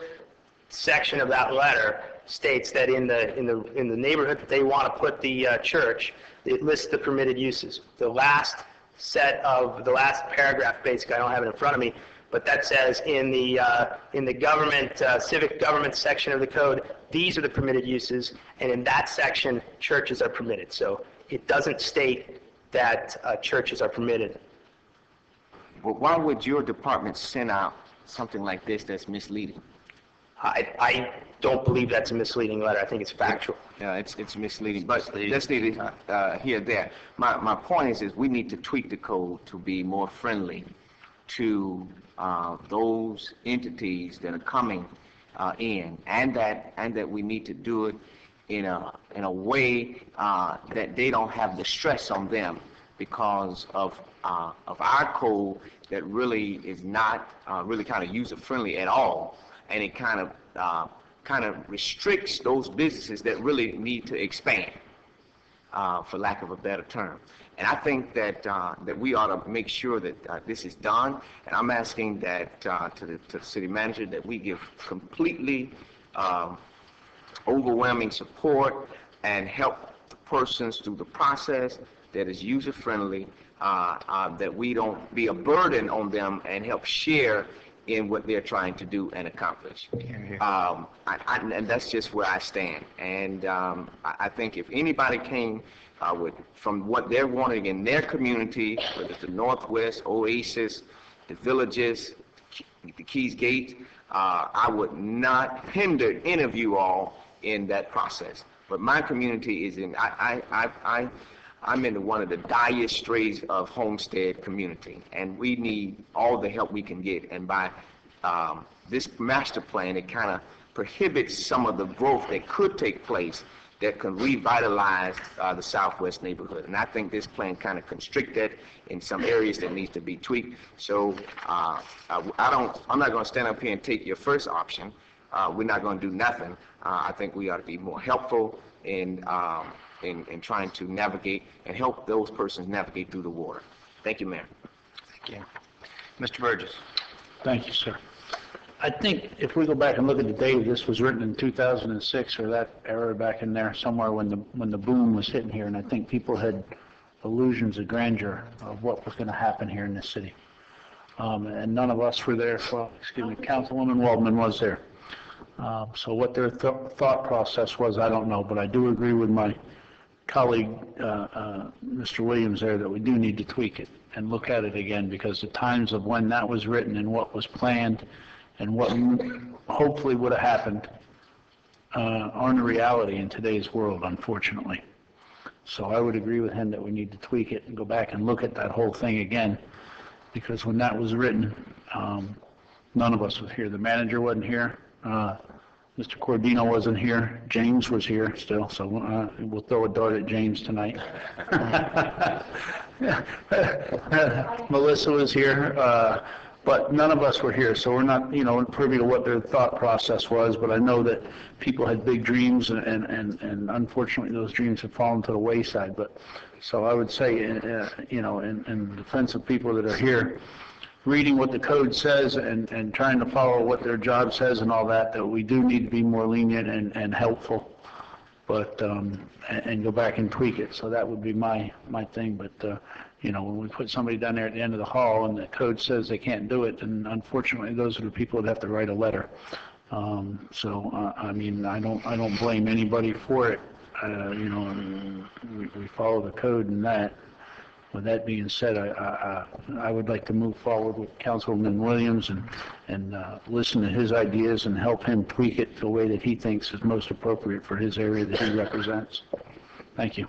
section of that letter states that in the neighborhood that they want to put the church, it lists the permitted uses. The last paragraph, basically, I don't have it in front of me, but that says in the government civic government section of the code, these are the permitted uses, and in that section, churches are permitted. So it doesn't state that churches are permitted. Well, why would your department send out something like this that's misleading? I don't believe that's a misleading letter. I think it's factual. Yeah, it's misleading, but that's neither here or there. My point is we need to tweak the code to be more friendly to those entities that are coming in, and that we need to do it in a way that they don't have the stress on them because of our code that really is not really kind of user friendly at all, and it kind of restricts those businesses that really need to expand, for lack of a better term. And I think that we ought to make sure that this is done. And I'm asking that to the city manager that we give completely overwhelming support and help the persons through the process that is user friendly, that we don't be a burden on them and help share in what they're trying to do and accomplish. And that's just where I stand. And I think if anybody came from what they're wanting in their community, whether it's the Northwest, Oasis, the Villages, the Keys Gate, I would not hinder any of you all in that process. But my community is I'm in one of the dire straits of Homestead community, and we need all the help we can get. And by this master plan, it kind of prohibits some of the growth that could take place that can revitalize the Southwest neighborhood. And I think this plan kind of constricts that in some areas that needs to be tweaked. So I'm not going to stand up here and take your first option. We're not going to do nothing. I think we ought to be more helpful in trying to navigate and help those persons navigate through the water. Thank you, Mayor. Thank you. Mr. Burgess. Thank you, sir. I think if we go back and look at the date, this was written in 2006 or that era back in there somewhere when the boom was hitting here, and I think people had illusions of grandeur of what was going to happen here in this city. And none of us were there. Well, excuse me, Councilwoman Waldman was there. So what their thought process was, I don't know, but I do agree with my colleague, Mr. Williams there, that we do need to tweak it and look at it again, because the times of when that was written and what was planned and what hopefully would have happened aren't a reality in today's world, unfortunately. So I would agree with him that we need to tweak it and go back and look at that whole thing again, because when that was written, none of us was here. The manager wasn't here. Mr. Cordino wasn't here. James was here still, so we'll throw a dart at James tonight. Melissa was here, but none of us were here, so we're not, privy to what their thought process was. But I know that people had big dreams, and unfortunately, those dreams have fallen to the wayside. But so I would say, in defense of people that are here, reading what the code says and trying to follow what their job says and all that, that we do need to be more lenient and helpful, but and go back and tweak it. So that would be my thing. But when we put somebody down there at the end of the hall and the code says they can't do it, then unfortunately those are the people that have to write a letter. I mean, I don't blame anybody for it. We follow the code and that. With that being said, I would like to move forward with Councilman Williams and listen to his ideas and help him tweak it the way that he thinks is most appropriate for his area that he represents. Thank you.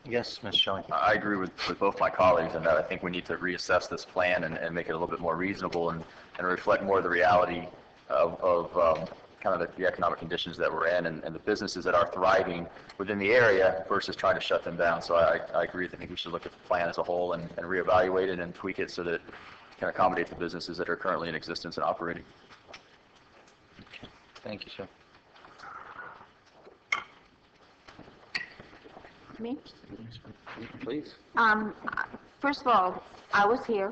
Yes, Ms. Shelley. I agree with both my colleagues in that I think we need to reassess this plan and make it a little bit more reasonable and reflect more of the reality of kind of the economic conditions that we're in and the businesses that are thriving within the area versus trying to shut them down. So I agree. I think we should look at the plan as a whole and reevaluate it and tweak it so that it can accommodate the businesses that are currently in existence and operating. Okay. Thank you, sir. Me? Please. First of all, I was here,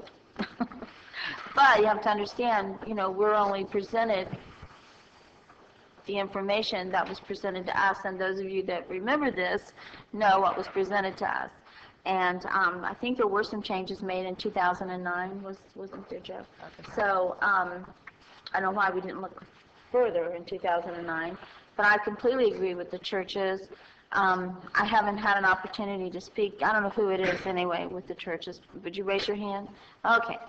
but you have to understand, we're only presented the information that was presented to us, and those of you that remember this know what was presented to us. And I think there were some changes made in 2009, wasn't there, Joe? So I don't know why we didn't look further in 2009, but I completely agree with the churches. I haven't had an opportunity to speak. I don't know who it is anyway with the churches. Would you raise your hand? Okay.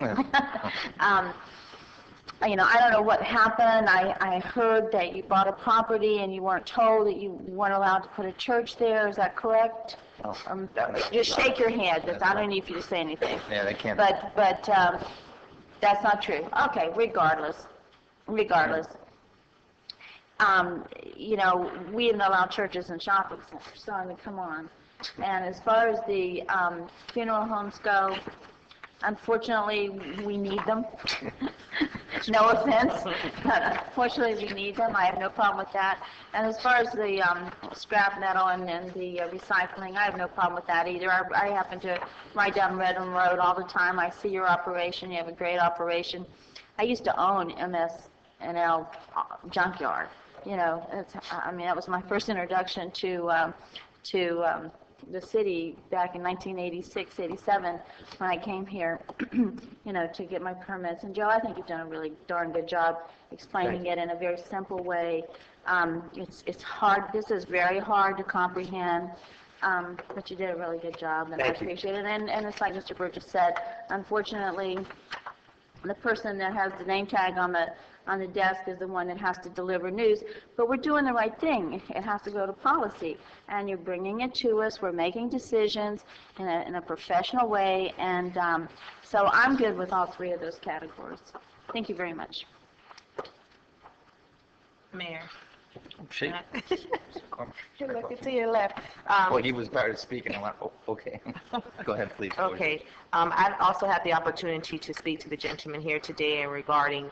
I don't know what happened. I heard that you bought a property and you weren't told that you weren't allowed to put a church there. Is that correct? Oh, Just shake your head. I don't need you to say anything. Yeah, they can't. But that's not true. Okay, regardless. We didn't allow churches and shopping centers, so I mean, come on. And as far as the funeral homes go, unfortunately, we need them. No offense, but unfortunately, we need them. I have no problem with that. And as far as the scrap metal and the recycling, I have no problem with that either. I happen to ride down Redmond Road all the time. I see your operation. You have a great operation. I used to own MS&L Junkyard. That was my first introduction to the city back in 1986, 87, when I came here, to get my permits. And Joe, I think you've done a really darn good job explaining it in a very simple way. It's hard. This is very hard to comprehend, but you did a really good job, and I appreciate it. And it's like Mr. Burgess said, unfortunately, the person that has the name tag on the desk is the one that has to deliver news, but we're doing the right thing. It has to go to policy, and you're bringing it to us. We're making decisions in a professional way, and so I'm good with all three of those categories. Thank you very much. Mayor. You're looking to your left. Well, he was about to speak, and I went, oh, okay. Go ahead, please. Okay. I also had the opportunity to speak to the gentleman here today regarding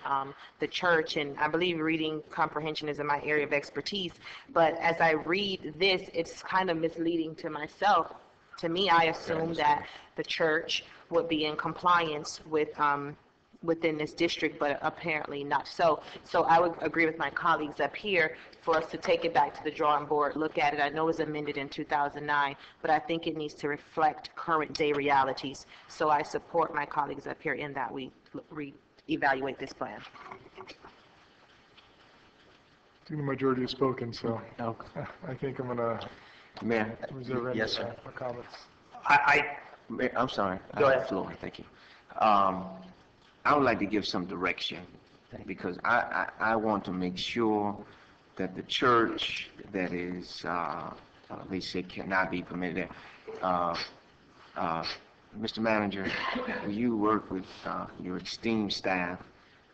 the church, and I believe reading comprehension is in my area of expertise. But as I read this, it's kind of misleading to myself. To me, I assume that the church would be in compliance with within this district, but apparently not so. So I would agree with my colleagues up here for us to take it back to the drawing board, look at it. I know it was amended in 2009, but I think it needs to reflect current day realities. So I support my colleagues up here in that we re-evaluate this plan. I think the majority has spoken, so I think I'm going to reserve any more comments. I'm sorry. Go ahead. Floor. Thank you. I would like to give some direction because I want to make sure that the church that is, they say cannot be permitted. Mr. Manager, will you work with your esteemed staff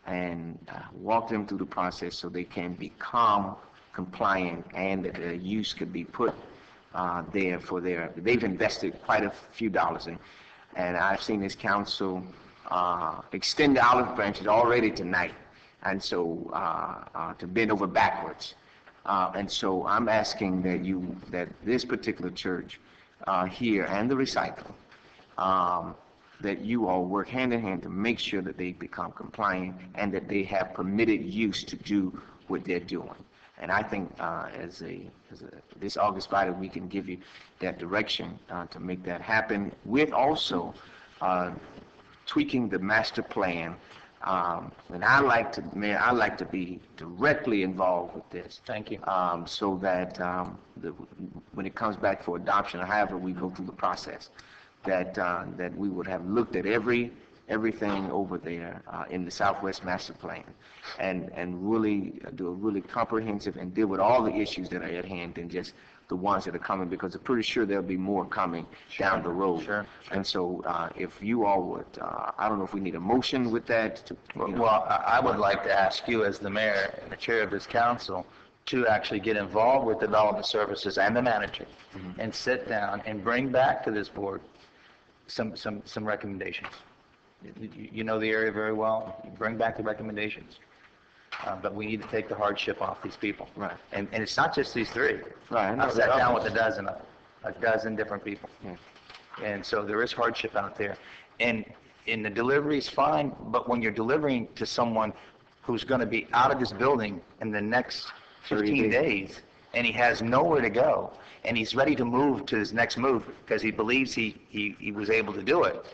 and walk them through the process so they can become compliant and that their use could be put there for they've invested quite a few dollars in. And I've seen this council extend the olive branches already tonight, and so to bend over backwards. And so I'm asking that this particular church here and the recycling, that you all work hand in hand to make sure that they become compliant and that they have permitted use to do what they're doing. And I think this August body, we can give you that direction to make that happen with also tweaking the master plan. And I like to be directly involved with this. Thank you. So that when it comes back for adoption, or however we go through the process, that we would have looked at everything over there in the Southwest Master Plan, and really do a really comprehensive and deal with all the issues that are at hand than just the ones that are coming, because I'm pretty sure there'll be more coming down the road. Sure. And so if you all would, I don't know if we need a motion with that. Well, I would like to ask you as the mayor and the chair of this council to actually get involved with development services and the manager and sit down and bring back to this board some recommendations. You know the area very well. You bring back the recommendations. But we need to take the hardship off these people. Right. And it's not just these three. Right. I've sat down with a dozen different people. Yeah. And so there is hardship out there. And in the delivery is fine, but when you're delivering to someone who's going to be out of this building in the next 15 days, and he has nowhere to go, and he's ready to move to his next move because he believes he was able to do it,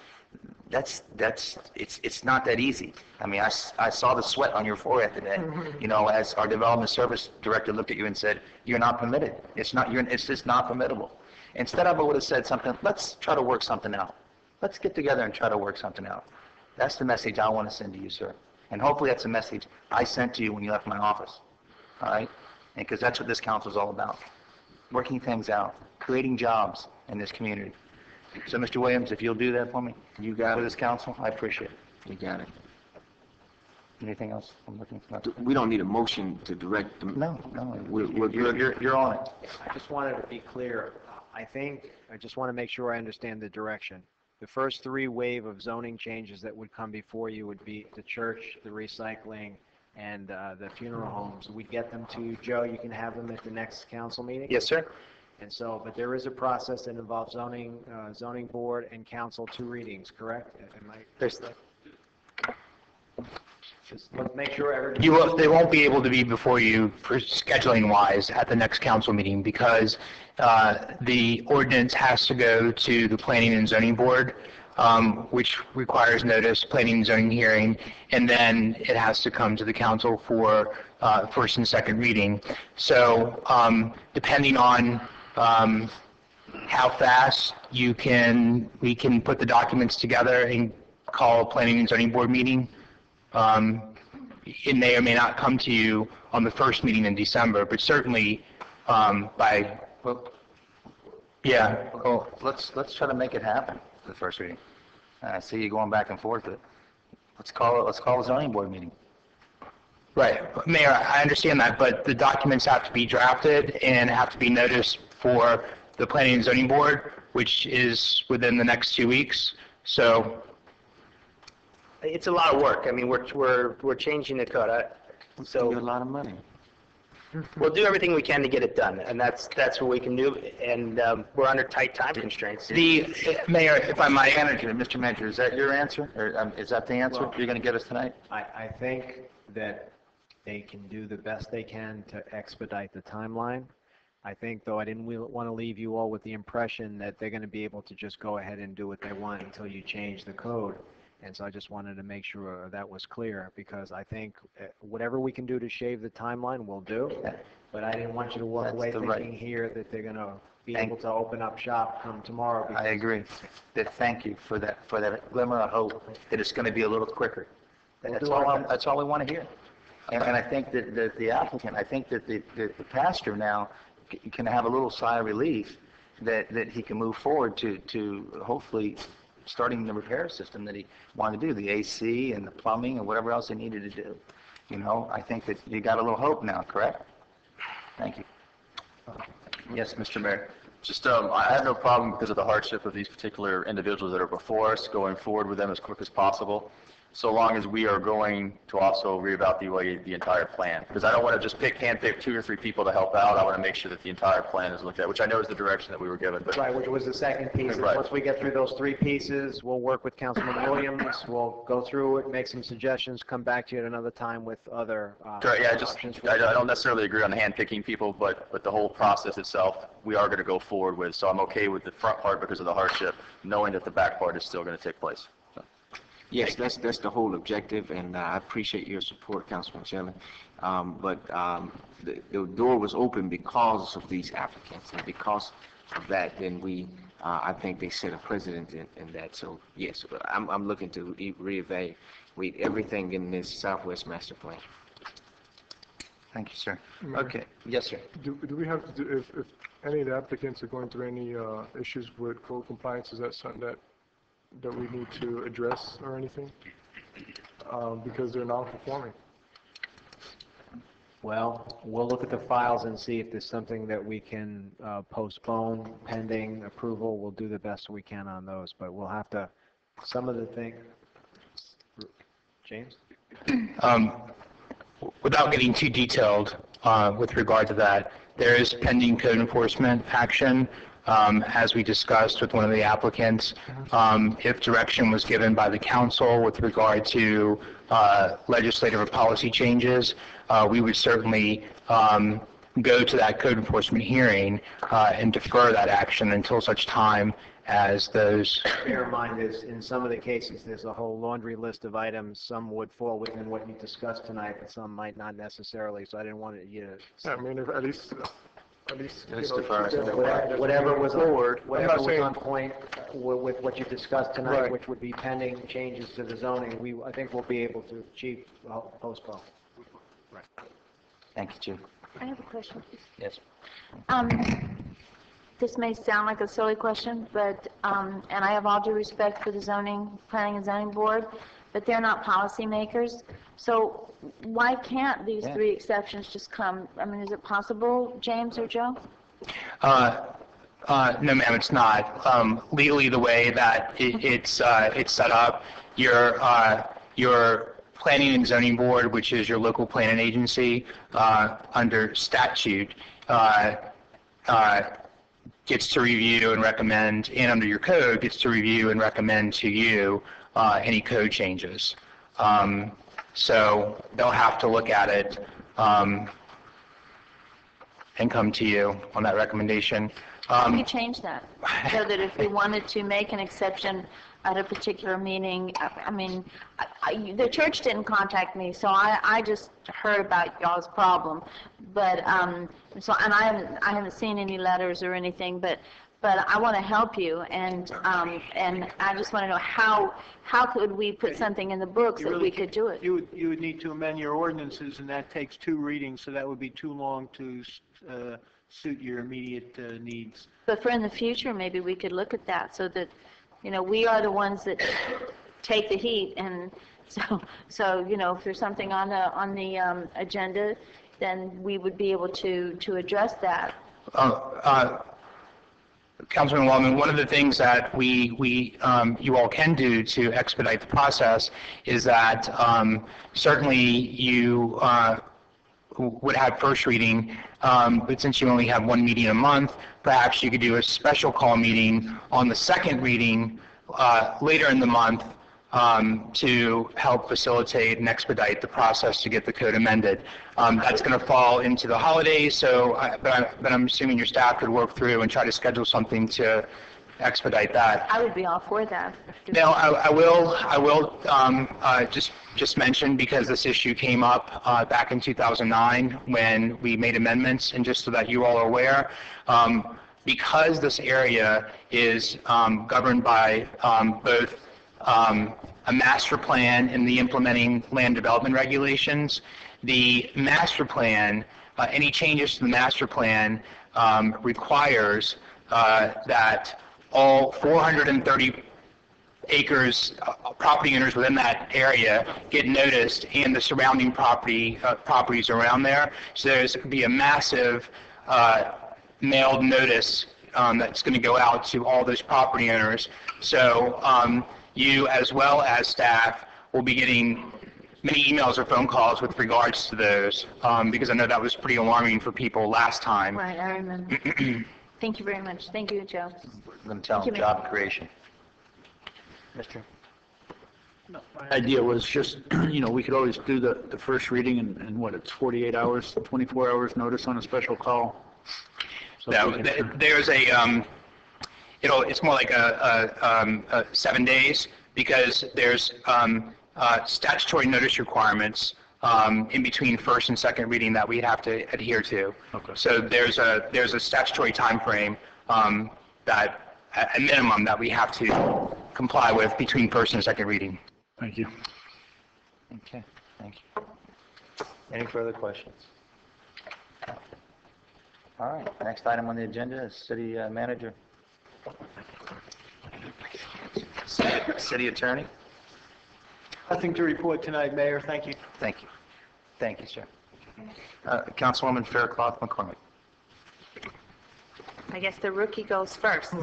it's not that easy. I mean, I saw the sweat on your forehead today, as our development service director looked at you and said, you're not permitted. It's just not permittable. Instead of, I would have said something, let's try to work something out. Let's get together and try to work something out. That's the message I want to send to you, sir. And hopefully that's a message I sent to you when you left my office, all right? And because that's what this council is all about, working things out, creating jobs in this community. So, Mr. Williams, if you'll do that for me, You got for it. this council, I appreciate it. You got it. Anything else I'm looking for? We don't need a motion to direct them. No, We're good. you're on it. I just wanted to be clear. I just want to make sure I understand the direction. The first three wave of zoning changes that would come before you would be the church, the recycling, and the funeral homes. We get them to Joe, you can have them at the next council meeting? Yes, sir. And so, but there is a process that involves zoning board and council, 2 readings, correct? Just let's make sure everybody... They won't be able to be before you for scheduling wise at the next council meeting because the ordinance has to go to the planning and zoning board, which requires notice, planning and zoning hearing, and then it has to come to the council for first and second reading. So depending on how fast we can put the documents together and call a planning and zoning board meeting, it may or may not come to you on the first meeting in December, but certainly yeah. Well, let's try to make it happen, the first reading. I see you going back and forth. Let's call a zoning board meeting. Right. Mayor, I understand that, but the documents have to be drafted and have to be noticed for the planning and zoning board, which is within the next 2 weeks. So it's a lot of work. I mean, we're changing the code. So a lot of money. We'll do everything we can to get it done, and that's what we can do. And we're under tight time constraints. Mayor, if I might, Mr. Manager, is that your answer, or is that the answer you're going to give us tonight? I think that they can do the best they can to expedite the timeline. I think, though, I didn't want to leave you all with the impression that they're going to be able to just go ahead and do what they want until you change the code. And so I just wanted to make sure that was clear, because I think whatever we can do to shave the timeline, we'll do. But I didn't want you to walk away thinking here that they're going to be able to open up shop come tomorrow. I agree. Thank you for that glimmer of hope that it's going to be a little quicker. That's all we want to hear. And I think that the applicant, I think that the pastor now can have a little sigh of relief that he can move forward to hopefully starting the repair system that he wanted to do, the AC and the plumbing and whatever else he needed to do. You know, I think that you got a little hope now, correct? Thank you. Yes, Mr. Mayor. Just, I have no problem because of the hardship of these particular individuals that are before us, going forward with them as quick as possible, so long as we are going to also reevaluate the entire plan. Because I don't want to just handpick 2 or 3 people to help out. I want to make sure that the entire plan is looked at, which I know is the direction that we were given. But right, which was the second piece. Right. Once we get through those 3 pieces, we'll work with Councilman Williams. We'll go through it, make some suggestions, come back to you at another time with other options. I don't necessarily agree on handpicking people, but the whole process itself, we are going to go forward with. So I'm okay with the front part because of the hardship, knowing that the back part is still going to take place. Yes, that's the whole objective, and I appreciate your support, Councilman Shelley. But the door was open because of these applicants, and because of that, then I think they set a precedent in that. So yes, I'm looking to reevaluate everything in this Southwest Master Plan. Thank you, sir. Okay. Yes, sir. Do we have to do, if any of the applicants are going through any issues with code compliance, is that something that we need to address or anything? Because they're non-conforming. Well, we'll look at the files and see if there's something that we can postpone pending approval. We'll do the best we can on those, but we'll have to, some of the things. James? Without getting too detailed with regard to that, there is pending code enforcement action. As we discussed with one of the applicants, if direction was given by the council with regard to legislative or policy changes, we would certainly go to that code enforcement hearing and defer that action until such time as those... Bear in mind is, in some of the cases, there's a whole laundry list of items. Some would fall within what you discussed tonight, but some might not necessarily, so I didn't want you to... Yeah, I mean, at least whatever was forward, whatever was on point, with what you discussed tonight, Right. which would be pending changes to the zoning, I think we'll be able to achieve postpone. Thank you, Chief. I have a question, please. Yes. This may sound like a silly question, but, and I have all due respect for the planning and zoning board, but they're not policymakers. So why can't these Yeah. 3 exceptions just come? I mean, is it possible, James or Joe? No, ma'am, it's not. Legally, the way that it's set up, your planning and zoning board, which is your local planning agency, under statute, gets to review and recommend, and under your code, gets to review and recommend to you any code changes. So they'll have to look at it and come to you on that recommendation. Can you change that? So that if we wanted to make an exception at a particular meeting, I mean, the church didn't contact me, so I just heard about y'all's problem. But, so, and I haven't seen any letters or anything, but I want to help you, and I just want to know how could we put something in the books that we could do it? You would need to amend your ordinances, and that takes 2 readings, so that would be too long to suit your immediate needs. But for in the future, maybe we could look at that, so that, we are the ones that take the heat, and so if there's something on the agenda, then we would be able to address that. Councilman Waldman, one of the things that you all can do to expedite the process is that certainly you would have first reading, but since you only have 1 meeting a month, perhaps you could do a special call meeting on the second reading later in the month to help facilitate and expedite the process to get the code amended. That's going to fall into the holidays, so but I'm assuming your staff could work through and try to schedule something to expedite that. I would be all for that. Now, I will just mention, because this issue came up back in 2009 when we made amendments, and just so that you all are aware, because this area is governed by both a master plan and the implementing land development regulations, the master plan, any changes to the master plan requires that all 430 acres, property owners within that area get noticed, and the surrounding properties around there. So there's going to be a massive mailed notice that's going to go out to all those property owners. So you, as well as staff, will be getting many emails or phone calls with regards to those, because I know that was pretty alarming for people last time. Right, I remember. Thank you very much. Thank you, Joe. I'm going to tell them job creation. Mr. My idea was just, we could always do the first reading and what, it's 48 hours, 24 hours notice on a special call? So No, there's it's more like a 7 days, because there's statutory notice requirements in between first and second reading that we have to adhere to. Okay. So there's a statutory time frame that, at a minimum, that we have to comply with between first and second reading. Thank you. Okay, thank you. Any further questions? All right, next item on the agenda is city manager. City attorney? Nothing to report tonight, Mayor. Thank you. Thank you. Thank you, sir. Councilwoman Faircloth McCormick. I guess the rookie goes first,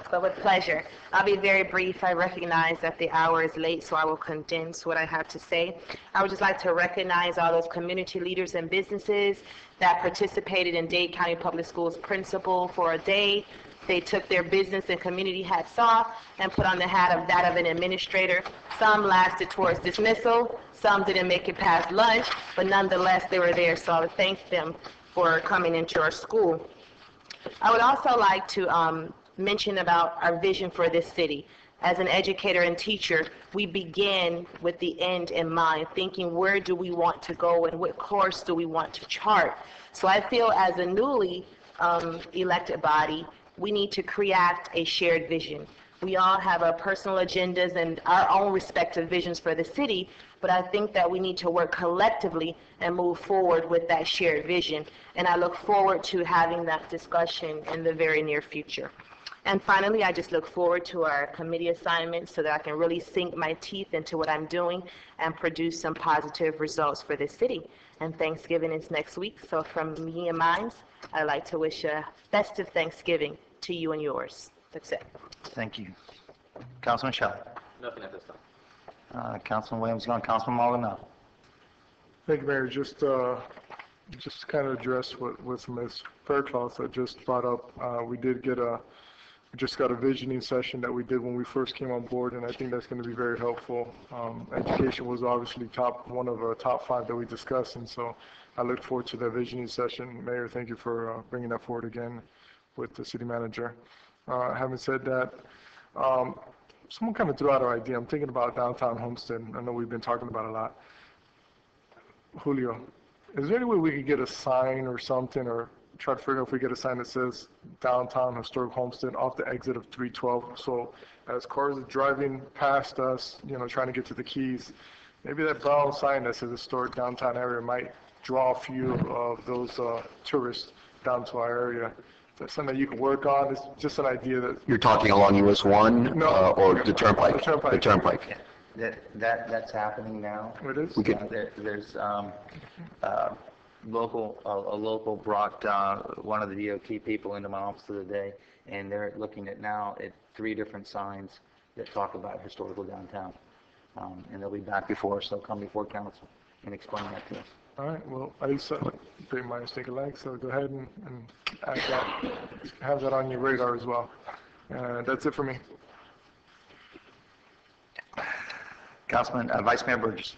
but with pleasure. I'll be very brief. I recognize that the hour is late, so I will condense what I have to say. I would just like to recognize all those community leaders and businesses that participated in Dade County Public Schools Principal for a day. They took their business and community hats off and put on the hat of that of an administrator. Some lasted towards dismissal, some didn't make it past lunch, but nonetheless they were there, so I would thank them for coming into our school. I would also like to mention about our vision for this city. As an educator and teacher, we begin with the end in mind, thinking where do we want to go and what course do we want to chart. So I feel as a newly elected body, we need to create a shared vision. We all have our personal agendas and our own respective visions for the city, but I think that we need to work collectively and move forward with that shared vision. And I look forward to having that discussion in the very near future. And finally, I just look forward to our committee assignments so that I can really sink my teeth into what I'm doing and produce some positive results for this city. And Thanksgiving is next week, so from me and mine, I'd like to wish a festive Thanksgiving to you and yours. That's it. Thank you. Councilman Shelley. Nothing at this time. Councilman Williams gone. Councilman Maldonado. Thank you, Mayor. Just kind of address what Ms. Fairclough had just brought up. We just got a visioning session that we did when we first came on board, and I think that's going to be very helpful. Education was obviously one of our top 5 that we discussed, and so I look forward to that visioning session. Mayor, thank you for bringing that forward again with the city manager. Having said that, someone kind of threw out an idea. I'm thinking about downtown Homestead. I know we've been talking about it a lot. Julio, is there any way we could get a sign or something, or try to figure out if we get a sign that says Downtown Historic Homestead off the exit of 312? So as cars are driving past us, trying to get to the Keys, maybe that brown sign that says Historic Downtown Area might draw a few of those tourists down to our area. That's something that you can work on. It's just an idea that... You're talking along US 1 No. or the Turnpike? The Turnpike. The Turnpike. That's happening now. It is? There's a local brought one of the DOT people into my office today, and they're looking at 3 different signs that talk about historical downtown. And they'll be back before us. They'll come before council and explain that to us. All right, well, I used to big minds think alike, so go ahead and add that, have that on your radar as well. That's it for me. Councilman, Vice Mayor Burgess.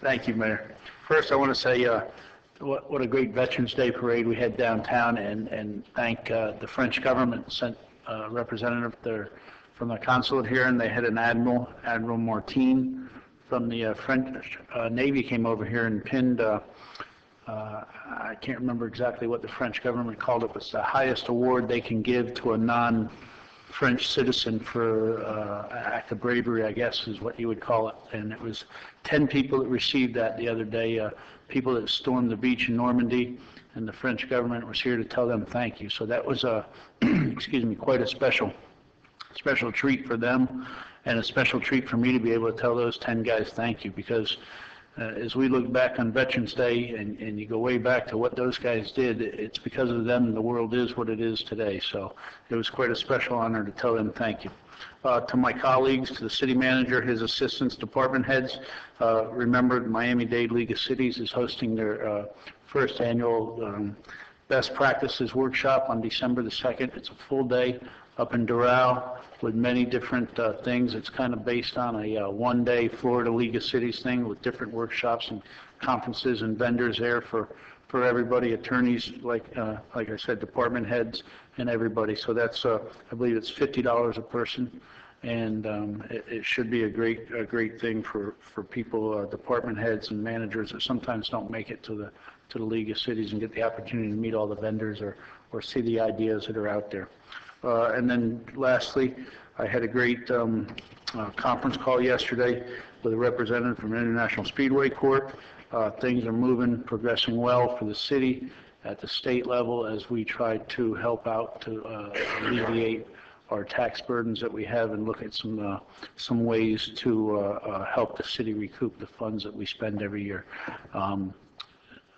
Thank you, Mayor. First, I want to say what a great Veterans Day parade we had downtown, and thank the French government sent a representative there from the consulate here, and they had an Admiral Martin from the French Navy came over here and pinned, I can't remember exactly what the French government called it, but it's the highest award they can give to a non-French citizen for an act of bravery, I guess is what you would call it. And it was 10 people that received that the other day, people that stormed the beach in Normandy, and the French government was here to tell them thank you. So that was quite a special treat for them, and a special treat for me to be able to tell those 10 guys thank you, because as we look back on Veterans Day and you go way back to what those guys did, it's because of them the world is what it is today. So it was quite a special honor to tell them thank you. To my colleagues, to the city manager, his assistants, department heads, remember the Miami-Dade League of Cities is hosting their first annual Best Practices Workshop on December the 2nd. It's a full day up in Doral with many different things. It's kind of based on a one-day Florida League of Cities thing with different workshops and conferences and vendors there for everybody, attorneys, like I said, department heads and everybody. So that's, I believe it's $50 a person, and it should be a great thing for people, department heads and managers that sometimes don't make it to the League of Cities and get the opportunity to meet all the vendors or see the ideas that are out there. And then lastly, I had a great conference call yesterday with a representative from International Speedway Corp. Things are progressing well for the city at the state level as we try to help out to alleviate our tax burdens that we have and look at some ways to help the city recoup the funds that we spend every year.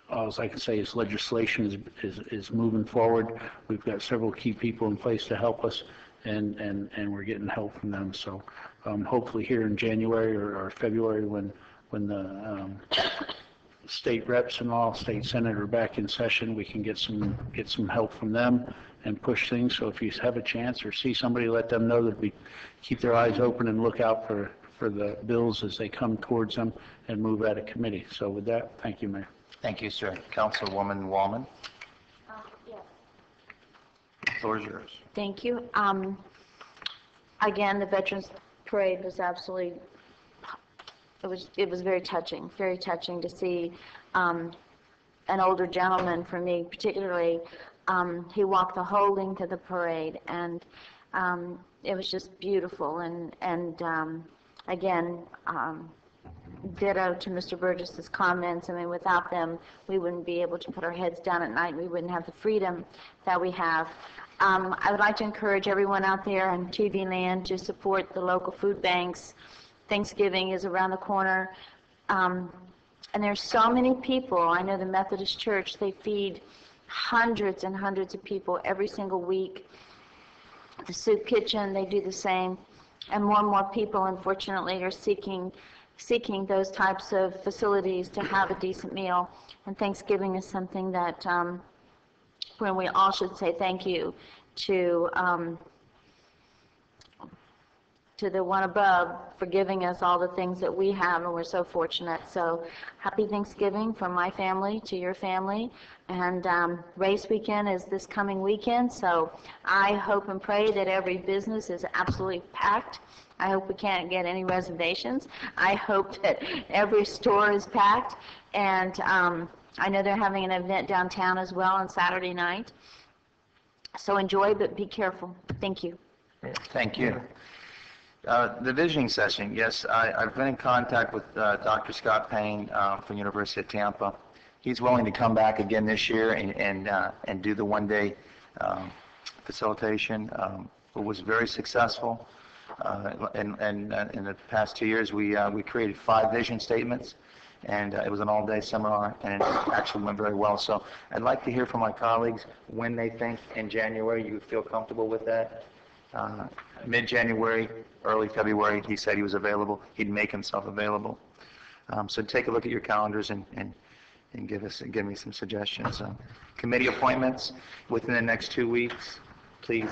All I can say is legislation is moving forward. We've got several key people in place to help us, and we're getting help from them. So hopefully here in January or February when the state reps and all state senate are back in session, we can get some help from them and push things. So if you have a chance or see somebody, let them know that we keep their eyes open and look out for the bills as they come towards them and move out of committee. So with that, thank you, Mayor. Thank you, sir. Councilwoman Wallman. Yes. The floor is yours. Thank you. Again, the Veterans Parade was absolutely, it was very touching to see an older gentleman, for me particularly. He walked the whole length of the parade, and It was just beautiful, and again, ditto to Mr. Burgess's comments. I mean, without them, we wouldn't be able to put our heads down at night. We wouldn't have the freedom that we have. I would like to encourage everyone out there in TV land to support the local food banks. Thanksgiving is around the corner, and there's so many people. I know the Methodist Church, they feed hundreds and hundreds of people every single week. The soup kitchen, they do the same, and more people, unfortunately, are seeking those types of facilities to have a decent meal. And Thanksgiving is something that when we all should say thank you to the one above for giving us all the things that we have, and we're so fortunate. So happy Thanksgiving from my family to your family. And race weekend is this coming weekend, so I hope and pray that every business is absolutely packed. I hope we can't get any reservations. I hope that every store is packed. And I know they're having an event downtown as well on Saturday night. So enjoy, but be careful. Thank you. Thank you. The visioning session, yes, I've been in contact with Dr. Scott Payne from University of Tampa. He's willing to come back again this year and do the one-day facilitation. It was very successful. And in the past 2 years, we created 5 vision statements, and it was an all-day seminar, and it actually went very well. So I'd like to hear from my colleagues when they think in January you feel comfortable with that. Mid-January, early February, he said he was available. He'd make himself available. So take a look at your calendars and give me some suggestions. Committee appointments within the next 2 weeks. Please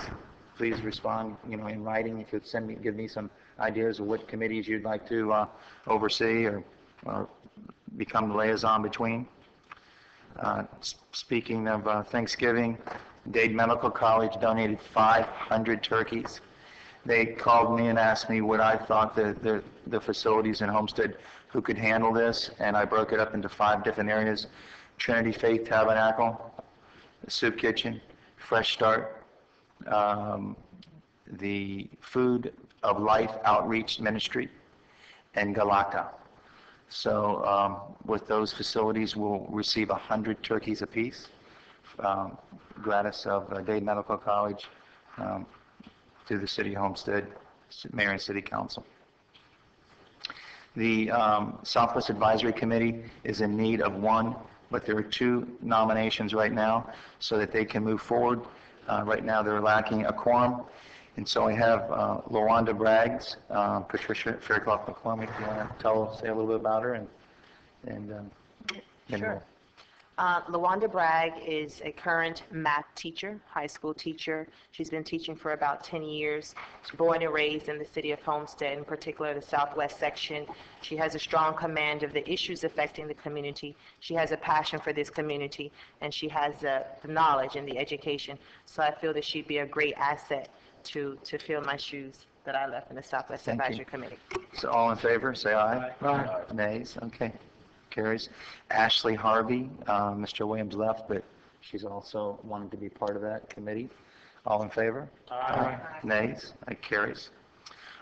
respond, in writing. If you'd give me some ideas of what committees you'd like to oversee or become the liaison between. Speaking of Thanksgiving, Dade Medical College donated 500 turkeys. They called me and asked me what I thought the facilities in Homestead who could handle this, and I broke it up into 5 different areas: Trinity Faith Tabernacle, the Soup Kitchen, Fresh Start, the Food of Life Outreach Ministry, and Galata. So with those facilities, we'll receive 100 turkeys apiece, gratis of Dade Medical College to the City of Homestead, Mayor and City Council. The Southwest Advisory Committee is in need of 1, but there are 2 nominations right now so that they can move forward. Right now they're lacking a quorum, and so I have LaWanda Braggs, Patricia Fairclough-McCormick. Do you want to say a little bit about her? Sure. LaWanda Bragg is a current math teacher, high school teacher. She's been teaching for about 10 years. She's born and raised in the city of Homestead, in particular the southwest section. She has a strong command of the issues affecting the community. She has a passion for this community, and she has the knowledge and the education. So I feel that she'd be a great asset to fill my shoes that I left in the Southwest Advisory Committee. So all in favor, say aye. Aye. Nays? Okay. Carries. Ashley Harvey, Mr. Williams left, but she's also wanted to be part of that committee. All in favor? Aye. Nays? That carries.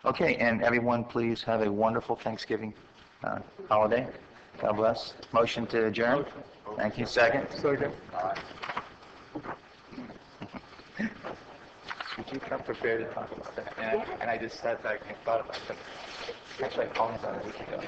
Okay, and everyone please have a wonderful Thanksgiving holiday. God bless. Motion to adjourn. Thank you. Second? Second. Did you come prepared to talk about that? And I just sat back and thought about it. Actually, I called him about a week ago.